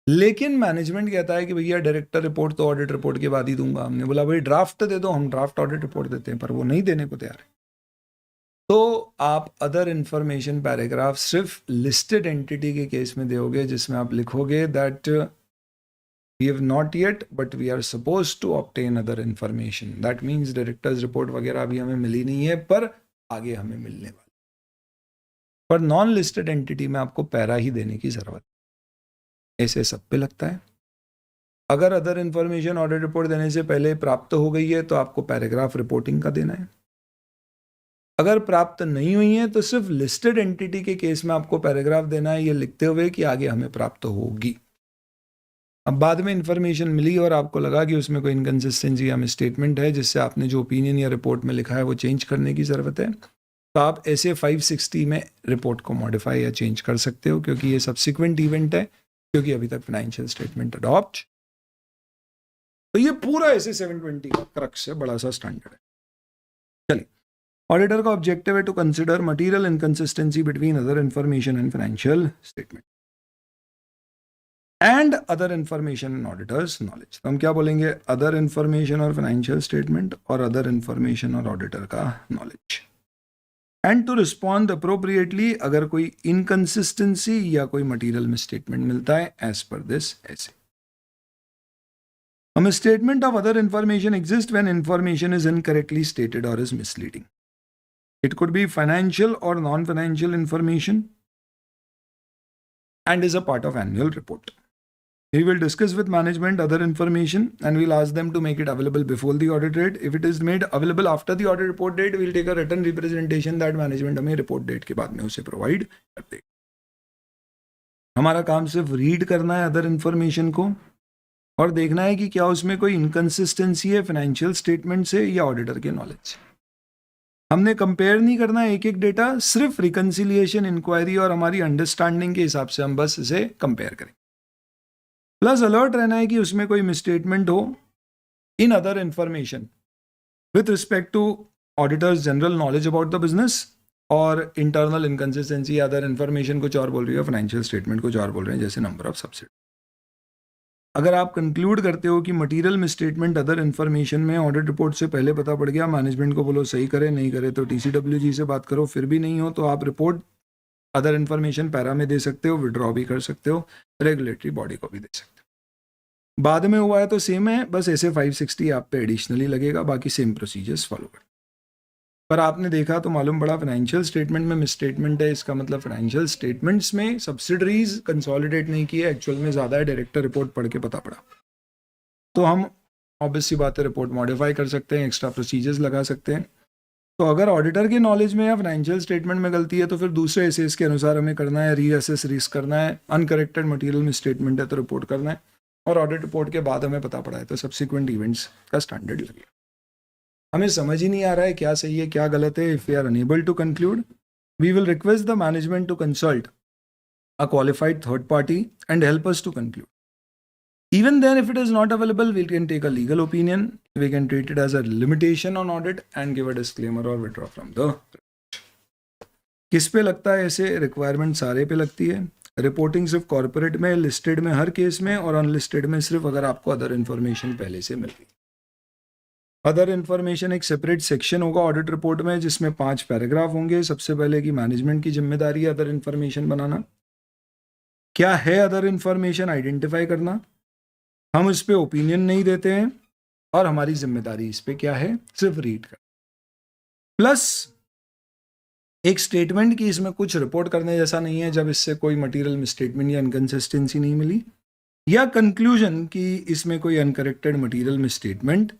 लेकिन मैनेजमेंट कहता है कि भैया डायरेक्टर रिपोर्ट तो ऑडिट रिपोर्ट के बाद ही दूंगा। हमने बोला भाई ड्राफ्ट दे दो, हम ड्राफ्ट ऑडिट रिपोर्ट देते हैं, पर वो नहीं देने को तैयार है। तो आप अदर इंफॉर्मेशन पैराग्राफ सिर्फ लिस्टेड एंटिटी के केस में दोगे, जिसमें आप लिखोगे that we have not yet but we are suppose to obtain other information. That means directors report वगैरह अभी हमें मिली नहीं है, पर आगे हमें मिलने वाला। पर नॉन लिस्टेड एंटिटी में आपको पैरा ही देने की जरूरत है, ऐसे सब पे लगता है। अगर अदर इंफॉर्मेशन ऑडिट रिपोर्ट देने से पहले प्राप्त हो गई है तो आपको पैराग्राफ रिपोर्टिंग का देना है। अगर प्राप्त नहीं हुई है तो सिर्फ लिस्टेड एंटिटी के केस में आपको पैराग्राफ देना है, ये लिखते हुए कि आगे हमें प्राप्त होगी। अब बाद में इंफॉर्मेशन मिली और आपको लगा कि उसमें कोई इनकंसिस्टेंसी या मिसस्टेटमेंट है जिससे आपने जो ओपिनियन या रिपोर्ट में लिखा है वो चेंज करने की ज़रूरत है, तो आप ऐसे 560 में रिपोर्ट को मॉडिफाई या चेंज कर सकते हो, क्योंकि ये सब्सिक्वेंट इवेंट है, क्योंकि अभी तक फाइनेंशियल स्टेटमेंट अडॉप्ट। तो ये पूरा ऐसे 720 का क्रक्स है, बड़ा सा स्टैंडर्ड है। चलिए, ऑडिटर का ऑब्जेक्टिव है to consider material inconsistency between other information and financial statement and other information in auditor's knowledge. तो हम क्या बोलेंगे, अदर इंफॉर्मेशन और फाइनेंशियल स्टेटमेंट और अदर इंफॉर्मेशन और ऑडिटर का knowledge, and to respond appropriately अगर कोई इनकंसिस्टेंसी या कोई मटेरियल मिसस्टेटमेंट मिलता है एज पर दिस ऐसे। A misstatement of other information exists when information is incorrectly stated or is misleading. It could be financial or non-financial information and is a part of annual report. We will discuss with management other information and we'll ask them to make it available before the audit date. If it is made available after the audit report date, we'll take a written representation that management हमें report date के बाद में उसे provide कर देगा। हमारा काम सिर्फ रीड करना है अदर इंफॉर्मेशन को और देखना है कि क्या उसमें कोई इनकंसिस्टेंसी है फाइनेंशियल स्टेटमेंट से या ऑडिटर के नॉलेज से। हमने कंपेयर नहीं करना है एक एक डेटा, सिर्फ रिकंसिलिएशन, इंक्वायरी और हमारी अंडरस्टैंडिंग के हिसाब से हम बस इसे कंपेयर करें। प्लस अलर्ट रहना है कि उसमें कोई मिसस्टेटमेंट हो in other information with respect to auditor's general knowledge about the business और इंटरनल इनकंसिस्टेंसी अदर इंफॉर्मेशन कुछ और बोल रही है, फाइनेंशियल स्टेटमेंट कुछ और बोल रहे हैं, जैसे नंबर ऑफ सब्सिडी। अगर आप कंक्लूड करते हो कि मटेरियल मिसस्टेटमेंट अदर इन्फॉर्मेशन में ऑडिट रिपोर्ट से पहले पता पड़ गया, मैनेजमेंट को बोलो सही करे, नहीं करे तो TCWG से बात करो, फिर भी नहीं हो तो आप रिपोर्ट अदर इन्फॉर्मेशन पैरा में दे सकते हो, विड्रॉ भी कर सकते हो, रेगुलेटरी बॉडी को भी दे सकते हो। बाद में हुआ है तो सेम है, बस ऐसे 560 आप पे एडिशनली लगेगा, बाकी सेम प्रोसीजर्स फॉलो कर। पर आपने देखा तो मालूम पड़ा फाइनेंशियल स्टेटमेंट में मिसस्टेटमेंट है, इसका मतलब फाइनेंशियल स्टेटमेंट्स में सब्सिडरीज कंसोलिडेट नहीं किए, एक्चुअल में ज़्यादा है, डायरेक्टर रिपोर्ट पढ़ के पता पड़ा। तो हम ऑब्वियस सी बात है रिपोर्ट मॉडिफाई कर सकते हैं, एक्स्ट्रा प्रोसीजर्स लगा सकते हैं। तो अगर ऑडिटर के नॉलेज में या फाइनेंशियल स्टेटमेंट में गलती है तो फिर दूसरे एसेस के अनुसार हमें करना है, रीअसेस रिस्क करना है, अनकरेक्टेड मटेरियल मिसस्टेटमेंट है तो रिपोर्ट करना है, और ऑडिट रिपोर्ट के बाद हमें पता पड़ा है तो सब्सिक्वेंट इवेंट्स का स्टैंडर्ड लगेगा। हमें समझ ही नहीं आ रहा है क्या सही है क्या गलत है, if we are unable to conclude we will request the management to consult a qualified third party and help us to conclude. Even then, if it is not available, we can take a legal opinion. We can treat it as a limitation on audit and give a disclaimer or withdraw from the report. किस पे लगता है ऐसे रिक्वायरमेंट? सारे पे लगती है। रिपोर्टिंग सिर्फ कॉर्पोरेट में, लिस्टेड में हर केस में, और अनलिस्टेड में सिर्फ अगर आपको अदर इन्फॉर्मेशन पहले से मिल गई। अदर इन्फॉर्मेशन एक सेपरेट सेक्शन होगा ऑडिट रिपोर्ट में जिसमें 5 पैराग्राफ होंगे। सबसे पहले कि मैनेजमेंट की जिम्मेदारी है अदर इन्फॉर्मेशन बनाना, क्या है अदर इन्फॉर्मेशन आइडेंटिफाई करना, हम इस पे ओपिनियन नहीं देते हैं, और हमारी जिम्मेदारी इस पे क्या है, सिर्फ रीड कर। प्लस एक स्टेटमेंट की इसमें कुछ रिपोर्ट करने जैसा नहीं है जब इससे कोई मटेरियल मिसस्टेटमेंट या इनकंसिस्टेंसी नहीं मिली, या कंक्लूजन कि इसमें कोई अनकरेक्टेड मटेरियल मिसस्टेटमेंट।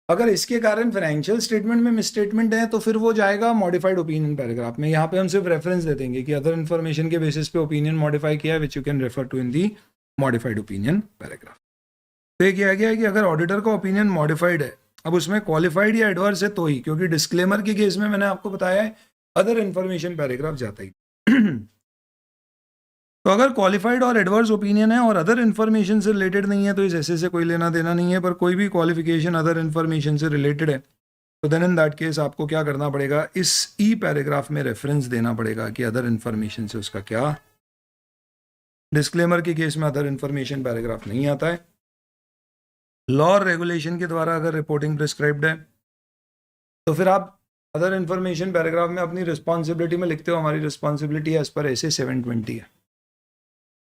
अगर इसके कारण फाइनेंशियल स्टेटमेंट में मिसस्टेटमेंट है तो फिर वो जाएगा मॉडिफाइड ओपिनियन पैराग्राफ में। यहाँ पे हम सिर्फ रेफरेंस दे देंगे कि अदर इन्फॉर्मेशन के बेसिस पे ओपिनियन मॉडिफाई किया है, which you can refer to in the modified opinion paragraph. तो ये किया गया है कि अगर ऑडिटर का ओपिनियन मॉडिफाइड है, अब उसमें क्वालिफाइड या एडवर्स है तो ही, क्योंकि डिस्क्लेमर के केस में मैंने आपको बताया है अदर इन्फॉर्मेशन पैराग्राफ जाता ही। तो अगर क्वालिफाइड और एडवर्स ओपिनियन है और अदर इन्फॉर्मेशन से रिलेटेड नहीं है तो इस ऐसे से कोई लेना देना नहीं है। पर कोई भी क्वालिफिकेशन अदर इन्फॉर्मेशन से रिलेटेड है तो देन इन दैट केस आपको क्या करना पड़ेगा, इस ई पैराग्राफ में रेफरेंस देना पड़ेगा कि अदर इन्फॉर्मेशन से उसका क्या। डिस्क्लेमर के केस में अदर इन्फॉर्मेशन पैराग्राफ नहीं आता है। लॉ और रेगुलेशन के द्वारा अगर रिपोर्टिंग प्रिस्क्राइब्ड है तो फिर आप अदर इन्फॉर्मेशन पैराग्राफ में अपनी रिस्पॉन्सिबिलिटी में लिखते हो हमारी रिस्पॉन्सिबिलिटी एज पर ऐसे 720 है।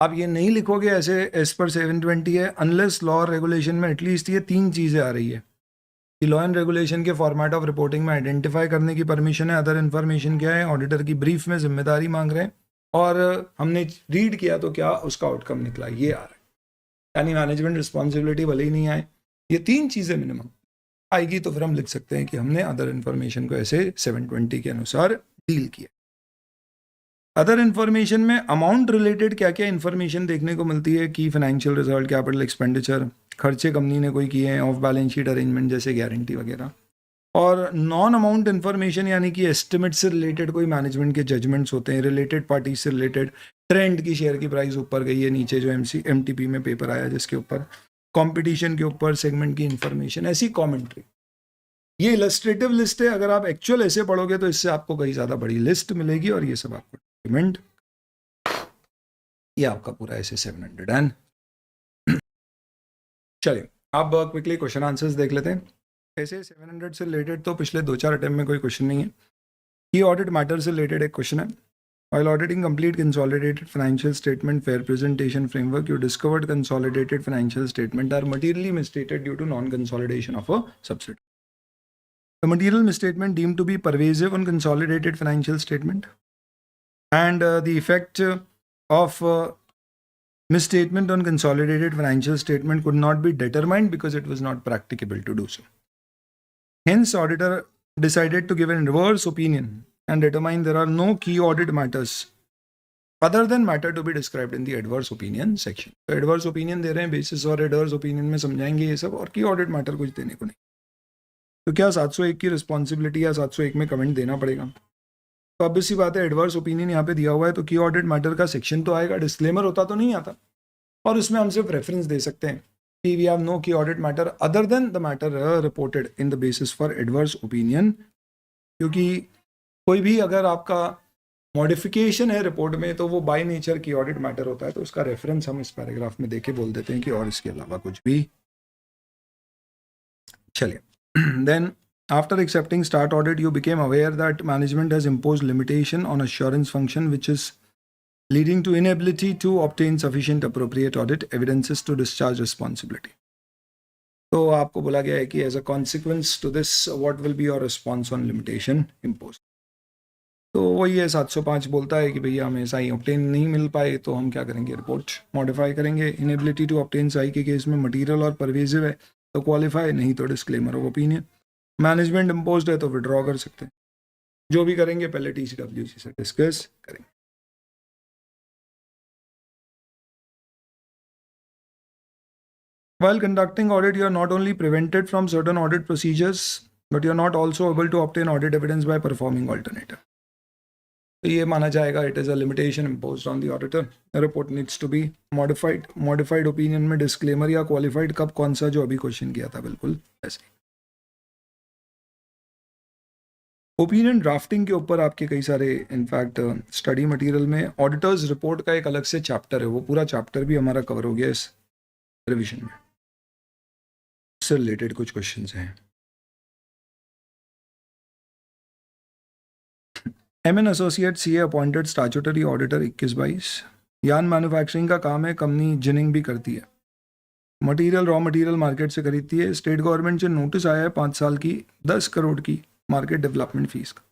आप ये नहीं लिखोगे ऐसे एज पर 720 है अनलेस लॉ और रेगुलेशन में एटलीस्ट ये 3 चीज़ें आ रही है कि लॉ एंड रेगुलेशन के फॉर्मेट ऑफ रिपोर्टिंग में आइडेंटिफाई करने की परमिशन है, अदर इन्फॉर्मेशन क्या है, ऑडिटर की ब्रीफ में जिम्मेदारी मांग रहे हैं, और हमने रीड किया तो क्या उसका आउटकम निकला, ये आ रहा है। यानी मैनेजमेंट रिस्पॉन्सिबिलिटी भले ही नहीं आए, ये 3 चीज़ें मिनिमम आएगी तो फिर हम लिख सकते हैं कि हमने अदर इन्फॉर्मेशन को ऐसे 720 के अनुसार डील किया। अदर इन्फॉर्मेशन में अमाउंट रिलेटेड क्या क्या इन्फॉर्मेशन देखने को मिलती है कि फाइनेंशियल रिजल्ट, कैपिटल एक्सपेंडिचर, खर्चे कंपनी ने कोई किए हैं, ऑफ बैलेंस शीट अरेंजमेंट जैसे गारंटी वगैरह, और नॉन अमाउंट इन्फॉर्मेशन यानी कि एस्टिमेट से रिलेटेड कोई मैनेजमेंट के जजमेंट्स होते हैं, रिलेटेड पार्टी से रिलेटेड, ट्रेंड की शेयर की प्राइस ऊपर गई है नीचे, जो MTP में पेपर आया जिसके ऊपर, कंपटीशन के ऊपर, सेगमेंट की इन्फॉर्मेशन, ऐसी कॉमेंट्री। ये इलस्ट्रेटिव लिस्ट है, अगर आप एक्चुअल ऐसे पढ़ोगे तो इससे आपको कहीं ज़्यादा बड़ी लिस्ट मिलेगी, और ये सब आपको डॉक्यूमेंट, ये आपका पूरा ऐसे 700 एंड चलिए आप क्विकली क्वेश्चन आंसर्स देख लेते हैं। ऐसे 700 से रिलेटेड तो पिछले 2-4 अटेम्प्ट में कोई क्वेश्चन नहीं है। की ऑडिट मैटर से रिलेटेड एक क्वेश्चन है। While auditing complete consolidated financial statement fair presentation framework, you discovered consolidated financial statement are materially misstated due to non-consolidation of a subsidiary. The material misstatement deemed to be pervasive on consolidated financial statement, and the effect of misstatement on consolidated financial statement could not be determined because it was not practicable to do so. Hence, auditor decided to give an adverse opinion and determine there are no key audit matters other than matter to be described in the adverse opinion section. तो adverse opinion दे रहे हैं, basis और adverse opinion में समझाएंगे ये सब, और key audit matter कुछ देने को नहीं। तो क्या 701 की रिस्पॉन्सिबिलिटी या 701 में कमेंट देना पड़ेगा? तो अब इसी बात है, एडवर्स ओपिनियन यहाँ पे दिया हुआ है तो की ऑडिट मैटर का सेक्शन तो आएगा, डिस्क्लेमर होता तो नहीं आता, और उसमें हम सिर्फ रेफरेंस दे सकते हैं कि we have no key audit matter other than the matter reported in the basis for adverse opinion. क्योंकि कोई भी अगर आपका मॉडिफिकेशन है रिपोर्ट में तो वो बाय नेचर की ऑडिट मैटर होता है, तो उसका रेफरेंस हम इस पैराग्राफ में देके बोल देते हैं कि और इसके अलावा कुछ भी। चलिए then after accepting start audit you became aware that management has imposed limitation on assurance function which is leading to inability to obtain sufficient appropriate audit evidences to discharge responsibility. तो आपको बोला गया है कि as a consequence to this what will be your response on limitation imposed. तो वही है 705 बोलता है कि भैया हमें सही ऑब्टेन नहीं मिल पाए तो हम क्या करेंगे, रिपोर्ट मॉडिफाई करेंगे। इनेबिलिटी टू ऑब्टेन सही के केस में मटेरियल और परवेजिव है तो क्वालिफाई, नहीं तो disclaimer of opinion. Management imposed है तो विड्रॉ कर सकते हैं। जो भी करेंगे पहले TCWC से डिस्कस करेंगे। While conducting audit, you are not only prevented from certain audit procedures, but you are not also able to obtain audit evidence by performing alternative. तो ये माना जाएगा it is a limitation imposed on the auditor. Report needs to be modified. Modified opinion में डिस्क्लेमर या क्वालिफाइड कब कौन सा, जो अभी क्वेश्चन किया था बिल्कुल ऐसे। ओपिनियन ड्राफ्टिंग के ऊपर आपके कई सारे इनफैक्ट स्टडी मटेरियल में ऑडिटर्स रिपोर्ट का एक अलग से चैप्टर है, वो पूरा चैप्टर भी हमारा कवर हो गया इस रिविजन में। इससे रिलेटेड कुछ क्वेश्चंस हैं। MN associate CA appointed statutory auditor 21-22। यान मैन्युफैक्चरिंग का काम है, कंपनी जिनिंग भी करती है, मटेरियल रॉ मटेरियल मार्केट से खरीदती है। स्टेट गवर्नमेंट से नोटिस आया है 5 साल की 10 करोड़ की मार्केट डेवलपमेंट फीस का।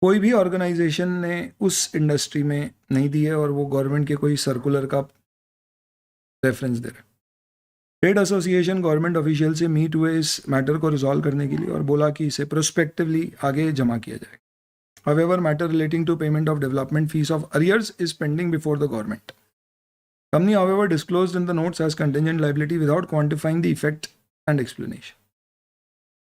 कोई भी ऑर्गेनाइजेशन ने उस इंडस्ट्री में नहीं दी है और वो गवर्नमेंट के कोई सर्कुलर का रेफरेंस दे रहे। ट्रेड एसोसिएशन गवर्नमेंट ऑफिशियल से मीट हुए इस मैटर को रिजॉल्व करने के लिए और बोला कि इसे प्रोस्पेक्टिवली आगे जमा किया जाए। However, matter relating to payment of development fees of arrears is pending before the government. Company, however, disclosed in the notes as contingent liability without quantifying the effect and explanation.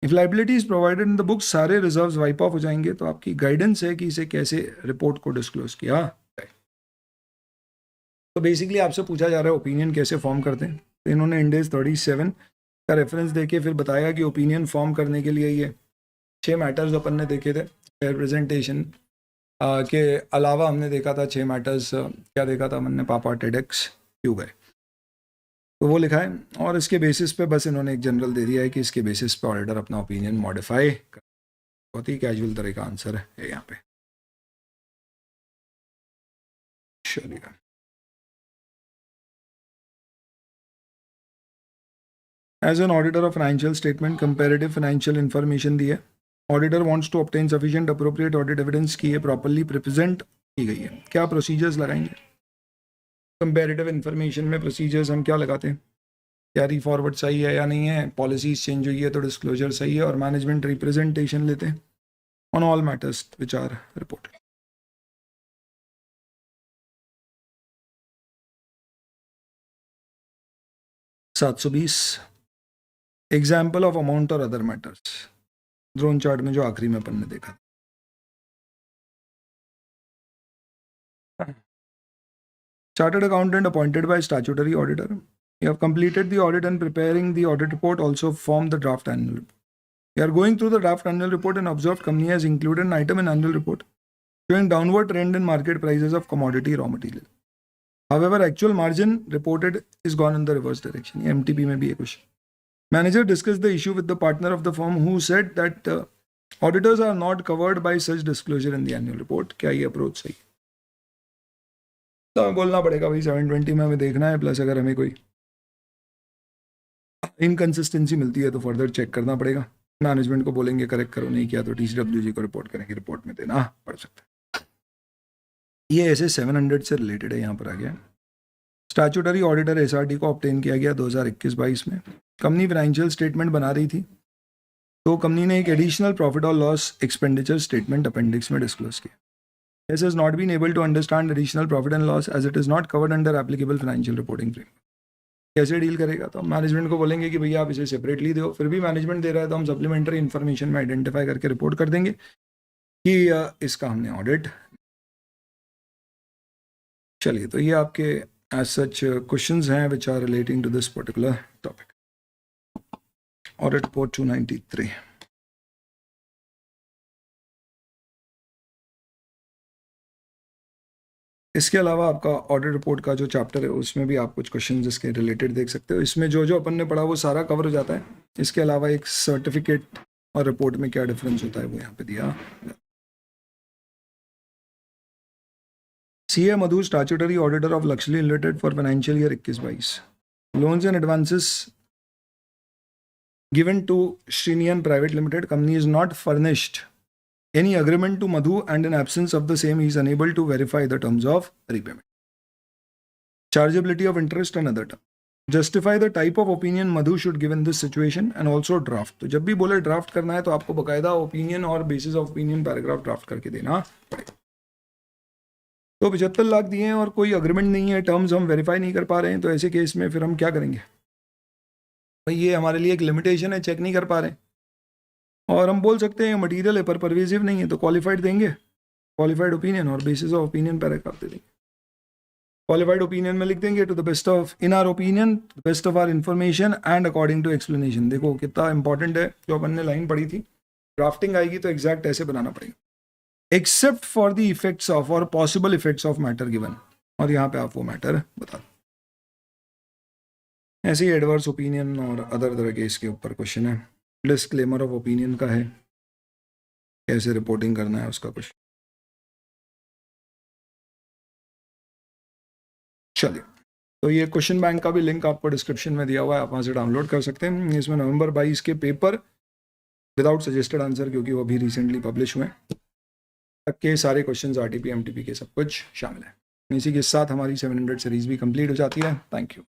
If liability is provided in the books, सारे reserves wipe off हो जाएंगे, तो आपकी गाइडेंस है कि इसे कैसे रिपोर्ट को डिस्क्लोज किया जाए। तो बेसिकली आपसे पूछा जा रहा है ओपिनियन कैसे फॉर्म करते हैं। तो इन्होंने इंडेज 37 का रेफरेंस देके फिर बताया कि ओपिनियन फॉर्म करने के लिए ये 6 मैटर्स अपन ने देखे थे। प्रेजेंटेशन के अलावा हमने देखा था 6 मैटर्स। क्या देखा था हमने, पापा टेडेक्स क्यों गए, तो वो लिखा है, और इसके बेसिस पे बस इन्होंने एक जनरल दे दिया है कि इसके बेसिस पे ऑडिटर अपना ओपिनियन मॉडिफाई कर। बहुत ही कैजुअल तरह का आंसर है यहाँ पे। चलिए, as an auditor of financial statement comparative financial information दी है, auditor wants to obtain sufficient appropriate audit evidence की है प्रॉपर्ली रिप्रेजेंट की गई है, क्या प्रोसीजर्स लगाएंगे? कंपेरेटिव इन्फॉर्मेशन में प्रोसीजर्स हम क्या लगाते हैं? कैरी फॉरवर्ड सही है या नहीं है, पॉलिसीज चेंज हुई है तो डिस्क्लोजर सही है, और मैनेजमेंट रिप्रेजेंटेशन लेते हैं on all matters which are reported. Example of amount और अदर मैटर्स, ड्रोन चार्ट में जो आखिरी में अपन ने देखा. Chartered accountant appointed by statutory auditor. You have completed the audit and preparing the audit report also form the draft annual report. You are going through the draft annual report and observed company has included an item in annual report showing downward trend in market prices of commodity raw material. However, actual margin reported is gone in the reverse direction. MTP में भी है कुछ. Manager discussed the issue with the partner of the firm who said that auditors are not covered by such disclosure in the annual report. क्या ये अप्रोच सही? तो हमें बोलना पड़ेगा भाई 720 में हमें देखना है, प्लस अगर हमें कोई इनकन्सिस्टेंसी मिलती है तो फर्दर चेक करना पड़ेगा. मैनेजमेंट को बोलेंगे करेक्ट करो, नहीं किया तो TCWG को रिपोर्ट करेंगे, रिपोर्ट में देना पड़ सकता है. ये ऐसे 700 से रिलेटेड है, यहाँ पर आ गया. स्टैट्यूटरी ऑडिटर SRT को ऑब्टेन किया गया 2021-22 में. कंपनी फाइनेंशियल स्टेटमेंट बना रही थी तो कंपनी ने एक एडिशनल प्रॉफिट और लॉस एक्सपेंडिचर स्टेटमेंट अपेंडिक्स में डिस्क्लोज किया. This has not been able to understand additional profit and loss as it is not covered under applicable financial reporting framework. कैसे डील करेगा? तो हम मैनेजमेंट को बोलेंगे कि भैया आप इसे सेपरेटली दो. फिर भी मैनेजमेंट दे रहा है तो हम सप्लीमेंट्री इन्फॉर्मेशन में आइडेंटिफाई करके रिपोर्ट कर देंगे कि इसका हमने ऑडिट. चलिए, तो ये आपके एज सच क्वेश्चंस हैं which are relating to this particular topic. Audit report 293. इसके अलावा आपका ऑडिट रिपोर्ट का जो चैप्टर है उसमें भी आप कुछ क्वेश्चन इसके रिलेटेड देख सकते हो. इसमें जो जो अपन ने पढ़ा वो सारा कवर हो जाता है. इसके अलावा एक सर्टिफिकेट और रिपोर्ट में क्या डिफरेंस होता है वो यहाँ पे दिया. CA Madhu, statutory auditor of Lakshmi limited for financial year 21-22. Loans and advances given to Shrinian private limited. Company is not furnished any agreement to Madhu and in absence of the same he is unable to verify the terms of repayment. Chargeability of interest and other terms. Justify the type of opinion Madhu should give in this situation and also draft. तो जब भी बोले ड्राफ्ट करना है तो आपको बकायदा ओपिनियन और basis of opinion paragraph draft करके देना पड़ेगा. तो 75 लाख दिए हैं और कोई अग्रीमेंट नहीं है, टर्म्स हम वेरीफाई नहीं कर पा रहे हैं, तो ऐसे केस में फिर हम क्या करेंगे? भाई ये हमारे लिए एक लिमिटेशन है, चेक नहीं कर पा रहे हैं. और हम बोल सकते हैं मटेरियल है पर परवेजिव नहीं है तो क्वालिफाइड देंगे, क्वालिफाइड ओपिनियन और बेसिस ऑफ ओपिनियन पैराग्राफ दे देंगे. क्वालिफाइड ओपिनियन में लिख देंगे to the best of in our opinion, best of our information and according to explanation. देखो कितना इंपॉर्टेंट है, जो अपन ने लाइन पढ़ी थी. ड्राफ्टिंग आएगी तो एग्जैक्ट ऐसे बनाना पड़ेगा. Except for the effects of और possible effects of matter given, और यहाँ पे आप वो मैटर बता दो. ऐसे ही एडवर्स ओपिनियन और अदर तरह के इसके ऊपर क्वेश्चन है. डिस्क्लेमर ऑफ ओपिनियन का है, कैसे रिपोर्टिंग करना है उसका कुछ. चलिए, तो ये क्वेश्चन बैंक का भी लिंक आपको डिस्क्रिप्शन में दिया हुआ है, आप वहाँ से डाउनलोड कर सकते हैं. इसमें नवंबर 22 के पेपर विदाउट सजेस्टेड आंसर, क्योंकि वो अभी रिसेंटली पब्लिश हुए, तक के सारे क्वेश्चंस RTP MTP के सब कुछ शामिल है. इसी के साथ हमारी 700 सीरीज भी कंप्लीट हो जाती है. Thank you.